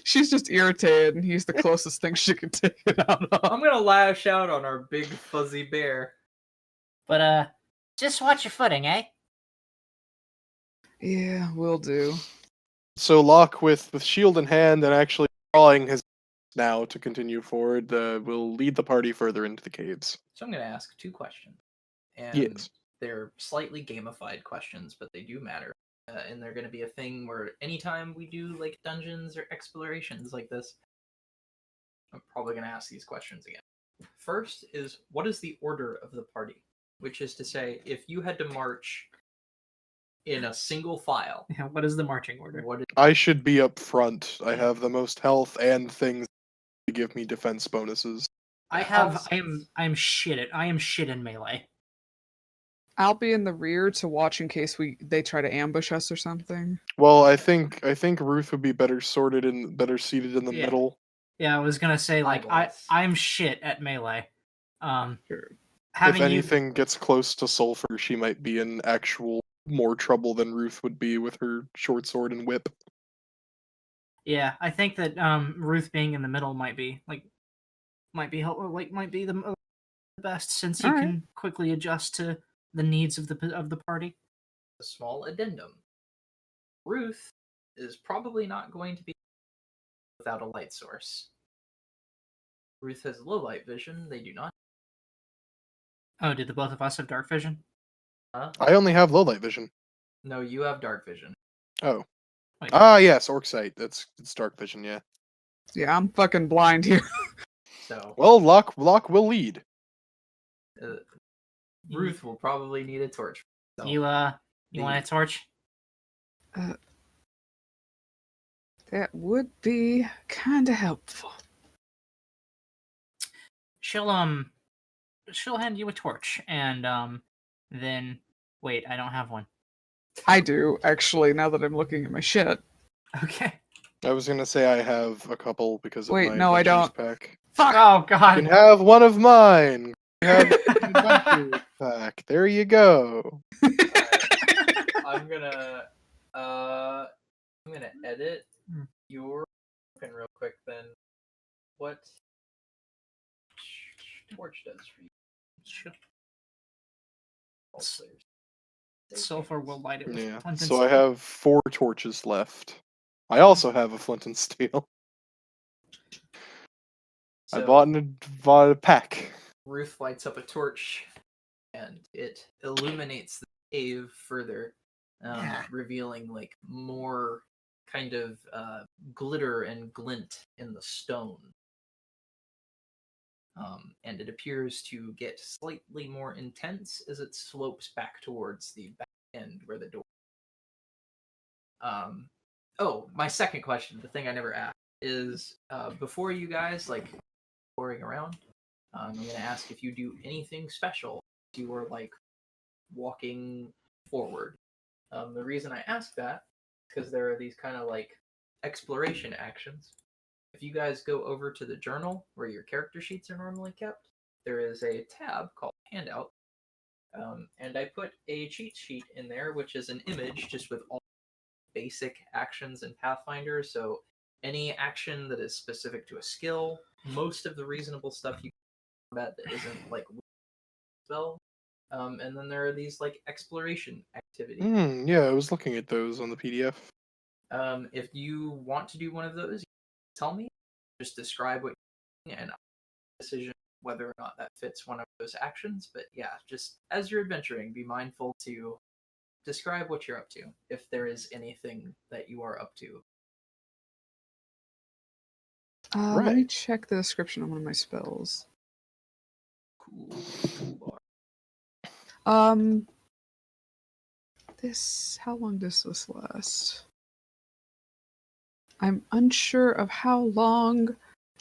She's just irritated, and he's the closest thing she can take it out I'm of. gonna lash out on our big fuzzy bear. But just watch your footing, eh? Yeah, will do. So Locke, with shield in hand and actually drawing his now to continue forward, will lead the party further into the caves. So I'm gonna ask 2 questions. And Yes. they're slightly gamified questions, but they do matter. And they're gonna be a thing where anytime we do like dungeons or explorations like this, I'm probably gonna ask these questions again. First is, what is the order of the party? Which is to say, if you had to march in a single file, What is the marching order? what is I should be up front. I have the most health and things to give me defense bonuses. I am shit in melee. I'll be in the rear to watch in case they try to ambush us or something. Well, I think Ruth would be better seated in the Yeah. middle. Yeah, I was gonna say like Eyeballs. I'm shit at melee. If Having anything gets close to Sulfur, she might be in actual more trouble than Ruth would be with her short sword and whip. Yeah, I think that Ruth being in the middle might be like might be the best, since you All right. can quickly adjust to the needs of the party. A small addendum. Ruth is probably not going to be without a light source. Ruth has low light vision. They do not. Oh, did the both of us have dark vision? Huh? I only have low light vision. No, you have dark vision. Oh. Wait. Yes, orc sight. It's dark vision, yeah. Yeah, I'm fucking blind here. So Well, Locke will lead. Ruth will probably need a torch. So You want a torch? That would be kind of helpful. She'll hand you a torch, and then wait, I don't have one. I do, actually, now that I'm looking at my shit. Okay. I was gonna say I have a couple because of Wait, my no, I adventures don't. pack. Fuck! Oh You God. can have one of mine. You have the adventures pack. There you go. I'm gonna edit your token real quick then. What torch does for you? Sure. All players. Sulfur will light it with Yeah. flint and So I steel. have 4 torches left. I also have a flint and steel. I So bought a pack. Ruth lights up a torch, and it illuminates the cave further, revealing like more kind of glitter and glint in the stone. And it appears to get slightly more intense as it slopes back towards the back end where the door. Oh, my second question, the thing I never asked, is before you guys like pouring around, I'm gonna ask if you do anything special if you were like walking forward. The reason I ask that is because there are these kind of like exploration actions. If you guys go over to the journal where your character sheets are normally kept, there is a tab called Handout. And I put a cheat sheet in there, which is an image just with all basic actions in Pathfinder. So any action that is specific to a skill, most of the reasonable stuff you can combat that isn't like spell. And then there are these like exploration activities. Yeah, I was looking at those on the PDF. If you want to do one of those, tell me. Just describe what you're doing, and I'll make a decision whether or not that fits one of those actions. But yeah, just as you're adventuring, be mindful to describe what you're up to, if there is anything that you are up to. Let me Right. check the description of one of my spells. Cool. How long does this last? I'm unsure of how long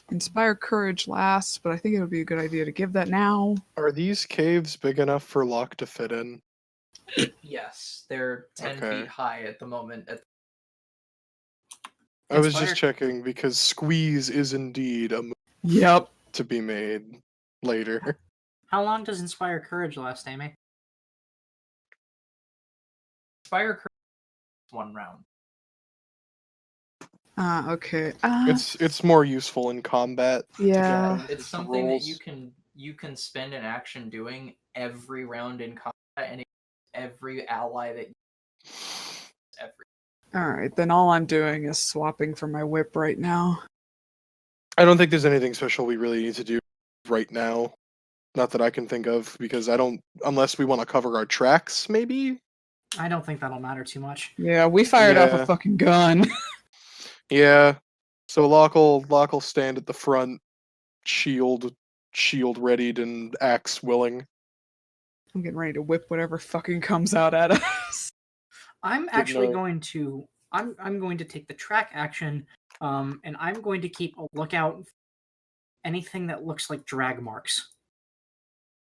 Inspire Courage lasts, but I think it would be a good idea to give that now. Are these caves big enough for Locke to fit in? Yes, they're 10 Okay. feet high at the moment. I was just Inspire- checking because squeeze is indeed a move Yep. to be made later. How long does Inspire Courage last, Amy? Inspire Courage is 1 round. Okay. It's more useful in combat. Yeah. It's the something that rolls. you can spend an action doing every round in combat, and every ally that every. Alright, then all I'm doing is swapping for my whip right now. I don't think there's anything special we really need to do right now. Not that I can think of, because I don't, unless we want to cover our tracks, maybe? I don't think that'll matter too much. Yeah, we fired off Yeah. a fucking gun. Yeah. So Locke'll stand at the front, shield readied and axe willing. I'm getting ready to whip whatever fucking comes out at us. I'm actually note. going to I'm going to take the track action, and I'm going to keep a lookout for anything that looks like drag marks.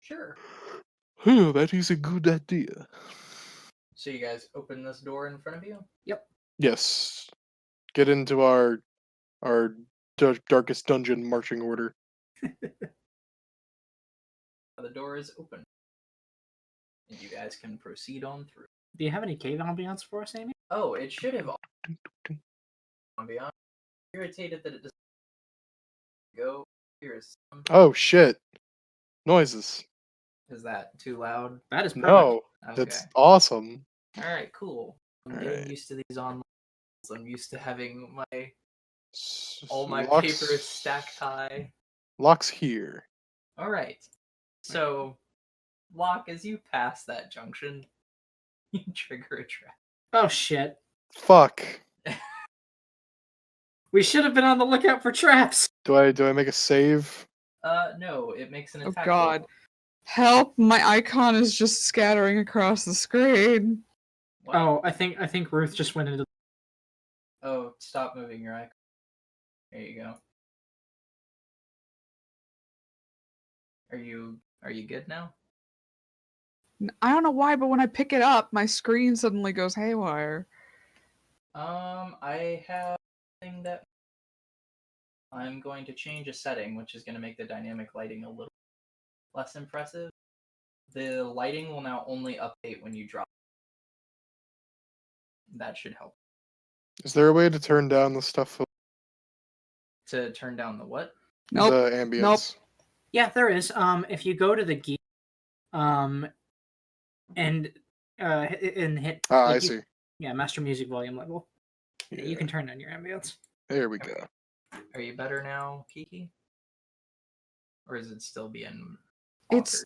Sure. That is a good idea. So you guys open this door in front of you. Yes. Get into our darkest dungeon marching order. The door is open, and you guys can proceed on through. Do you have any cave ambiance for us, Amy? Oh, it should have ambiance. Irritated that it doesn't go. Here's Oh shit! Noises. Is that too loud? That is perfect. No, Okay. that's awesome. All right, cool. I'm All getting right. used to these online. I'm used to having all my Locks- papers stacked high. Locks here. All right. So, Locke, as you pass that junction, you trigger a trap. Oh shit. Fuck. We should have been on the lookout for traps. Do I make a save? No, it makes an Oh attack. god. roll. Help! My icon is just scattering across the screen. What? Oh, I think Ruth just went into. Oh, stop moving your icon. There you go. Are you good now? I don't know why, but when I pick it up, my screen suddenly goes haywire. I have something that I'm going to change a setting, which is going to make the dynamic lighting a little less impressive. The lighting will now only update when you drop. That should help. Is there a way to turn down the stuff? To turn down the what? Nope. The ambience. Yeah, there is. If you go to the gear, and hit. Ah, like, I you- see. Yeah, master music volume level. Yeah. You can turn on your ambience. There we go. Are you better now, Kiki? Or is it still being It's- bonkers?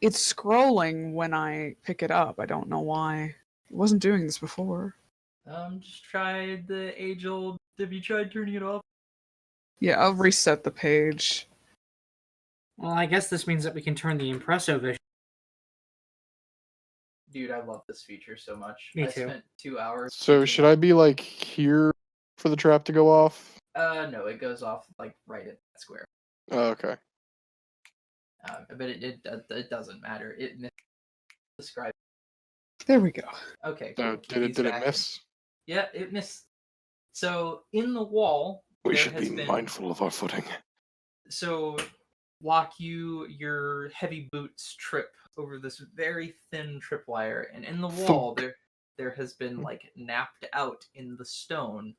It's scrolling when I pick it up. I don't know why. It wasn't doing this before. Just try the age-old. Have you tried turning it off? Yeah, I'll reset the page. Well, I guess this means that we can turn the impresso vision. Dude, I love this feature so much. Me I too. spent 2 hours. So thinking should I be like here for the trap to go off? No, it goes off like right at that square. Oh, okay. But it doesn't matter. It describes. There we go. Okay, So cool. did Kiki's it back in. miss? Yeah, it missed. So in the wall, We there should has be been... mindful of our footing. So, your heavy boots trip over this very thin tripwire, and in the wall there has been like napped out in the stone,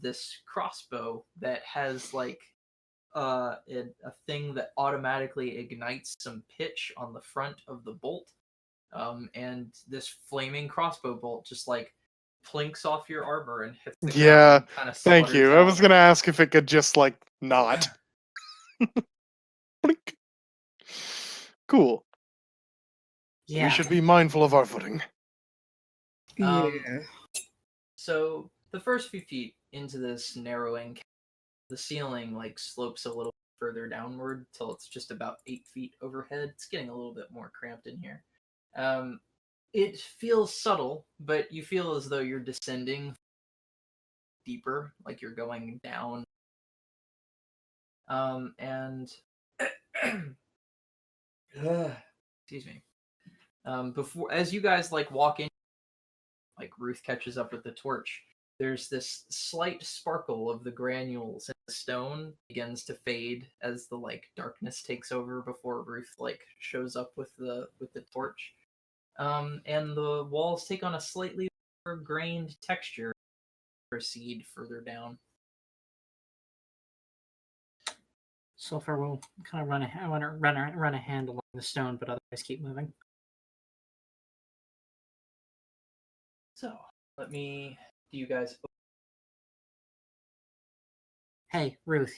this crossbow that has like a thing that automatically ignites some pitch on the front of the bolt, and this flaming crossbow bolt just like plinks off your armor and hits the Yeah, ground. Kind of Thank you. I was gonna ask if it could just like not. Blink. Cool. Yeah. We should be mindful of our footing. Um, Yeah. So the first few feet into this narrowing, the ceiling like slopes a little further downward till it's just about 8 feet overhead. It's getting a little bit more cramped in here. It feels subtle, but you feel as though you're descending deeper, like you're going down. And excuse me. Before, as you guys like walk in, like Ruth catches up with the torch, there's this slight sparkle of the granules in the stone begins to fade as the like darkness takes over before Ruth like shows up with the torch. And the walls take on a slightly more grained texture. Proceed further down. So far, we'll kind of run a hand along the stone, but otherwise keep moving. So let me. Do you guys? Hey, Ruth.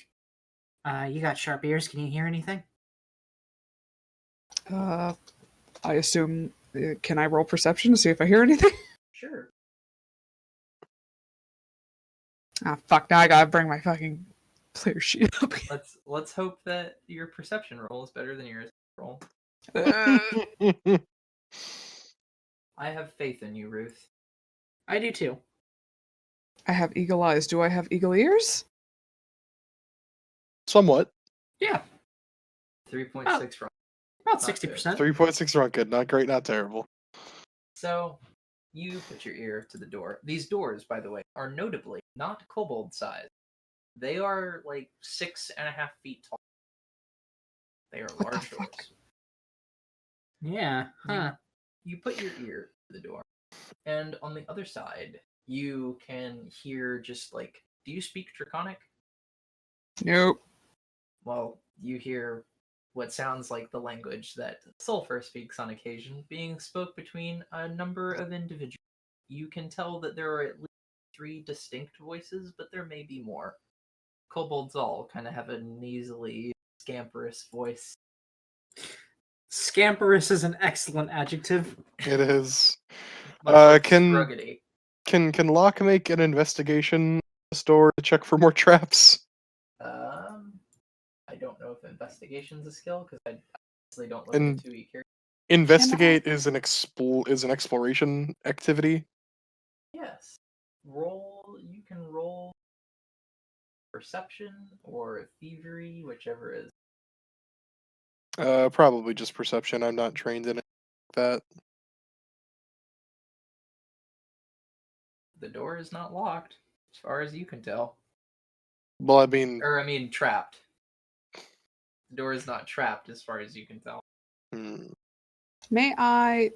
You got sharp ears. Can you hear anything? I assume. Can I roll perception to see if I hear anything? Sure. Ah, fuck! Now I gotta bring my fucking player sheet up. Let's hope that your perception roll is better than yours roll. Again. I have faith in you, Ruth. I do too. I have eagle eyes. Do I have eagle ears? Somewhat. Yeah, 3.6 wrong. about Not 60%. 3.6 run good. Not great, not terrible. So you put your ear to the door. These doors, by the way, are notably not kobold size. They are like 6.5 feet tall. They are What the large fuck? doors. Yeah. Huh. You put your ear to the door, and on the other side, you can hear just like. Do you speak Draconic? Nope. well, you hear what sounds like the language that Sulfur speaks on occasion being spoke between a number of individuals. You can tell that there are at least 3 distinct voices, but there may be more. Kobolds all kind of have a nasally, scamperous voice. Scamperous is an excellent adjective. It is. Much like Can Scruggedy. Locke make an investigation in the store to check for more traps? I don't know if investigation's a skill because I honestly don't look And- into each character. Investigate is an exploration activity. Yes. You can roll perception or thievery, whichever is. Probably just perception. I'm not trained in it like that. The door is not locked, as far as you can tell. Well, I mean, Or, I mean, trapped. The door is not trapped, as far as you can tell. May I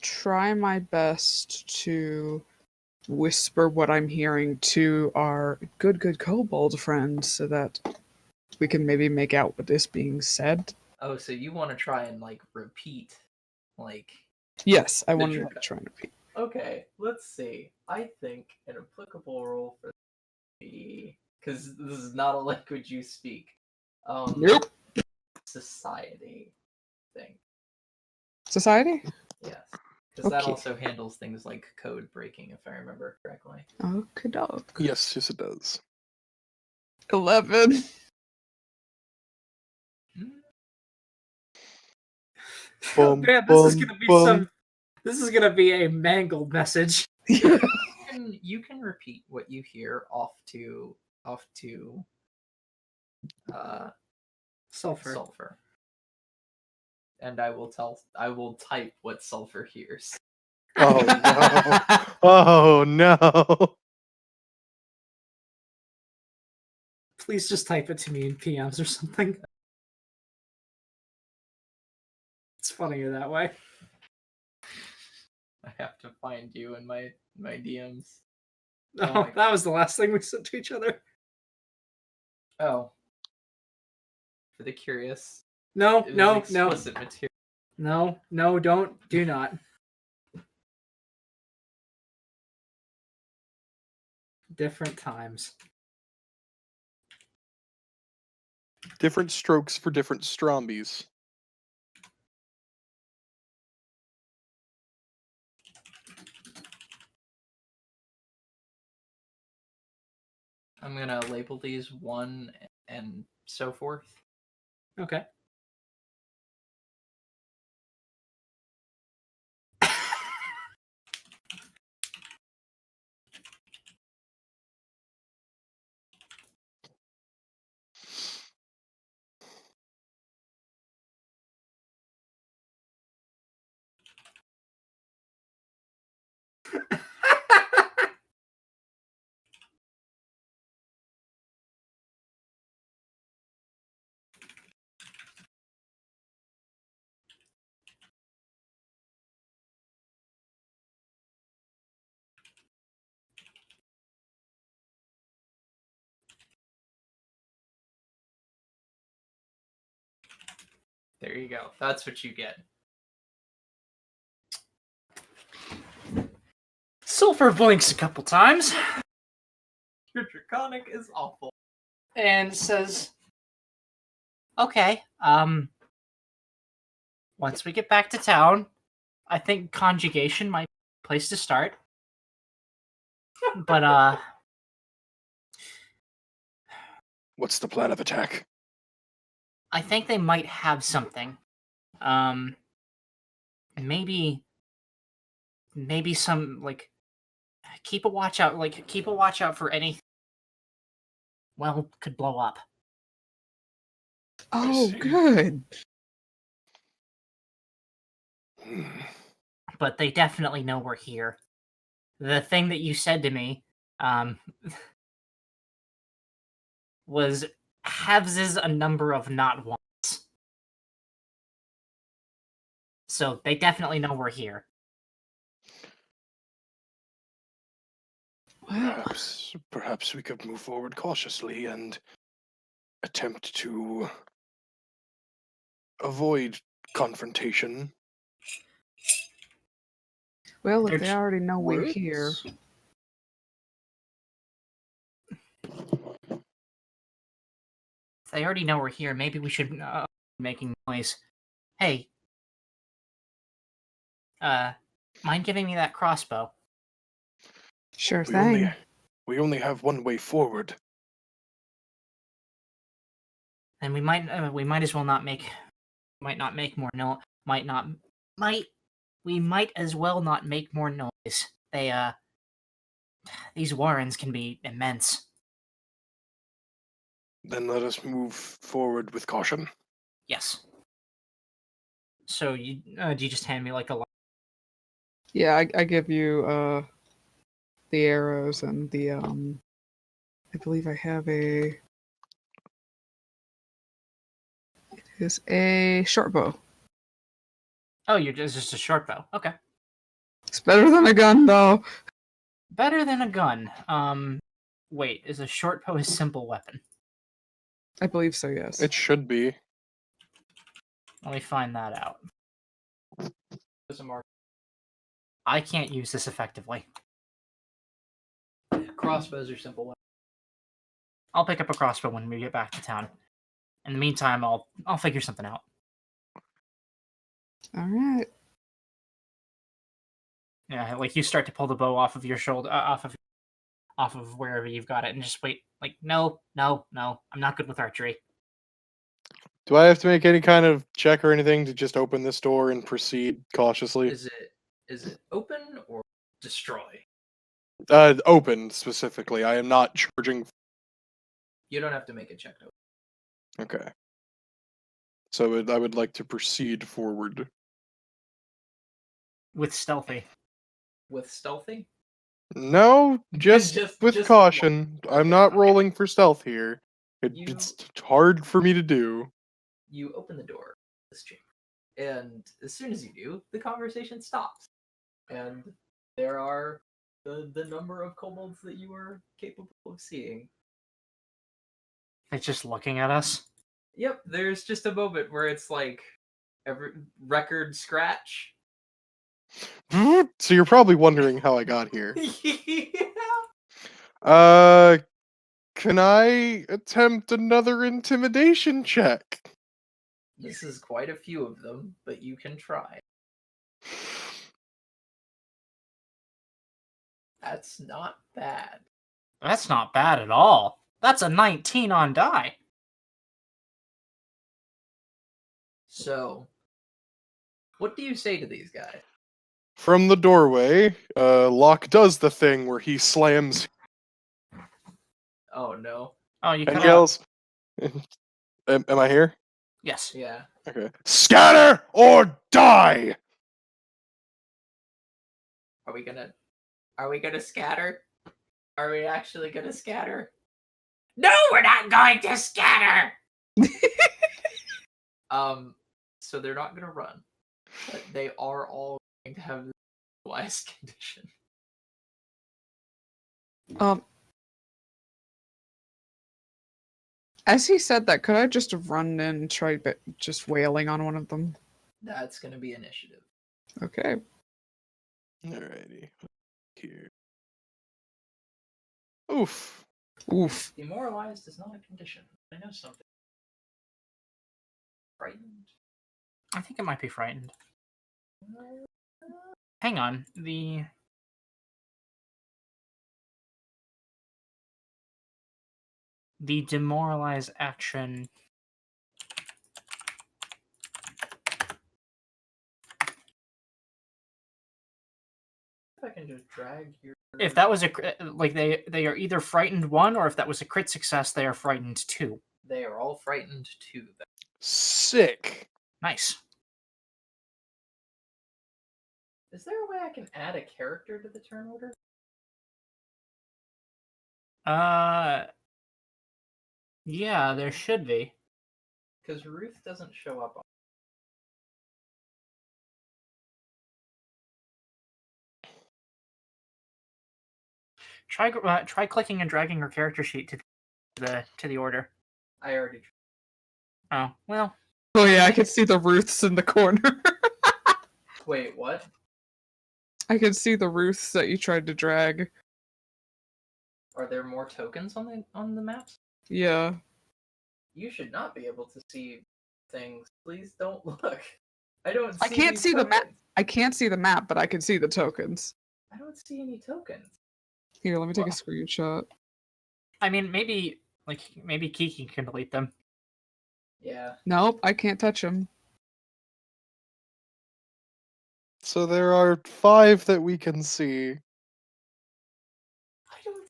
try my best to whisper what I'm hearing to our good kobold friend so that we can maybe make out what is being said? Oh, so you want to try and, repeat, Yes, I The want to Druid. try and repeat. Okay, let's see. I think an applicable role for the... Because this is not a language you speak. Nope. Society thing. Society? Yes. Because that Okay. also handles things like code breaking, if I remember correctly. Okay, dog. yes, it does. 11. Bum, Man, this is bum, gonna be bum. This is gonna be a mangled message. You can repeat what you hear off to Sulfur. Sulfur. And I will type what Sulfur hears. Oh no! Oh no! Please just type it to me in PMs or something. It's funnier that way. I have to find you in my DMs. No, Oh my- that was the last thing we said to each other. Oh. For the curious. No, It was no, no, explicit material. no, do not. Different times. Different strokes for different strombies. I'm gonna label these 1 and so forth. Okay. There you go. That's what you get. Sulfur blinks a couple times Your draconic is awful. and says, "Okay, once we get back to town, I think conjugation might be a place to start. But What's the plan of attack? I think they might have something. Maybe some keep a watch out for anything. Well, could blow up. Oh, see. good. But they definitely know we're here. The thing that you said to me, was halves a number of not ones. So they definitely know we're here. Well, Perhaps we could move forward cautiously and attempt to avoid confrontation. Well, if They're they j- already know we're Words? here, If they already know we're here, maybe we should making noise. Hey, mind giving me that crossbow? sure We only thing. we only have one way forward. And we might as well not make more no we might as well not make more noise. These warrens can be immense. Then let us move forward with caution. Yes. So you do you just hand me like a Yeah, I give you the arrows and the I believe I have a it is a short bow. Oh, you're just a short bow. Okay. It's better than a gun though. Better than a gun. Wait, is a short bow a simple weapon? I believe so, yes. It should be. Let me find that out. There's a mark. I can't use this effectively. Crossbows are simple weapons. I'll pick up a crossbow when we get back to town. In the meantime, I'll figure something out. All right. Yeah, like you start to pull the bow off of your shoulder, off of wherever you've got it, and just wait. Like, no, I'm not good with archery. Do I have to make any kind of check or anything to just open this door and proceed cautiously? Is it open or destroy? Open specifically. I am not charging. You don't have to make a check to open. Okay. So I would like to proceed forward. With stealthy. With stealthy? No, just with just caution. one. I'm Okay, not okay. rolling for stealth here. You- It's hard for me to do. You open the door of this chamber, and as soon as you do, the conversation stops. And there are the number of kobolds that you are capable of seeing. It's just looking at us. Yep, there's just a moment where it's like every record scratch. So you're probably wondering how I got here. Yeah. Can I attempt another intimidation check? This is quite a few of them, but you can try. That's not bad. That's not bad at all. That's a 19 on die. So, what do you say to these guys? From the doorway, Locke does the thing where he slams Oh no. Oh, you and cut out. yells. Am I here? Yes. Yeah. Okay. Scatter or die! Are we gonna scatter? Are we actually gonna scatter? No, we're not going to scatter. So they're not gonna run, but they are all going to have the wise condition. As he said that, could I just have run in and tried just wailing on one of them? That's gonna be initiative. Okay. Alrighty. Here. Oof. Oof. Demoralized is not a condition. I know something. Frightened. I think it might be frightened. Hang on. The demoralize action. If I can just drag your. If that was like they are either frightened 1, or if that was a crit success, they are frightened 2. They are all frightened too. Sick. Nice. Is there a way I can add a character to the turn order? Yeah, there should be. Because Ruth doesn't show up on. Try clicking and dragging her character sheet to the order. I already. Oh, well. Oh yeah, I can see the Ruths in the corner. Wait, what? I can see the Ruths that you tried to drag. Are there more tokens on the maps? Yeah. You should not be able to see things. Please don't look. I don't. I see can't these see the map. tokens. I can't see the map, but I can see the tokens. I don't see any tokens. Here, let me take a Well- screenshot. I mean, maybe Kiki can delete them. Yeah. Nope, I can't touch them. So there are 5 that we can see. I don't.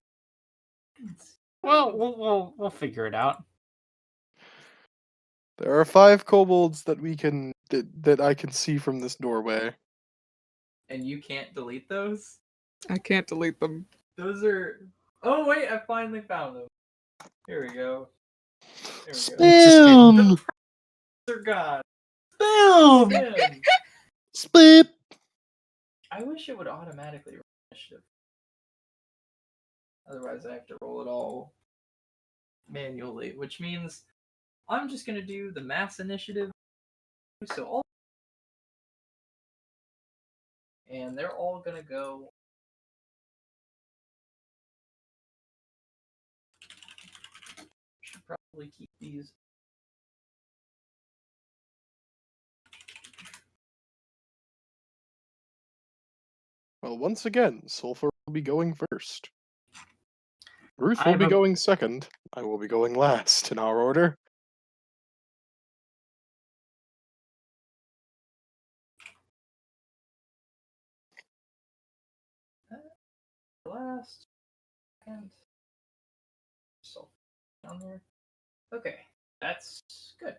Well, we'll figure it out. There are 5 kobolds that that I can see from this doorway. And you can't delete those. I can't delete them. Those are. Oh wait, I finally found them. Here we go. There we go. Boom! They're gone. Boom! Spin. Split! I wish it would automatically roll initiative. Otherwise, I have to roll it all manually, which means I'm just gonna do the mass initiative. So all, and they're all gonna go. Should probably keep these. Well, once again, Sulfur will be going first. Ruth will I'm be a- going second. I will be going last in our order. Last and so down there. Okay, that's good.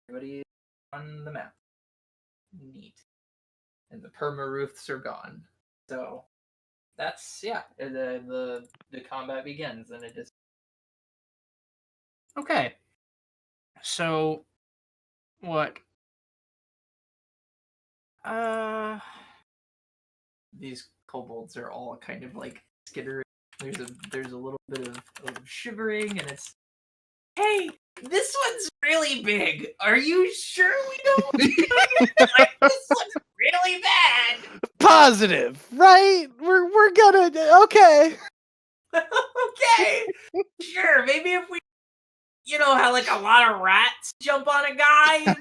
Everybody on the map. Neat. And the perma roofs are gone. So that's the combat begins and it is Okay. So, what? these kobolds are all kind of like skittering. There's a little bit of shivering and it's hey, this one's really big. Are you sure we don't like this one's really bad? Positive, right? We're gonna okay. Okay. Sure, maybe if we how like a lot of rats jump on a guy,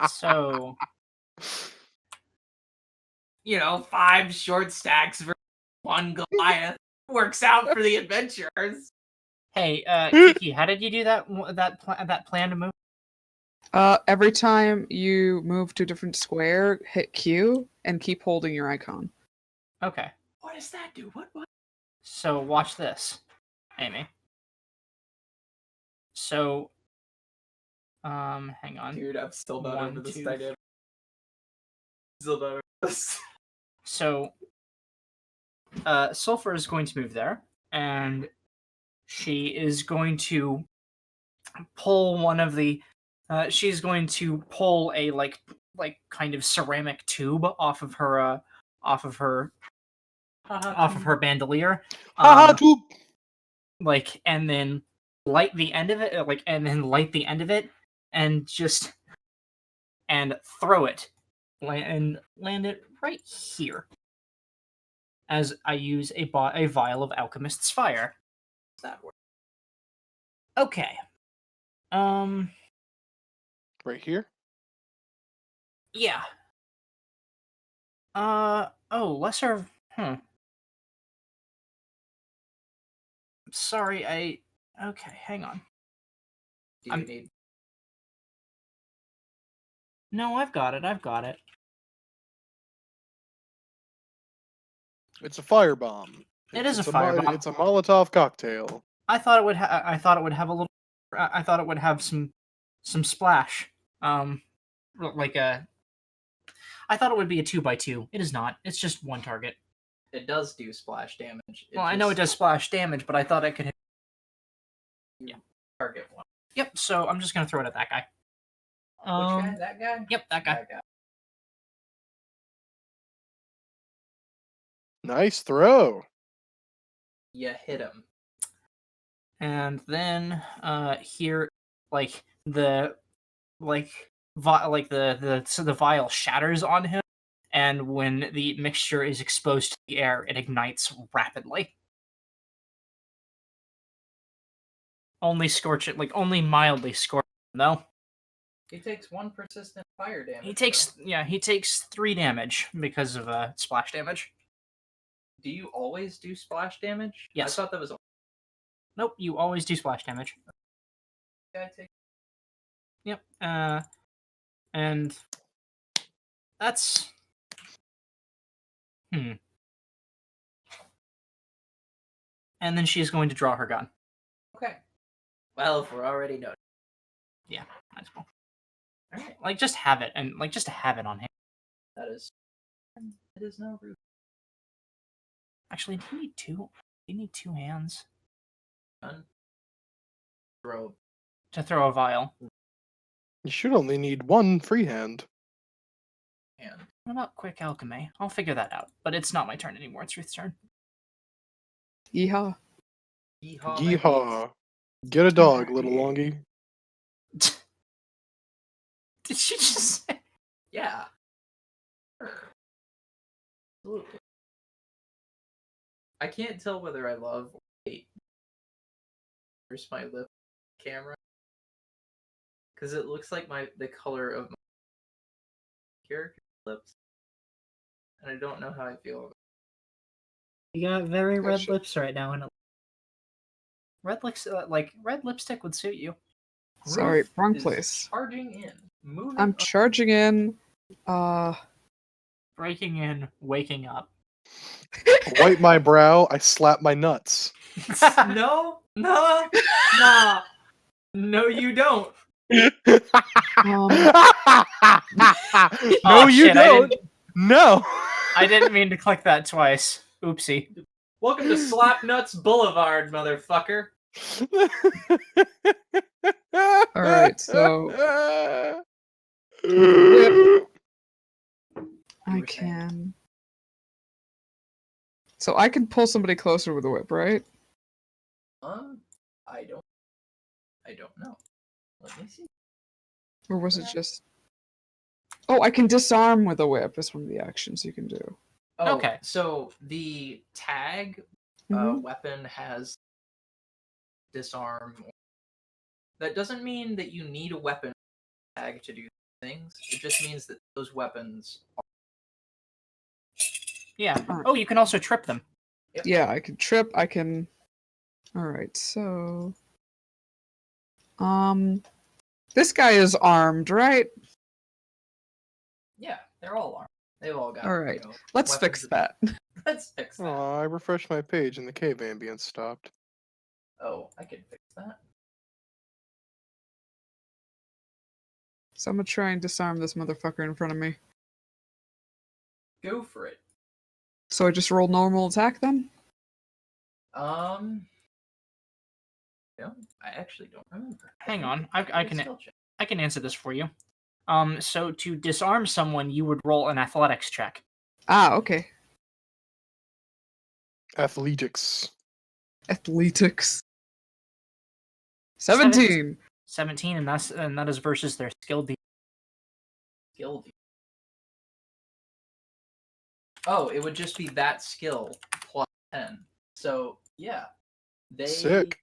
So, 5 short stacks for 1 Goliath works out for the adventurers. hey, Kiki, how did you do that plan to move? Every time you move to a different square, hit Q and keep holding your icon. Okay. What does that do? What? So watch this, Amy. So, hang on. Dude, I'm still not 1, over this 2, dynamic. Still not over this. So, Sulfur is going to move there, and she is going to pull one of the. She's going to pull a like kind of ceramic tube off of her bandolier. Haha, tube. And then light the end of it, and just throw it, and land it right here. As I use a vial of Alchemist's Fire. That works. Okay. Right here. Yeah. Lesser. Sorry, okay, hang on. Do you need? No, I've got it. It's a firebomb. It is a It's firebomb. It's a Molotov cocktail. I thought it would have a little. I thought it would have some splash. Like a. I thought it would be a 2x2. It is not. It's just one target. It does do splash damage. I know it does splash damage, but I thought I could hit. Yeah. Target one. Yep. So I'm just gonna throw it at that guy. Which guy? That guy? Yep, that guy. That guy. Nice throw. You hit him. And then here, like the the vial shatters on him, and when the mixture is exposed to the air, it ignites rapidly. Only scorch it, like only mildly scorch him, though. He takes 1 persistent fire damage. He takes 3 damage because of splash damage. Do you always do splash damage? Yes. I thought that was. Nope, you always do splash damage. I take. Yep. And that's And then she's going to draw her gun. Okay. Well, if we're already noticed. Yeah, might as well. All right, like just have it, and like just to have it on hand. That is. It is no root. Actually, do you need 2? Do you need 2 hands Gun. Throw. to throw a vial? You should only need 1 freehand. Hand. What about quick alchemy? I'll figure that out. But it's not my turn anymore. It's Ruth's turn. Yeehaw. Yeehaw. my Yeehaw. Get a dog, little longy. Did she just say? Yeah. Absolutely. I can't tell whether I love or hate. Where's my lip camera? Because it looks like the color of my character lips. And I don't know how I feel about it. You got very red Gotcha. lips right now, and red lipstick would suit you. Sorry, Ruth wrong is place. Charging in. Moving I'm up. charging in. Breaking in, waking up. Wipe my brow, I slap my nuts. No, no, nah. No, you don't. No, Oh, you shit, don't. No. I didn't mean to click that twice. Oopsie. Welcome to Slapnuts Boulevard, motherfucker. Alright, so I were saying. can. So I can pull somebody closer with a whip, right? I don't know. Let me see. Or was it just? Oh, I can disarm with a whip. Is one of the actions you can do. Oh, Okay. So the tag Mhm. weapon has disarm. That doesn't mean that you need a weapon tag to do things. It just means that those weapons are. Yeah. Alright. Oh, you can also trip them. Yeah, I can trip. I can. All right, so this guy is armed, right? Yeah, they're all armed. They've all got. All right. You know, Let's fix weapons. that. Let's fix that. Aw, I refreshed my page and the cave ambience stopped. Oh, I can fix that. So I'm gonna try and disarm this motherfucker in front of me. Go for it. So I just roll normal attack then? No, I actually don't remember. Hang on, I can skill check. I can answer this for you. So to disarm someone, you would roll an athletics check. Ah, okay. Athletics. Athletics. 17. 17, and that is versus their skill D. Skill. Oh, it would just be that skill plus 10. So yeah, they. Sick.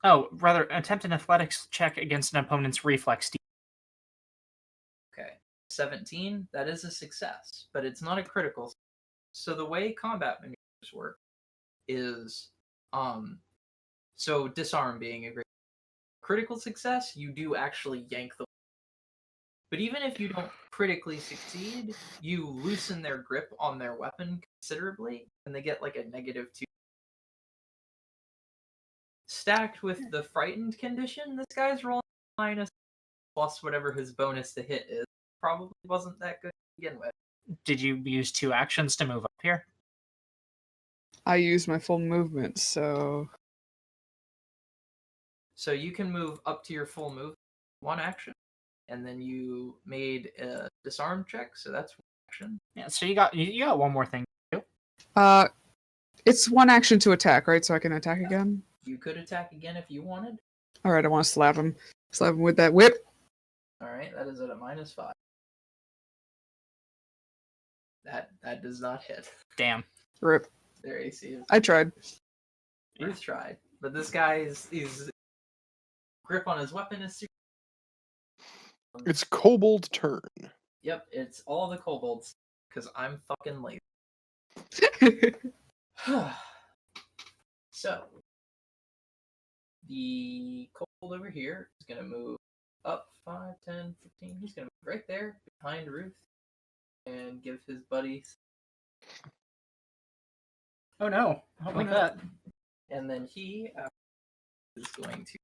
Oh, rather, attempt an athletics check against an opponent's reflex D. Okay, 17. That is a success, but it's not a critical. So the way combat maneuvers work is, so disarm being a great critical success, you do actually yank the. But even if you don't critically succeed, you loosen their grip on their weapon considerably, and they get like a -2. Stacked with the frightened condition, this guy's rolling minus plus whatever his bonus to hit is. Probably wasn't that good to begin with. Did you use 2 actions to move up here? I use my full movement, so So you can move up to your full move, 1 action, and then you made a disarm check, so that's 1 action. Yeah. So you got one more thing. uh It's one action to attack, right? So I can attack again? You could attack again if you wanted. Alright, I want to slap him. Slap him with that whip. Alright, that is at a -5. That does not hit. Damn. Rip. Their AC is... I tried. Ruth tried. But this guy's grip on his weapon is super... It's Kobold turn. Yep, it's all the kobolds. Because I'm fucking lazy. So, the kobold over here is going to move up 5, 10, 15. He's going to move right there behind Ruth and give his buddy. Oh no! I don't like that. And then he is going to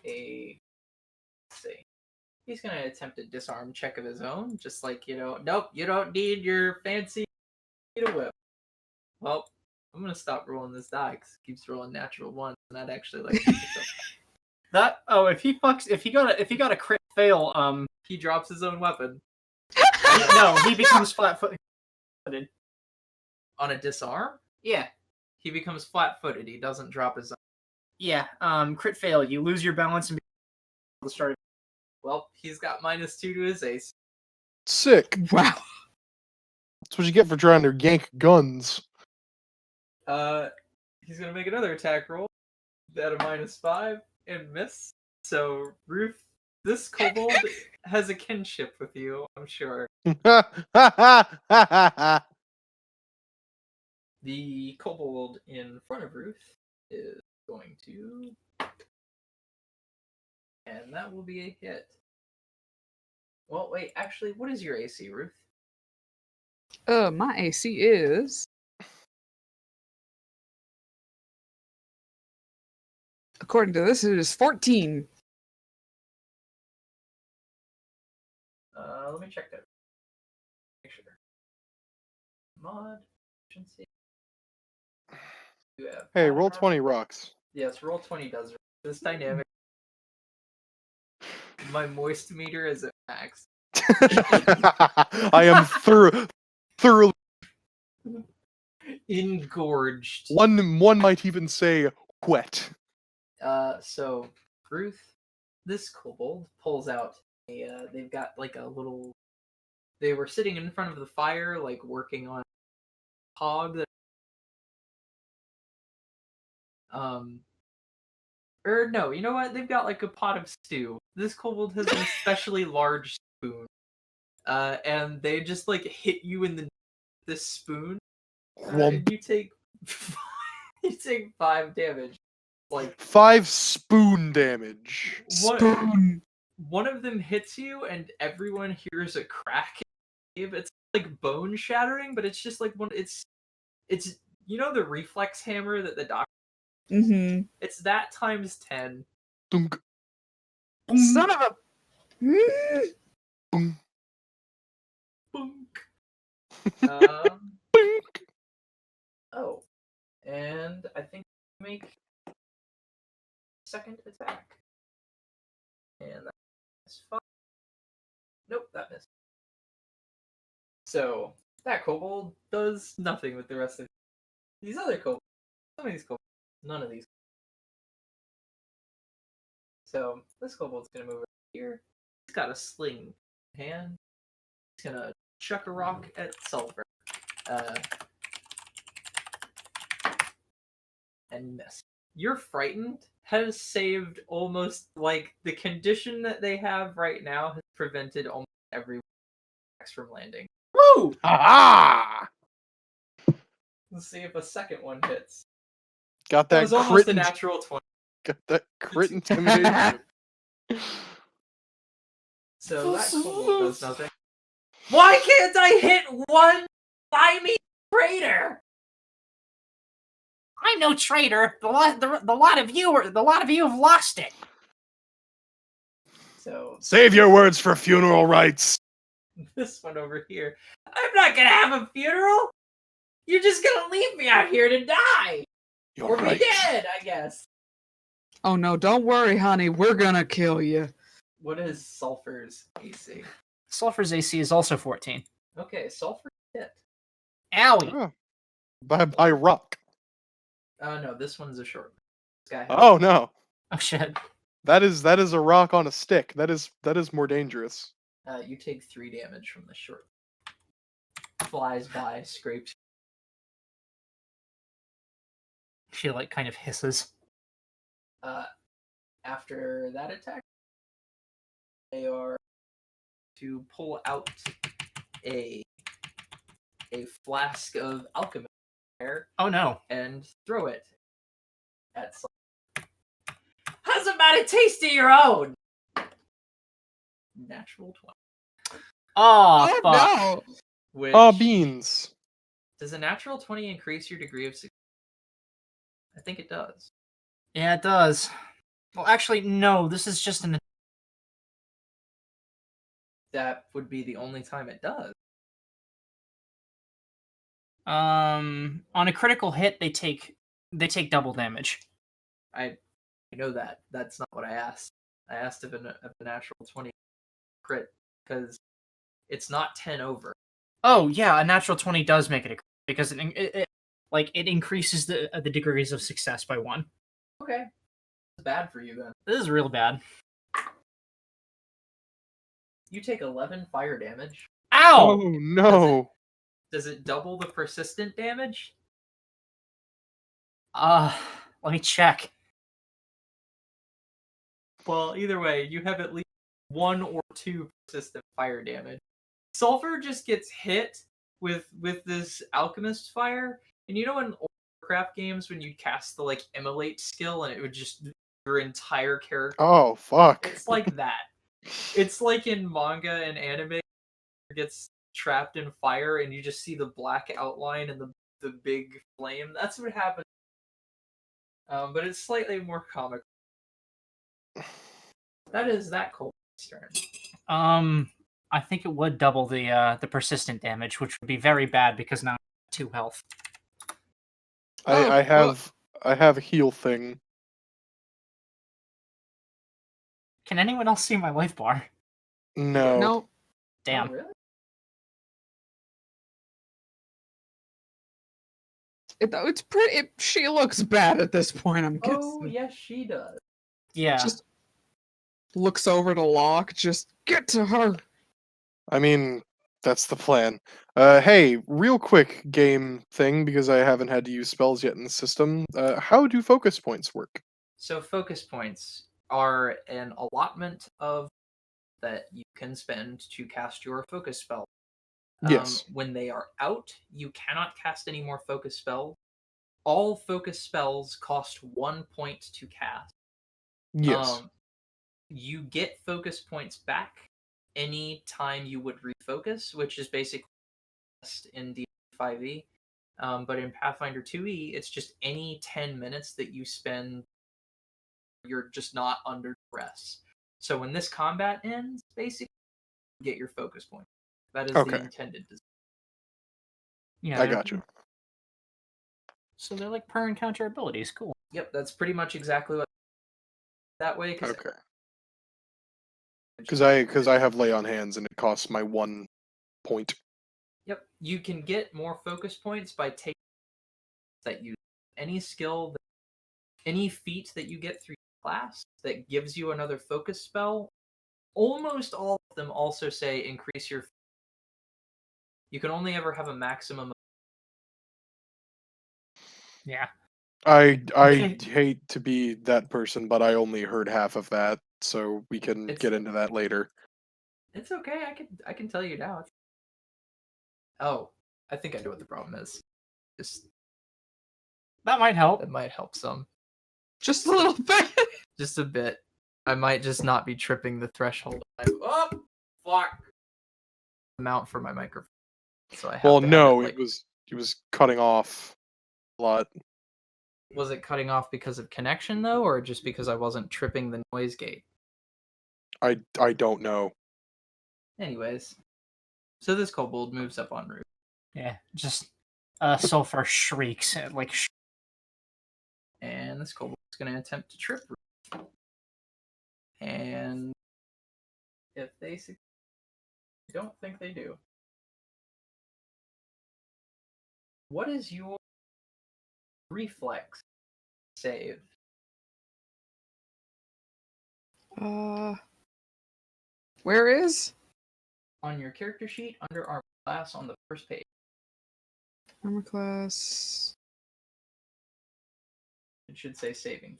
let's see. He's going to attempt a disarm check of his own, just like, nope, you don't need your fancy whip. Well, I'm gonna stop rolling this die because it keeps rolling natural ones, and that actually like That if he got a crit fail, he drops his own weapon no, he becomes flat-footed. on a disarm. Yeah, He becomes flat-footed. He doesn't drop his own. yeah. Crit fail. You lose your balance and the start. Well, he's got -2 to his AC. Sick. Wow. That's what you get for trying to yank guns. He's gonna make another attack roll at a -5 and miss. So Ruth, this kobold has a kinship with you, I'm sure. The kobold in front of Ruth is going to... And that will be a hit. Well, wait, actually, what is your AC, Ruth? My AC is... According to this, it is 14. Let me check that. Make sure. Mod, efficiency. You have Hey, mod roll power. 20 rocks. Yes, roll 20 does it. This dynamic. My moist meter is at max. I am thoroughly. Engorged. One might even say wet. So Ruth, this kobold pulls out they've got like a little... They were sitting in front of the fire, like working on a hog that... Or no, you know what? They've got like a pot of stew. This kobold has an especially large spoon. And they just like hit you in this spoon. And you take you take 5 damage. Like 5 spoon damage. Spoon. One of them hits you, and everyone hears a crack. It's like bone shattering, but it's just like it's the reflex hammer that the doctor. Mm-hmm. It's that times 10. Dunk. Son of a... Boom. Boonk. Bink. Oh, and I think make second attack, and that's 5. Nope, that missed. So that kobold does nothing with the rest of these other kobolds. Some of these kobolds, none of these. So this kobold's gonna move over here. He's got a sling in hand. He's gonna chuck a rock at Sulfur. And miss. You're frightened has saved almost, like, the condition that they have right now has prevented almost every from landing. Woo! Ah! Let's see if a second one hits. Got That that was almost crit. a natural 20. Got that crit intimidation. So that kobold does nothing. Why can't I hit one slimy traitor? I'm no traitor. The lot of you have lost it. So Save your words for funeral rites. this one over here. I'm not gonna have a funeral. You're just gonna leave me out here to die. You're Or right. be dead, I guess. Oh no, don't worry, honey. We're gonna kill you. What is Sulfur's AC? Sulfur's AC is also 14. Okay, Sulfur hit. Owie. Oh. By rock. No, this one's a short. This guy has Oh no. Oh shit. That is a rock on a stick. That is more dangerous. you take 3 damage from the short. Flies by, scrapes. She like kind of hisses. After that attack, they are to pull out a flask of alchemy fire Oh no. and throw it at someone. How's about a taste of your own? Natural 20. Oh, Oh fuck. no! Which, Ah, beans. does a natural 20 increase your degree of success? I think it does. Yeah, it does. Well, actually, no. This is just an. That would be the only time it does. On a critical hit, they take double damage. I know that. That's not what I asked. I asked if a natural 20 crit, because it's not 10 over. Oh yeah, a natural 20 does make it a crit because it increases the degrees of success by 1. Okay. It's bad for you then. This is real bad. You take 11 fire damage. Oh Ow! no. Does it double the persistent damage? Let me check. Well, either way, you have at least 1 or 2 persistent fire damage. Sulfur just gets hit with this alchemist fire, and you know in Warcraft games when you cast the like immolate skill and it would just your entire character. Oh fuck. It's like that. It's like in manga and anime, gets trapped in fire and you just see the black outline and the big flame. That's what happens. But it's slightly more comic. That is that cold turn. I think it would double the persistent damage, which would be very bad because now I have 2 health. I have a heal thing. Can anyone else see my life bar? No. No. Damn. Oh, really? It's pretty. She looks bad at this point. I'm guessing. Oh, yes, she does. Yeah. Just looks over to Locke. Just get to her. I mean, that's the plan. Hey, real quick game thing because I haven't had to use spells yet in the system. How do focus points work? So focus points are an allotment of that you can spend to cast your focus spell. Yes. When they are out, you cannot cast any more focus spells. All focus spells cost 1 point to cast. Yes. You get focus points back any time you would refocus, which is basically in D5e. But in Pathfinder 2e, it's just any 10 minutes that you spend, you're just not under duress. So when this combat ends, basically, you get your focus point. That is Okay. the intended design. Yeah. I got you. So they're like per encounter abilities. Cool. Yep, that's pretty much exactly what that way. Okay. Because I have lay on hands and it costs my 1 point. Yep, you can get more focus points by taking that you any skill, any feat that you get through class that gives you another focus spell. Almost all of them also say increase your. You can only ever have a maximum. Yeah. I Okay. hate to be that person, but I only heard half of that, so we can It's- get into that later. It's okay. I can tell you now. Oh, I think I know what the problem is. Just That might help. that might help some. Just a little bit. Just a bit. I might just not be tripping the threshold. Oh, fuck. Mount for my microphone. So I have Well, to have no, it, like, it was cutting off a lot. Was it cutting off because of connection though, or just because I wasn't tripping the noise gate? I don't know. Anyways, so this kobold moves up on roof. Yeah. Just sulfur shrieks like. And this kobold is going to attempt to trip roof. And if they succeed, I don't think they do. What is your reflex save. Where is? On your character sheet under armor class on the first page. Armor class. It should say saving.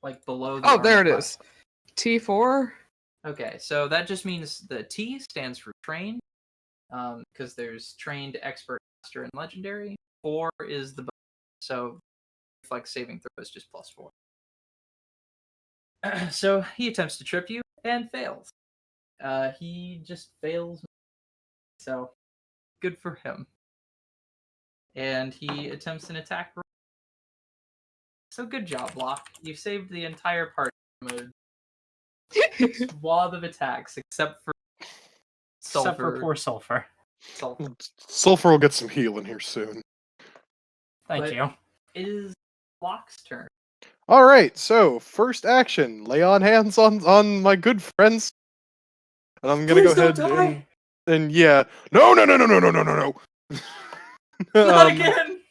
Like below the Oh, there it armor is. class. T4? Okay, so that just means the T stands for trained, because there's trained, expert, master, and legendary. 4 is the bonus, so reflex saving throw is just +4. So he attempts to trip you and fails. He just fails. So good for him. And he attempts an attack. So good job, Locke. You saved the entire party from a swath of attacks, except for Sulfur. Except for poor Sulfur. Sulfur will get some healing here soon. Thank But- you. It is Locke's turn. All right, so first action, lay on hands on my good friends, and I'm gonna Please go don't ahead die. and yeah, no. Not again!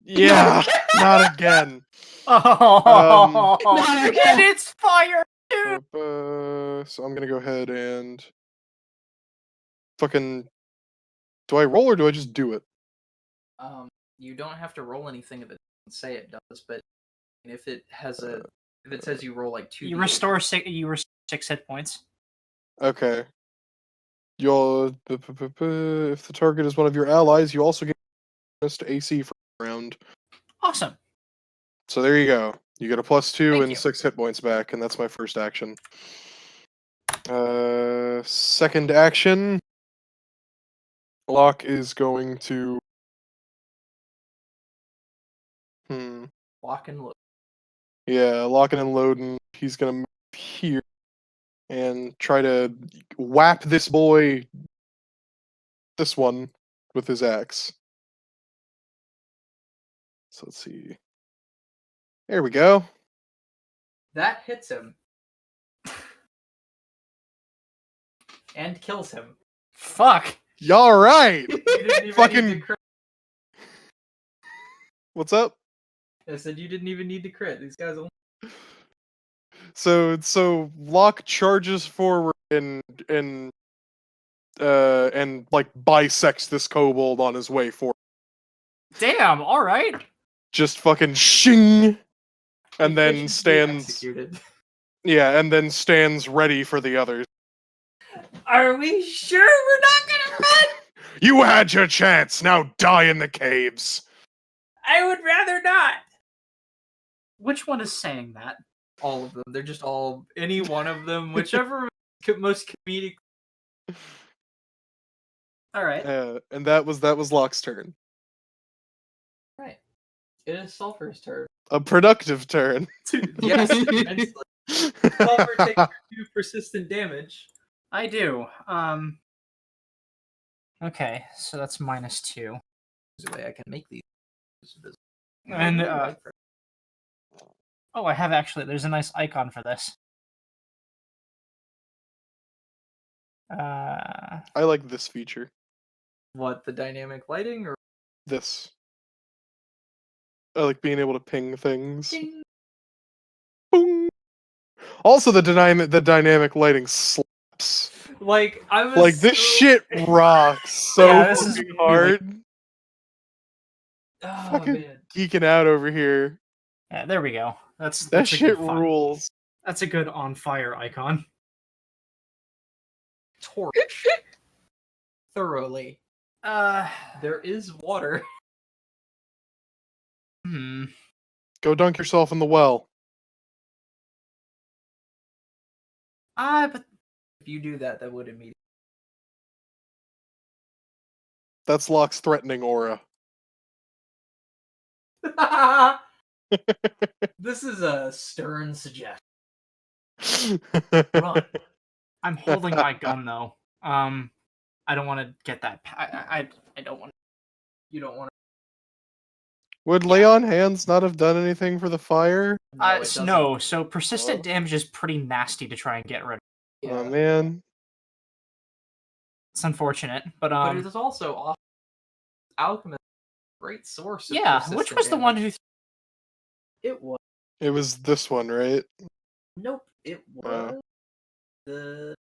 Yeah, not again. Oh, Not and again. it's fire too. So I'm gonna go ahead and fucking. Do I roll or do I just do it? You don't have to roll anything if it doesn't say it does, but if it has if it says you roll like 2, You restore 6. You restore 6 hit points. Okay. If the target is one of your allies, you also get bonus to AC for a round. Awesome. So there you go. You get a +2 Thank and you. 6 hit points back, and that's my first action. Second action. Locke is going to. Lock and load. Yeah, locking and loading. He's gonna move here and try to whap this boy, this one, with his axe. So let's see. There we go. That hits him. And kills him. Fuck. Y'all right. You didn't even Fucking- need to crit. What's up? I said you didn't even need to crit. These guys only. So Locke charges forward and like bisects this kobold on his way forward. Damn. All right. Just fucking shing, and then Efficiently stands. executed. Yeah, and then stands ready for the others. Are we sure we're not gonna run? You had your chance. Now die in the caves. I would rather not. Which one is saying that? All of them. They're just all any one of them, whichever most comedic. All right. And that was Locke's turn. Right. It is Sulfur's turn. A productive turn. Yes, immensely. Sulfur takes 2 persistent damage. I do. Okay, so that's -2. There's a way I can make these visible. And oh, I have actually. There's a nice icon for this. I like this feature. What, the dynamic lighting or This. I like being able to ping things. ding? Boom. Also, the dynamic lighting slaps. Like I was Like this so- shit rocks so Yeah, this is fucking really- hard. Oh fucking- man. Geeking out over here. Yeah, there we go. That's That a shit good fun- rules. That's a good on fire icon. Torch. Thoroughly. There is water. Go dunk yourself in the well. But If you do that, that would immediately. That's Locke's threatening aura. This is a stern suggestion. Run. I'm holding my gun though. I don't want to get that. I don't want. You don't want Would lay on hands not have done anything for the fire? to. No. So persistent Oh. damage is pretty nasty to try and get rid of. Oh man. It's unfortunate, but But it is also awesome. Alchemist great source. Of Yeah, which persistent was the one damage. who? It was. It was this one, right? Nope. It was the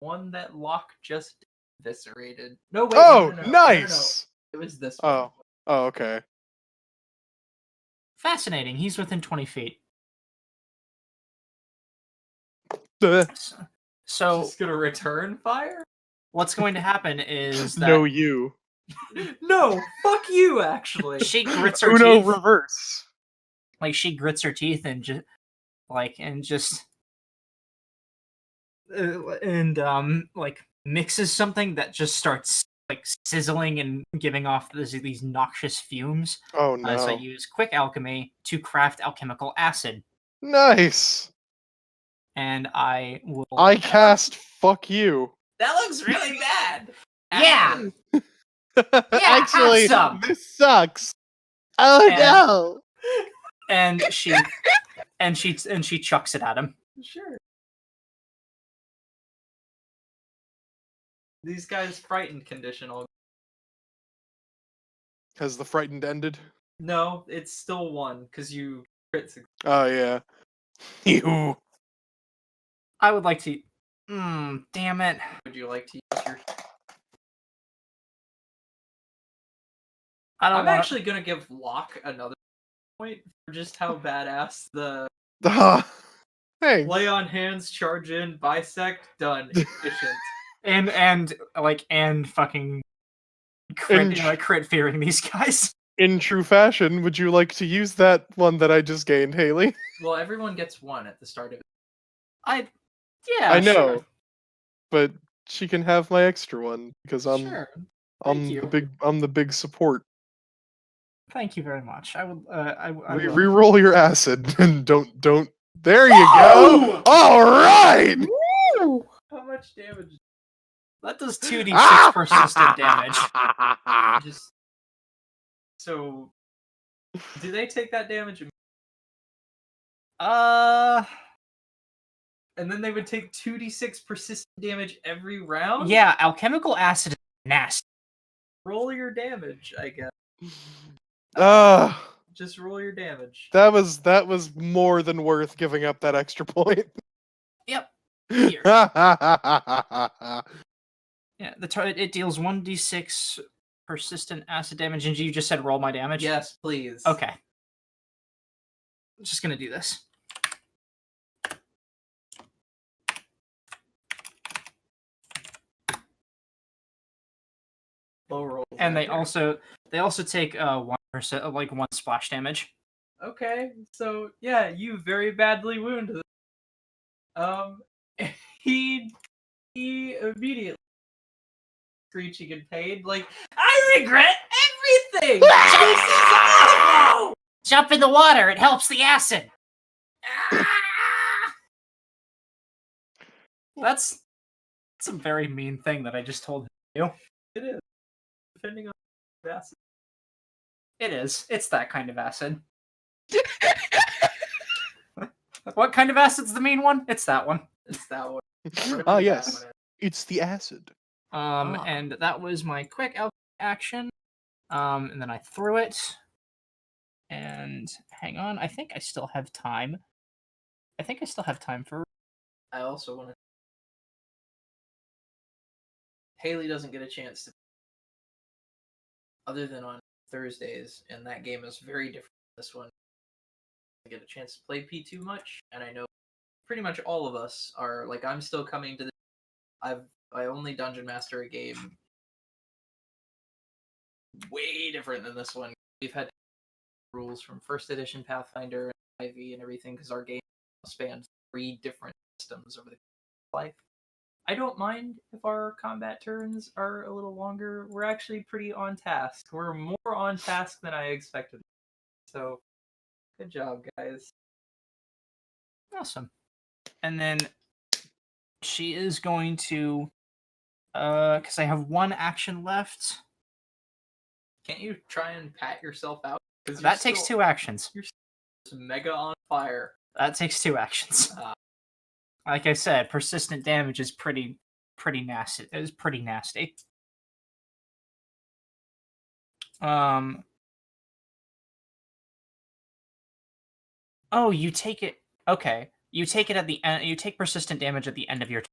one that Locke just eviscerated. No, wait. Oh, No. nice! It was this one. Oh. Oh, okay. Fascinating. He's within 20 feet. Duh. So Just gonna return fire? what's going to happen is that No, you. No, fuck you. Actually, she grits her Uno teeth. reverse. Like she grits her teeth and just like mixes something that just starts like sizzling and giving off these noxious fumes. Oh no. So I use quick alchemy to craft alchemical acid, Nice. and I will. I cast fuck you. that looks really bad. Yeah. Actually, have some. this sucks. Oh And- no. And she chucks it at him. Sure. These guys frightened conditional. Has the frightened ended? No, it's still one because you crit. Oh yeah. You. I would like to. Damn it. Would you like to use your? I don't I'm want. actually gonna give Locke another point for just how badass the Thanks. lay on hands, charge in, bisect, done, efficient. And fucking crit fearing these guys. In true fashion, would you like to use that one that I just gained, Haley? Well, everyone gets one at the start of it. Yeah, I know, sure. but she can have my extra one because Sure. I'm Thank you. the big support. Thank you very much. I would. I will. Reroll your acid and don't. There you Whoa! go. All right. How much damage? That does 2d6 persistent damage. Just so. Do they take that damage? And then they would take 2d6 persistent damage every round? Yeah, alchemical acid is nasty. Roll your damage, I guess. Ah, Just roll your damage. that was more than worth giving up that extra point. Yep. Here. Ah, Yeah, it deals 1d6 persistent acid damage, and you just said roll my damage? Yes, please. Okay. I'm just gonna do this. Low rolls. And they after. also take 1%, like 1 splash damage. Okay, so yeah, you very badly wounded. He immediately screeching in pain, like I regret everything. This is awful. Jump in the water, it helps the acid. That's a very mean thing that I just told you. It is. Depending on the acid. It is. It's that kind of acid. What kind of acid's the mean one? It's that one. It's that one. Ah, yes. It's the acid. And that was my quick action. And then I threw it. And hang on, I think I still have time. For. I also want to. Haley doesn't get a chance to. Other than on Thursdays, and that game is very different from this one. I get a chance to play P2 much, and I know pretty much all of us are like I'm still coming to the. I only dungeon master a game way different than this one. We've had rules from first edition Pathfinder and IV and everything because our game spans 3 different systems over the life. I don't mind if our combat turns are a little longer. We're actually pretty on task. We're more on task than I expected. So, good job, guys. Awesome. And then she is going to, because I have 1 action left. Can't you try and pat yourself out? 'Cause That takes 2 actions. You're still mega on fire. That takes 2 actions. Like I said, persistent damage is pretty nasty. It is pretty nasty. Oh, you take it. Okay, you take it at the end. You take persistent damage at the end of your.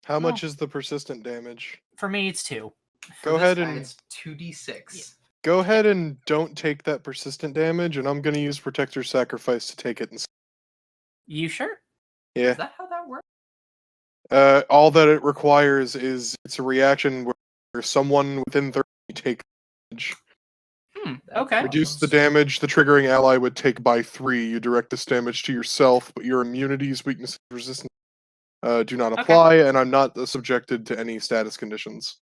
How Oh. much is the persistent damage? For me, it's 2. For Go this ahead guy, and it's 2d6. go ahead and don't take that persistent damage, and I'm gonna use Protector's Sacrifice to take it instead. You sure? Yeah. Is that how that works? All that it requires is it's a reaction where someone within 30 take damage. That's Okay. Reduce the awesome. damage the triggering ally would take by 3. You direct this damage to yourself, but your immunities, weaknesses, resistance do not Okay. apply, and I'm not subjected to any status conditions.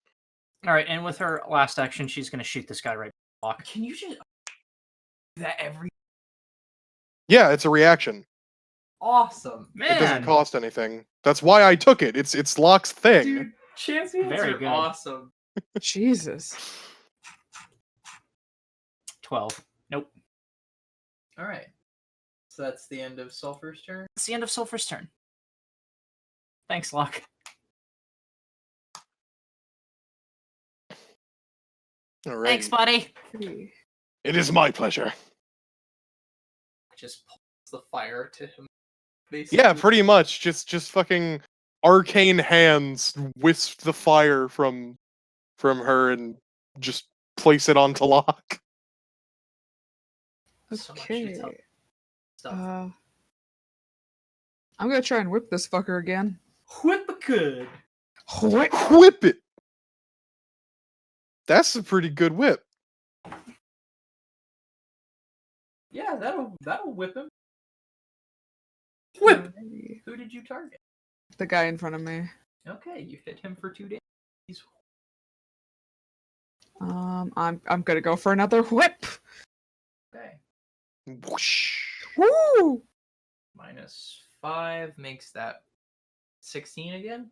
All right, and with her last action, she's going to shoot this guy right. Block. Can you just do that every? Yeah, it's a reaction. Awesome, Man, It doesn't cost anything. That's why I took it. It's Locke's thing. dude. Champions Very are good. awesome. Jesus. 12. Nope. All right, so that's the end of Sulfur's turn. It's the end of Sulfur's turn. Thanks, Locke. All right. Thanks, buddy. It is my pleasure. Just pulls the fire to him. Yeah, pretty much. Just fucking arcane hands wisp the fire from her and just place it onto Locke. So much to tell. Okay. Stuff. I'm gonna try and whip this fucker again. Whip a good. Whip. Whip it. That's a pretty good whip. Yeah, that'll whip him. Whip. Who did you target? The guy in front of me. Okay, you hit him for 2 damage. He's I'm gonna go for another whip. okay. Whoosh. Woo! -5 makes that 16 again.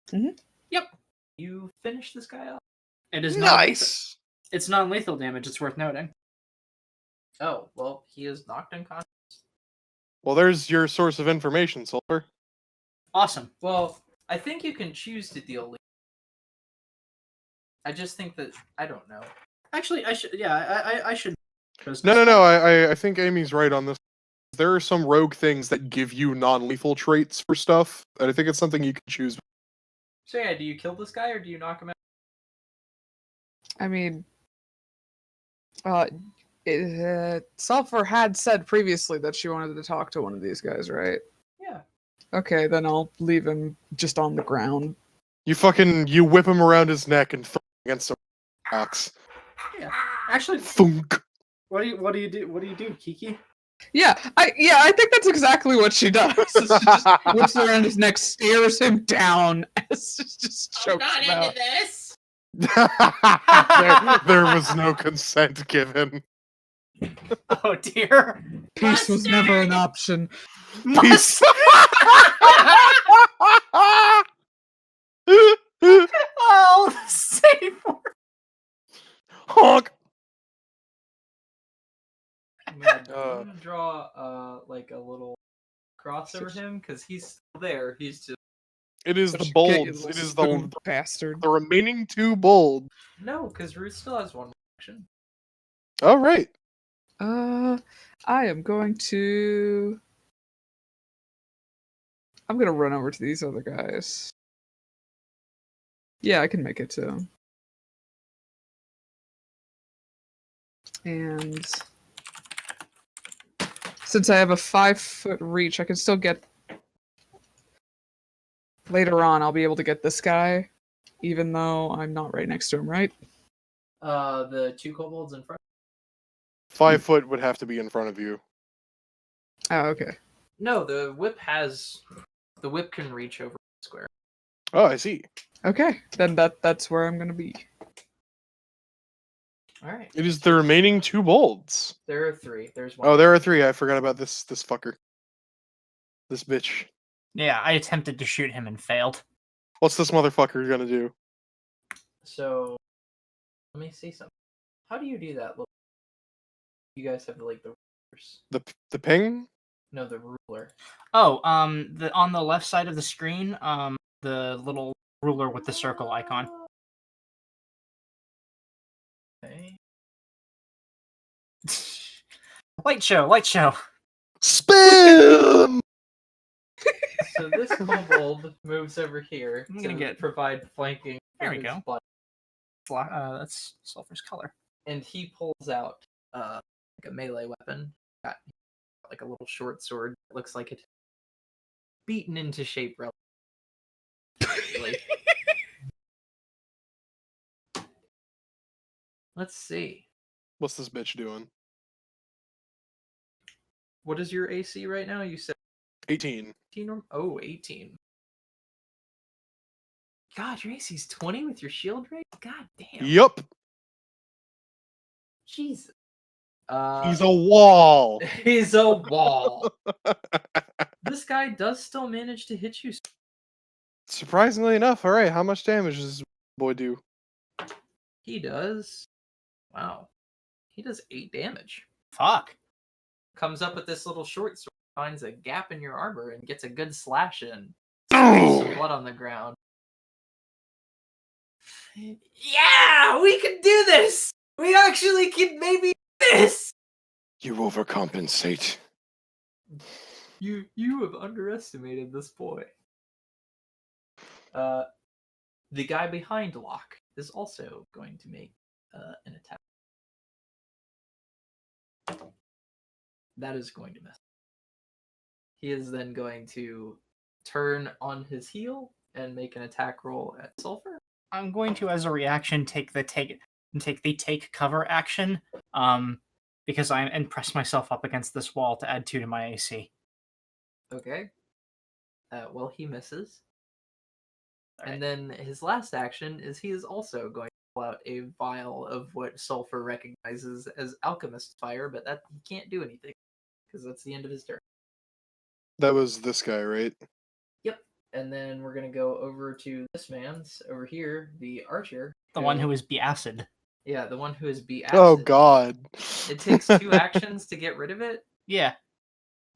Mhm. Yep. You finish this guy off. It is Nice. It's non-lethal damage. It's worth noting. Oh well, he is knocked unconscious. Well, there's your source of information, Sulfur. Awesome. Well, I think you can choose to deal. I just think that I don't know. Actually, I should. Yeah, I should. No. I think Amy's right on this. There are some rogue things that give you non-lethal traits for stuff, and I think it's something you can choose. So yeah, do you kill this guy or do you knock him out? I mean, Sulfur had said previously that she wanted to talk to one of these guys, right? Yeah. Okay, then I'll leave him just on the ground. You whip him around his neck and throw him against some rocks. Yeah. Actually, Thunk. what do you do, Kiki? Yeah, I think that's exactly what she does. She just whips around his neck, stares him down, and just chokes him out. this. there was no consent given. Oh dear. Peace was never an option. Peace. Oh, the safe word. Honk. I'm gonna draw like a little cross over him because he's still there. He's just It is the Get you bolds. little It is spoon the bastard. remaining 2 bolds. no, because Ruth still has one action. All right. I am going to. I'm gonna run over to these other guys. Yeah, I can make it too. And since I have a 5-foot reach, I can still get. Later on, I'll be able to get this guy, even though I'm not right next to him, right? The 2 kobolds in front. 5 foot would have to be in front of you. Oh, okay. No, the whip can reach over the square. Oh, I see. Okay, then that's where I'm gonna be. All right. It is the remaining 2 bolds. There are 3. There's one. Oh, there are 3. I forgot about this fucker. This bitch. Yeah, I attempted to shoot him and failed. What's this motherfucker gonna do? So, let me see something. How do you do that? Look, you guys have like the rulers. The ping? No, the ruler. Oh, on the left side of the screen, the little ruler with the circle icon. Okay. Light show, light show. Spam! So this kobold moves over here I'm to gonna provide flanking. There for we his go. butt, That's Sulfur's color. and he pulls out like a melee weapon. Got like a little short sword. That looks like it's beaten into shape relatively. Let's see. What's this bitch doing? What is your AC right now? You said 18. 18 or 18. God, your AC's 20 with your shield rate? God damn. Yup. Jesus. He's a wall. He's a wall. This guy does still manage to hit you. Surprisingly enough, alright, how much damage does this boy do? He does. Wow. He does 8 damage. Fuck. Comes up with this little short sword, finds a gap in your armor, and gets a good slash in. Some blood on the ground. Yeah, we can do this! We actually can maybe do this! You overcompensate. You have underestimated this boy. The guy behind Locke is also going to make an attack. That is going to miss. He is then going to turn on his heel and make an attack roll at Sulfur. I'm going to, as a reaction, take the take cover action. Because and press myself up against this wall to add 2 to my AC. Okay. Well, he misses. All right. And then his last action is he is also going to pull out a vial of what Sulfur recognizes as alchemist fire, but that he can't do anything because that's the end of his turn. That was this guy, right? Yep. And then we're gonna go over to this man's over here, the archer. The one who is be-acid. Yeah, the one who is be Oh acid. god. It takes 2 actions to get rid of it. Yeah.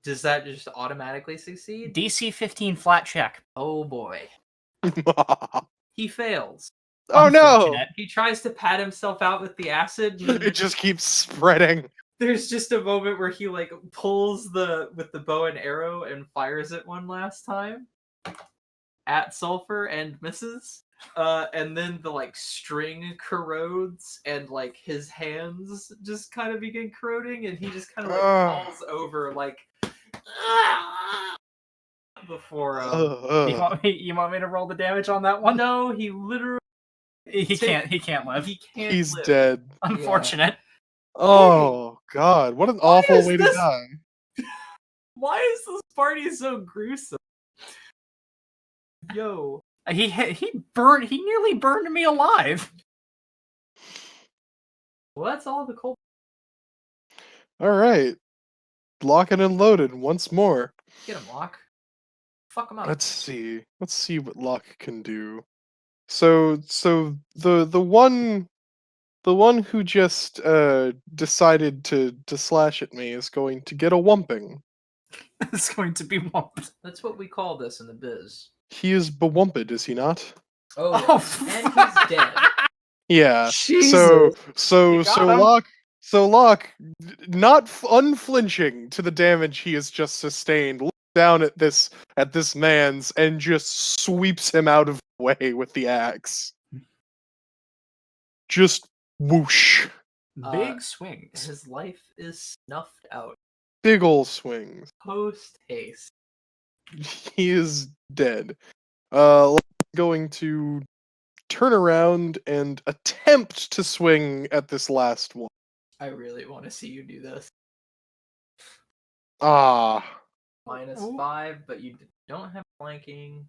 Does that just automatically succeed? DC 15 flat check. Oh boy. He fails. Oh no! Unfortunate. He tries to pat himself out with the acid. And It just keeps spreading. there's just a moment where he like pulls with the bow and arrow and fires it one last time at Sulfur and misses. And then the like string corrodes and like his hands just kind of begin corroding and he just kind of like falls over like before You want me to roll the damage on that one? no, he literally He can't live. he can't He's live. dead. Unfortunate. Oh god, what an awful is way to this- die. Why is this party so gruesome? Yo, He nearly burned me alive. well, that's all the cold. Alright. Locked and loaded once more. Get him, Locke. Fuck him up. Let's see. Let's see what Locke can do. So the one who just decided to slash at me is going to get a wumping. It's going to be whomped. That's what we call this in the biz. He is bewumped, is he not? Oh, Oh. yeah. And he's dead. Yeah. Jesus. You got him. Locke, not unflinching to the damage he has just sustained, looks down at this man's and just sweeps him out of the way with the axe. Just whoosh. Big swings. His life is snuffed out. Big ol' swings. Post haste. He is dead. Going to turn around and attempt to swing at this last one. I really want to see you do this. Ah. Ooh. -5, but you don't have flanking.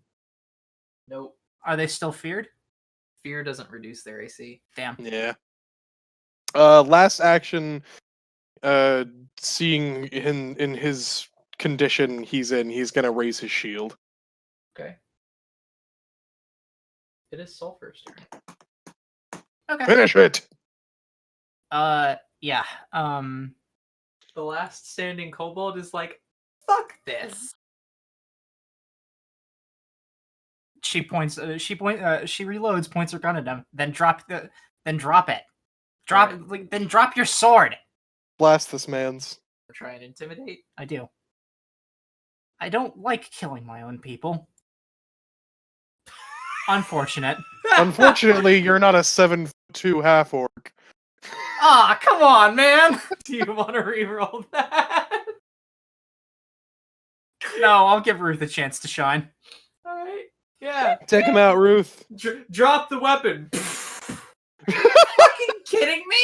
Nope. Are they still feared? Fear doesn't reduce their AC. Damn. Yeah. Last action, seeing in his condition he's in, he's gonna raise his shield. Okay. It is Sulfur's turn. Okay. Finish it! Yeah. The last standing kobold is like, fuck this. She reloads, points her gun at him, then drop it. Drop Right. then drop your sword. Blast this man's. try and intimidate? I do. I don't like killing my own people. Unfortunate. Unfortunately, you're not a 7'2" half orc. Ah, come on, man! Do you want to reroll that? No, I'll give Ruth a chance to shine. All right. Yeah. Take him out, Ruth. Drop the weapon. Fucking kidding me?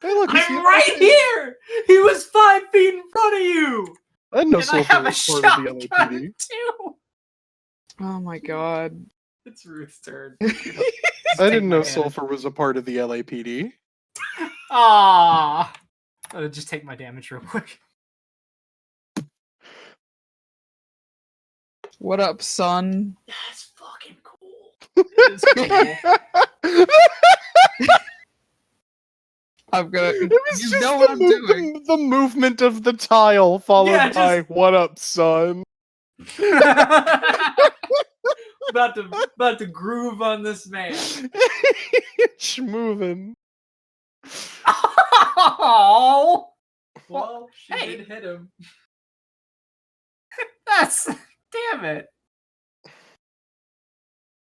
Hey, look, he's I'm right here. He was 5 feet in front of you. I didn't know And I Sulfur have a was part of the shotgun LAPD. too. Oh my god. It's Ruth's turn. I didn't know Sulfur was a part of the LAPD. Ah, I'll just take my damage real quick. What up, son? That's fucking cool. It's cool. I'm gonna. It was You just know what I'm doing. the movement of the tile followed Yeah, by just- "What up, son?" about to groove on this man. Schmovin'. Oh, Well, she hey. did hit him. that's damn it.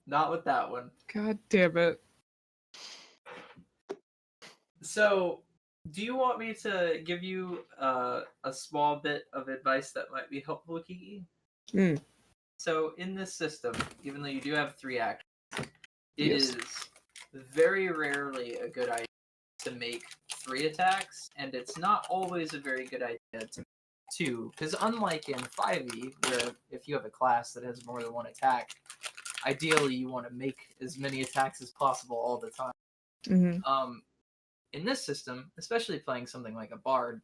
Not with that one. God damn it. So, do you want me to give you a small bit of advice that might be helpful, Kiki? Hmm. So, in this system, even though you do have 3 actions, it Yes. is very rarely a good idea to make 3 attacks, and it's not always a very good idea to make 2, because unlike in 5e, where if you have a class that has more than 1 attack, ideally you want to make as many attacks as possible all the time. Mm-hmm. In this system, especially playing something like a bard,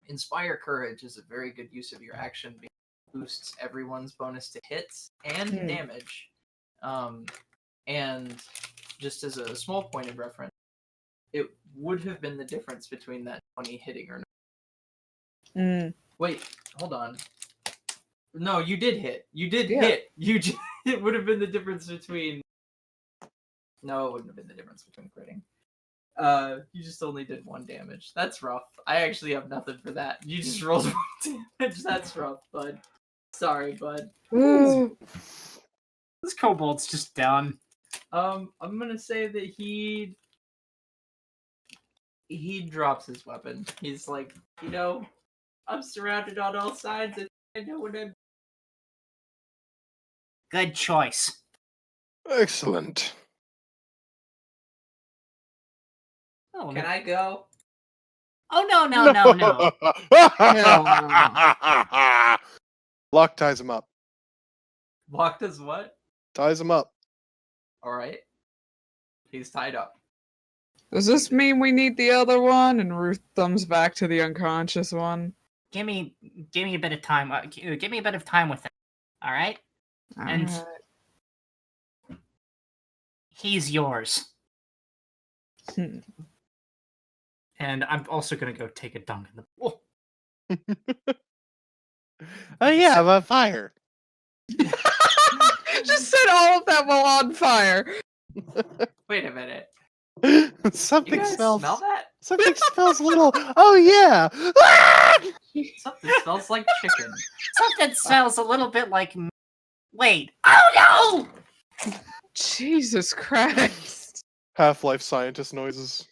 Inspire Courage is a very good use of your action because it boosts everyone's bonus to hits and damage. And just as a small point of reference, it would have been the difference between that 20 hitting or not. Mm. Wait, hold on. No, you did hit. You did Yeah. hit. It would have been the difference between. No, it wouldn't have been the difference between critting. You just only did 1 damage. That's rough. I actually have nothing for that. You just rolled 1 damage. That's rough, bud. Sorry, bud. Ooh. This kobold's just done. I'm gonna say that he drops his weapon. He's like, I'm surrounded on all sides, and I know what I'm. Good choice. Excellent. Oh, Can I go? Oh no. Locke ties him up. Block does what? Ties him up. All right. He's tied up. Does this mean we need the other one? And Ruth thumbs back to the unconscious one. Give me a bit of time. Give me a bit of time with it. All right. And- Alright. He's yours. Hmm. And I'm also gonna go take a dunk in the pool. Oh yeah, I'm on fire. You just said all of that while on fire. Wait a minute. You Something guys smells. smell that? Something smells a little. Oh yeah. Something smells like chicken. Something smells a little bit like. Wait. Oh no! Jesus Christ. Half-Life scientist noises.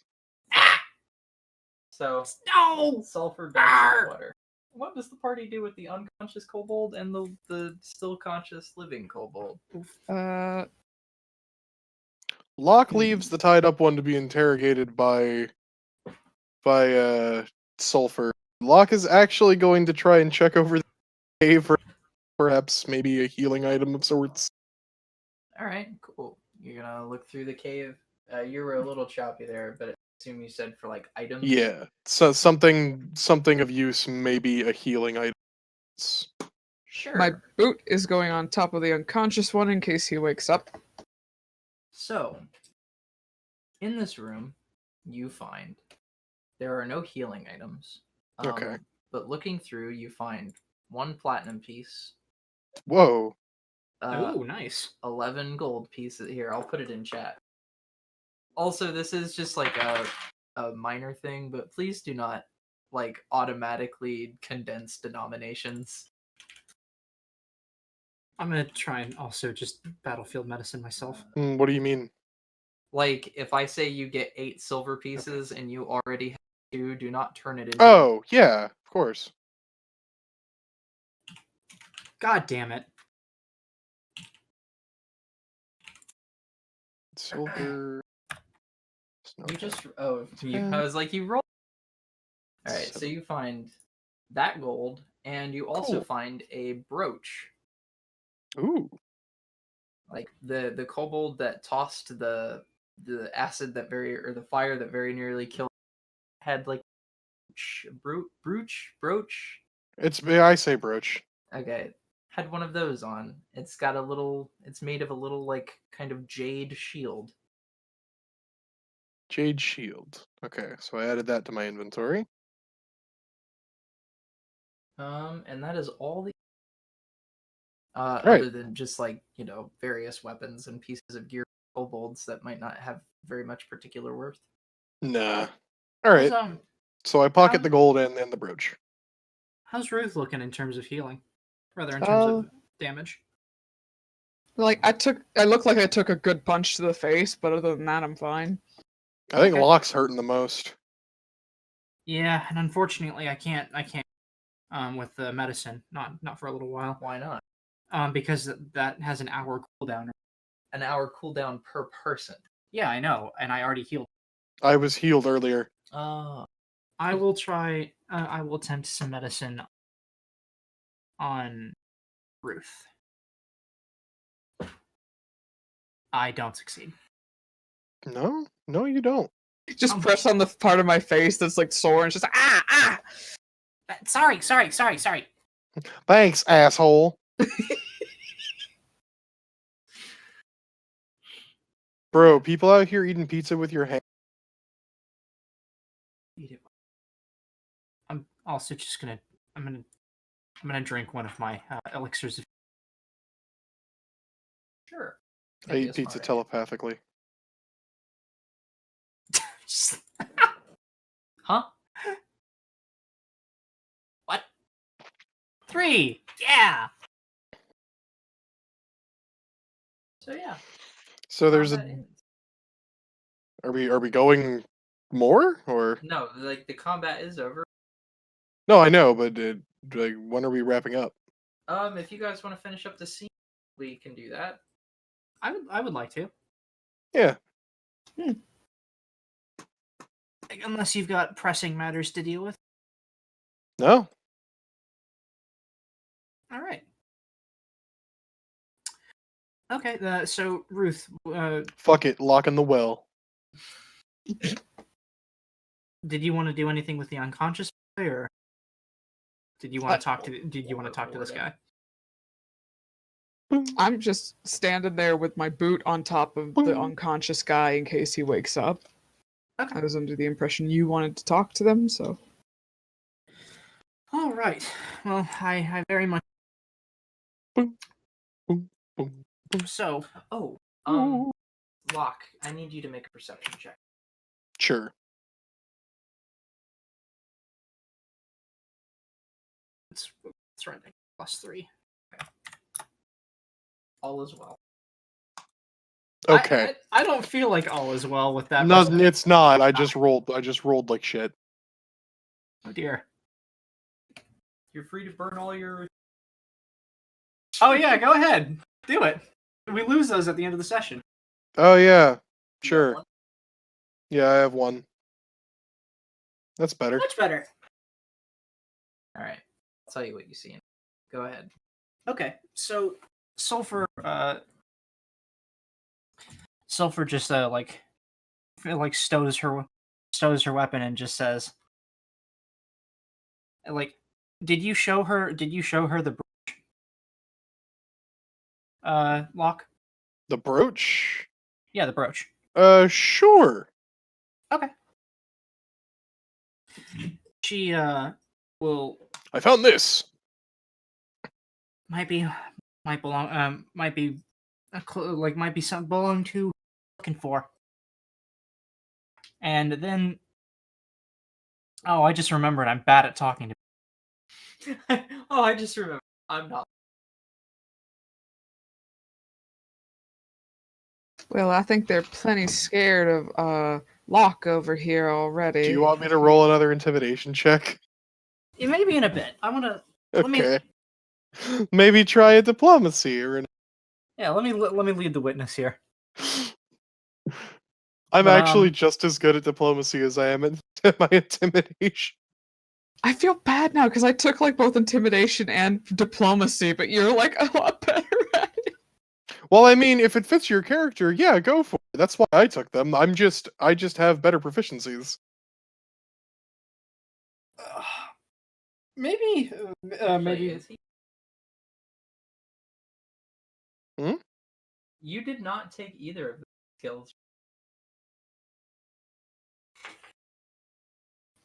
So, No! sulfur Arr! dunks water. What does the party do with the unconscious kobold and the still conscious living kobold? Locke leaves the tied up one to be interrogated by Sulfur. Locke is actually going to try and check over the cave for perhaps maybe a healing item of sorts. All right, cool. You're gonna look through the cave. You were a little choppy there, but I assume you said for like items. Yeah. So something of use, maybe a healing item. Sure. My boot is going on top of the unconscious one in case he wakes up. So, in this room, you find there are no healing items. Okay. But looking through, you find 1 platinum piece, Whoa. Oh, nice. 11 gold pieces. Here, I'll put it in chat. Also, this is just like a minor thing, but please do not like automatically condense denominations. I'm gonna try and also just battlefield medicine myself. What do you mean? Like if I say you get 8 silver pieces and you already have 2, do not turn it into. Oh, yeah, of course. God damn it. Silver. You just Yeah. I was like you roll. All right, so you find that gold, and you also Cool. find a brooch. Ooh. Like the kobold that tossed the acid that the fire that very nearly killed had like brooch. I say brooch. Okay, had one of those on. It's got a little. It's made of a little like kind of jade shield. Jade shield. Okay, so I added that to my inventory. And that is all the. Right. Other than just like various weapons and pieces of gear, kobolds that might not have very much particular worth. Nah. All right. So I pocket the gold and the brooch. How's Ruth looking in terms of healing? Rather, in terms of damage. Like I look like I took a good punch to the face, but other than that, I'm fine. I think Okay. Locke's hurting the most. Yeah, and unfortunately, I can't. With the medicine, not for a little while. Why not? Because that has an hour cooldown. An hour cooldown per person. Yeah, I know, and I already healed. I was healed earlier. I will try. I will attempt some medicine on Ruth. I don't succeed. No, you don't. Just press on the part of my face that's like sore and it's just like, ah. Sorry. Thanks, asshole. Bro, people out here eating pizza with your hand. I'm also just gonna. I'm gonna drink one of my elixirs. Sure. I eat pizza telepathically. Huh? What? 3. Yeah. So yeah. So there's a. Combat ends. Are we going more or? No, like the combat is over. No, I know, but like when are we wrapping up? If you guys want to finish up the scene, we can do that. I would like to. Yeah. Unless you've got pressing matters to deal with. No. All right. Okay. So Ruth. Fuck it. Lock in the well. Did you want to do anything with the unconscious boy, or did you want to talk to? Did you want to talk to this guy? I'm just standing there with my boot on top of the unconscious guy in case he wakes up. Okay. I was under the impression you wanted to talk to them, so. All right. Well, I very much. Boom, boom, boom. So, Locke, I need you to make a perception check. Sure. it's running +3. All is well. Okay. I don't feel like all is well with that. No, it's not. I just rolled like shit. Oh dear. You're free to burn all your. Oh yeah, go ahead. Do it. We lose those at the end of the session. Oh yeah. You got Sure. one? Yeah, I have one. That's better. Much better. All right. I'll tell you what you see. Go ahead. Okay, so Sulfur just like stows her weapon and just says, like, did you show her the brooch? Locke? The brooch? Yeah, the brooch. Sure. Okay. She will I found this. might belong might be a might be something belong to looking for. And then Oh, I just remembered. I'm bad at talking to. Oh, I just remember. I'm not. Well, I think they're plenty scared of Locke over here already. Do you want me to roll another intimidation check? It may be in a bit. I want to. Let me. Okay. Maybe try a diplomacy or an. Yeah, let me lead the witness here. I'm But, actually just as good at diplomacy as I am at my intimidation. I feel bad now because I took like both intimidation and diplomacy, but you're like a lot better at it. Well, I mean, if it fits your character, yeah, go for it. That's why I took them. I just have better proficiencies. Maybe. Actually, is he? Hmm? You did not take either of the skills.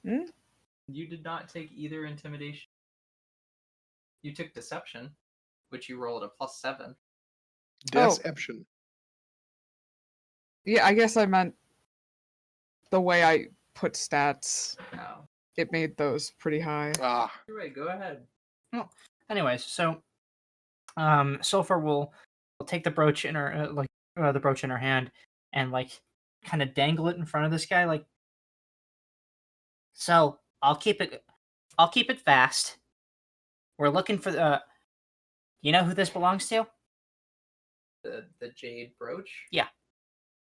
Hmm? You did not take either intimidation. You took deception, which you rolled a +7. Deception. Yeah, I guess I meant the way I put stats. Oh. It made those pretty high. Ah. Either way, go ahead. Anyways, so far we'll take the brooch in her the brooch in her hand and like kind of dangle it in front of this guy like. So I'll keep it fast. We're looking for the. You know who this belongs to? The jade brooch? Yeah.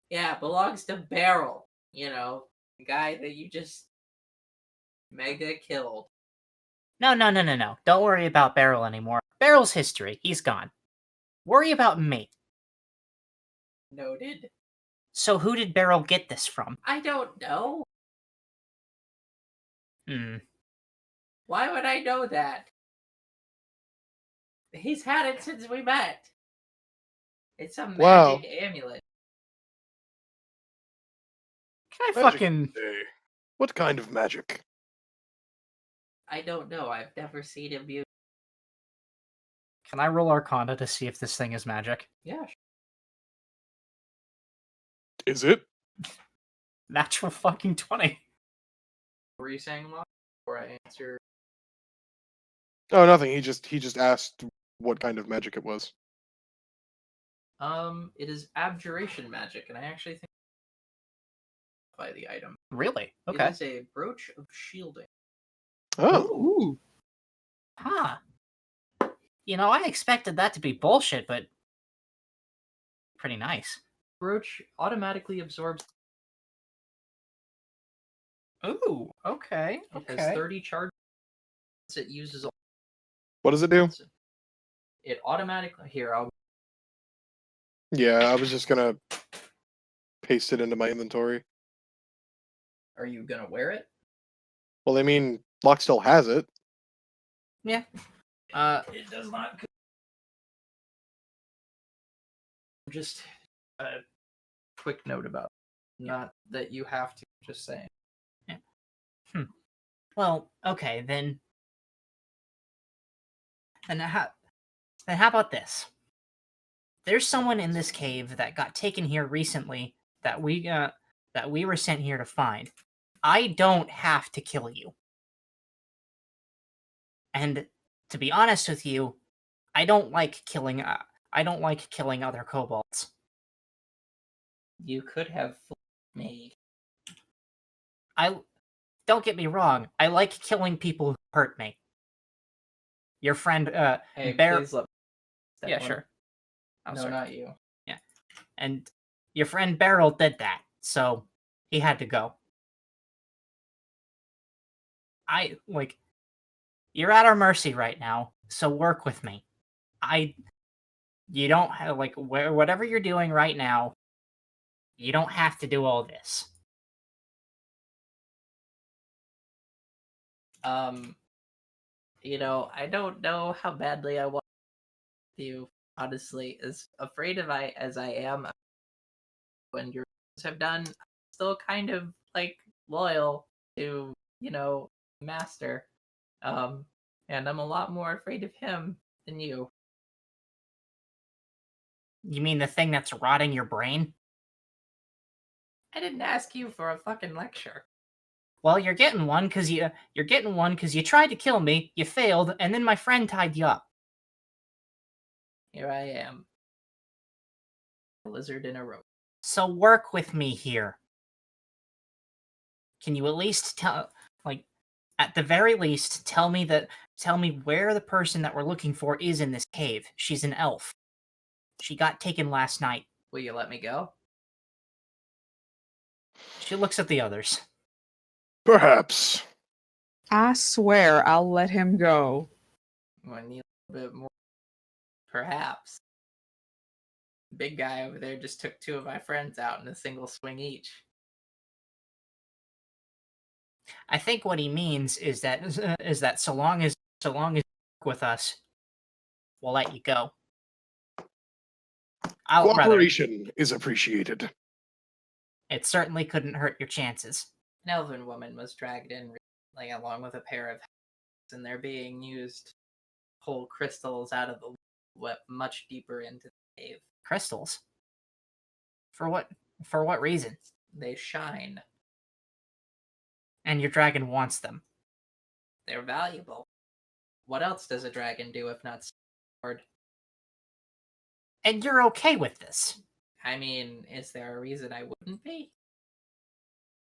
Yeah, belongs to Beryl. You know, the guy that you just mega killed. No. Don't worry about Beryl anymore. Beryl's history. He's gone. Worry about me. Noted. So who did Beryl get this from? I don't know. Why would I know that? He's had it since we met. It's a magic Wow. amulet. Can I Magic fucking... day. What kind of magic? I don't know. I've never seen him use. Can I roll Arcana to see if this thing is magic? Yeah. Sure. Is it? Natural fucking 20. What were you saying, Locke? Before I answer. Oh, nothing. He just asked what kind of magic it was. It is abjuration magic, and I actually think by the item. Really? It Okay. is a brooch of shielding. Oh. Ooh. Huh. You know, I expected that to be bullshit, but pretty nice. Brooch automatically absorbs. Ooh, okay. It has 30 charges. It uses. What does it do? It automatically. Here, I'll. Yeah, I was just gonna paste it into my inventory. Are you gonna wear it? Well, I mean, Locke still has it. Yeah. It does not. Just a quick note about it. Not that you have to. Just saying. Well, okay, then how about this? There's someone in this cave that got taken here recently that we were sent here to find. I don't have to kill you. And to be honest with you, I don't like killing other kobolds. You could have fooled me. Don't get me wrong, I like killing people who hurt me. Your friend Hey, Bear. please let. Yeah, sure. Oh, No, sorry. not you. And your friend Beryl did that, so he had to go. You're at our mercy right now, so work with me. You don't have, whatever you're doing right now, you don't have to do all this. You know, I don't know how badly I want you, honestly, as afraid of as I am when your have done, I'm still kind of like loyal to, master. And I'm a lot more afraid of him than you. You mean the thing that's rotting your brain? I didn't ask you for a fucking lecture. Well, you're getting one because you tried to kill me, you failed, and then my friend tied you up. Here I am. A lizard in a rope. So work with me here. Can you at least tell, like, at the very least, tell me where the person that we're looking for is in this cave? She's an elf. She got taken last night. Will you let me go? She looks at the others. Perhaps. I swear I'll let him go. I need a little bit more. Perhaps. Big guy over there just took 2 of my friends out in a single swing each. I think what he means is that so long as you work with us, we'll let you go. Cooperation is appreciated. It certainly couldn't hurt your chances. An elven woman was dragged in recently along with a pair of hands, and they're being used to pull crystals out of the wet much deeper into the cave. Crystals? For what? For what reason? They shine. And your dragon wants them. They're valuable. What else does a dragon do if not sword? And you're okay with this? I mean, is there a reason I wouldn't be?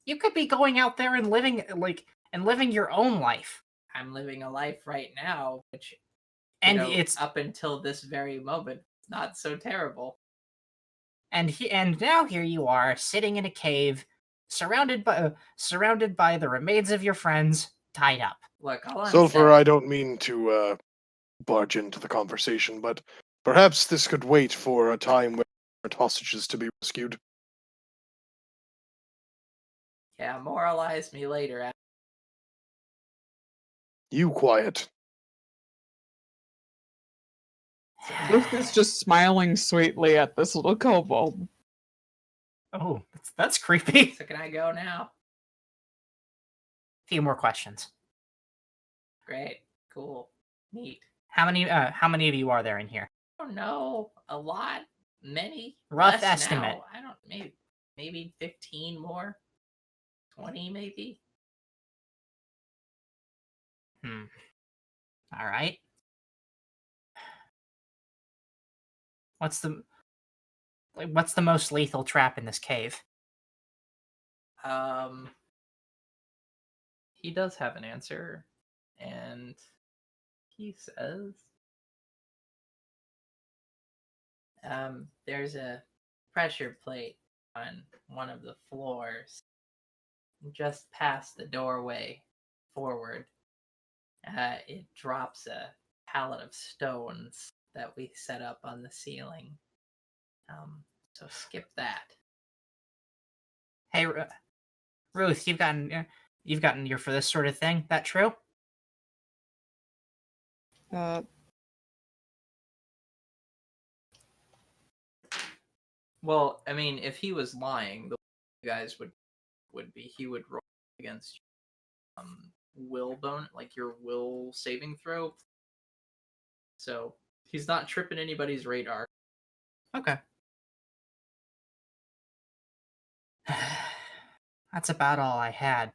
You could be going out there and living your own life. I'm living a life right now, which, And it's up until this very moment, not so terrible. And now here you are, sitting in a cave, surrounded by the remains of your friends, tied up. Look, all I'm Sulfur, saying- I don't mean to barge into the conversation, but perhaps this could wait for a time when hostages to be rescued. Yeah, moralize me later. You quiet. Luke is just smiling sweetly at this little kobold. Oh, that's creepy. So can I go now? Few more questions. Great. Cool. Neat. How many of you are there in here? I don't know. A lot. Many. Rough Less estimate. now. I don't. Maybe 15 more. 20 maybe. All right. What's the most lethal trap in this cave? He does have an answer, and he says, there's a pressure plate on one of the floors, just past the doorway forward. It drops a pallet of stones that we set up on the ceiling. So skip that. Hey, Ruth, you've gotten ear for this sort of thing. That true? Well, I mean, if he was lying, the guys would be he would roll against will bone, like your will saving throw. So he's not tripping anybody's radar. Okay. That's about all I had.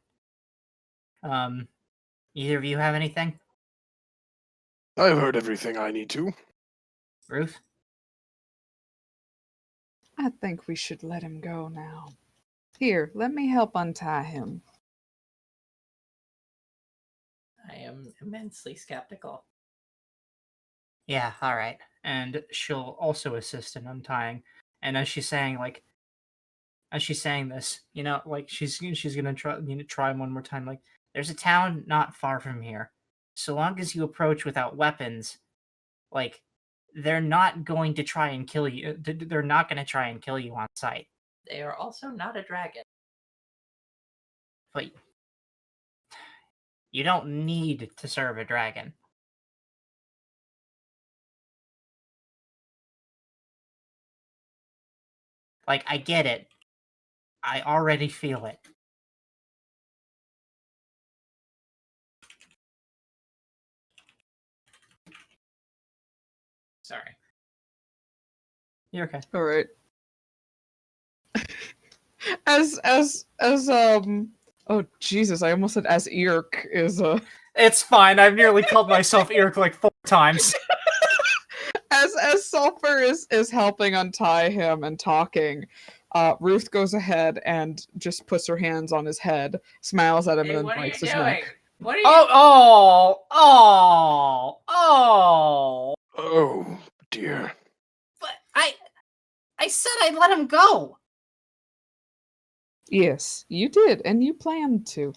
Either of you have anything? I've heard everything I need to. Ruth? I think we should let him go now. Here, let me help untie him. I am immensely skeptical. Yeah, all right. And she'll also assist in untying. And as she's saying this, she's gonna try one more time. Like, there's a town not far from here. So long as you approach without weapons, like, they're not going to try and kill you. They're not going to try and kill you on sight. They are also not a dragon. But you don't need to serve a dragon. Like, I get it. I already feel it. Sorry. You're okay. All right. As Oh Jesus! I almost said as Irk is It's fine. I've nearly called myself Irk like 4 times. as Sulfur is helping untie him and talking. Ruth goes ahead and just puts her hands on his head, smiles at him, Hey, and then what are you bites his doing? neck. What are you? Oh! Oh dear. But I said I'd let him go. Yes, you did, and you planned to.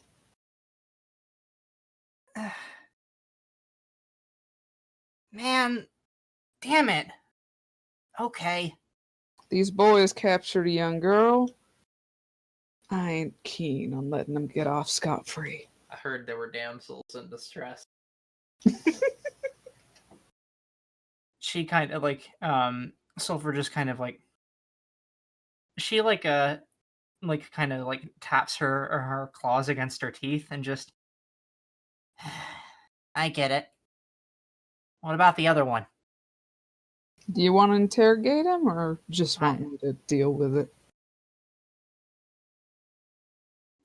Man, damn it. Okay. These boys captured a young girl. I ain't keen on letting them get off scot-free. I heard there were damsels in distress. She kind of like Sulfur just kind of like she like kind of like taps her claws against her teeth and just I get it. What about the other one? Do you want to interrogate him, or just want I- me to deal with it?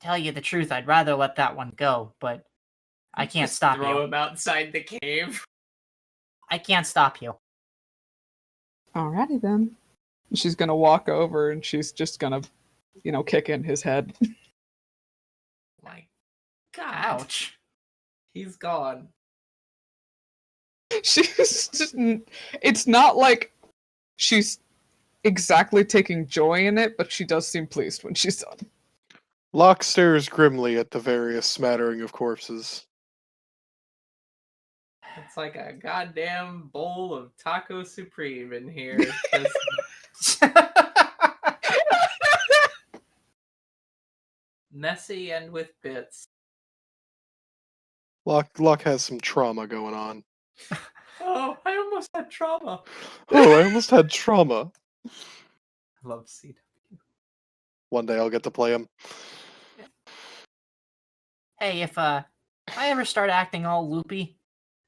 Tell you the truth, I'd rather let that one go, but I can't Just stop throw you. him outside the cave. I can't stop you. Alrighty then. She's gonna walk over and she's just gonna, kick in his head. My God, Ouch. he's gone. She's just. It's not like she's exactly taking joy in it, but she does seem pleased when she's done. Locke stares grimly at the various smattering of corpses. It's like a goddamn bowl of taco supreme in here. Just messy and with bits. Locke has some trauma going on. Oh, I almost had trauma. Oh, I almost had trauma. I love CW. One day I'll get to play him. Hey, if I ever start acting all loopy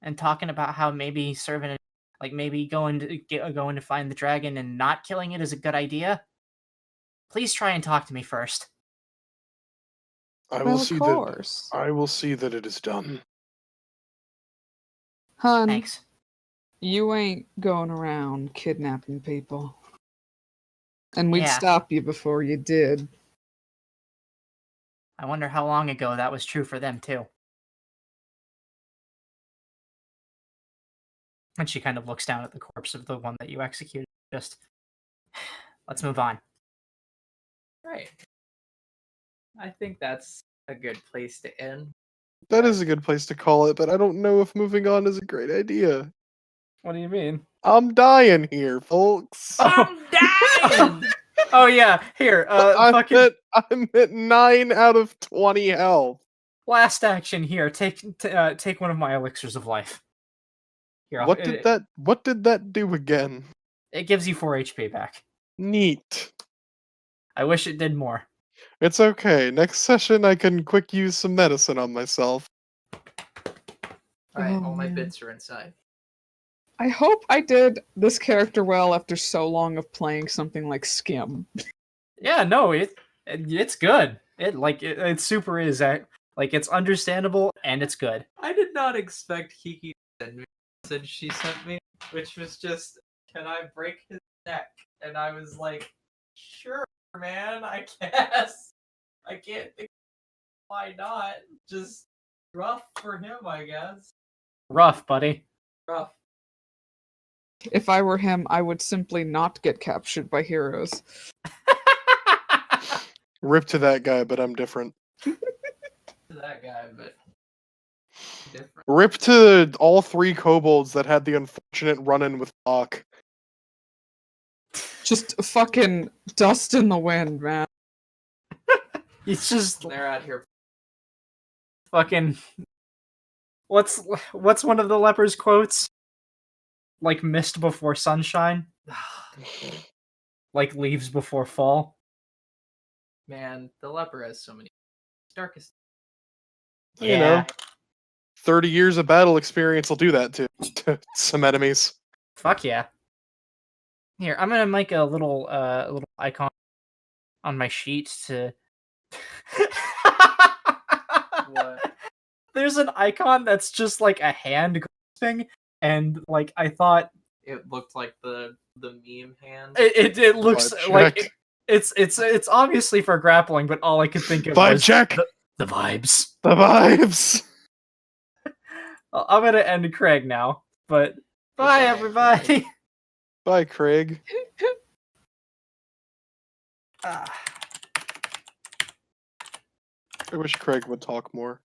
and talking about how maybe serving it, like maybe going to find the dragon and not killing it is a good idea, please try and talk to me first. I will Well, of see course. that. I will see that it is done. Hun, Thanks. you ain't going around kidnapping people. And we'd Yeah. stop you before you did. I wonder how long ago that was true for them too. And she kind of looks down at the corpse of the one that you executed. Just, let's move on. Right. I think that's a good place to end. That is a good place to call it, but I don't know if moving on is a great idea. What do you mean? I'm dying here, folks. I'm dying! Oh yeah, here. I'm at 9 out of 20 health. Last action here. Take one of my elixirs of life. Here, What did that do again? It gives you 4 HP back. Neat. I wish it did more. It's okay. Next session I can quick use some medicine on myself. Alright, Oh, all my man. bits are inside. I hope I did this character well after so long of playing something like Skim. Yeah, no, it's good. It super is. Like it's understandable and it's good. I did not expect Kiki to send me the message she sent me, which was just, can I break his neck? And I was like, sure, man, I guess. I can't think why not. Just rough for him, I guess. Rough, buddy. Rough. If I were him, I would simply not get captured by heroes. Rip to that guy, but I'm different. That guy, but different. Rip to all 3 kobolds that had the unfortunate run-in with Locke. Just fucking dust in the wind, man. It's just They're out here. fucking. What's one of the leper's quotes? Like mist before sunshine. Like leaves before fall. Man, the leper has so many darkest. You know, 30 years of battle experience will do that to some enemies. Fuck yeah. Here, I'm gonna make a little icon on my sheet to What? There's an icon that's just like a hand grasping, and like I thought It looked like the meme hand. it looks Vibe like check. it's obviously for grappling, but all I could think of Vibe was check. the vibes. The vibes. I'm gonna end Craig now, but bye Goodbye, everybody. Bye, Craig. Ah. I wish Craig would talk more.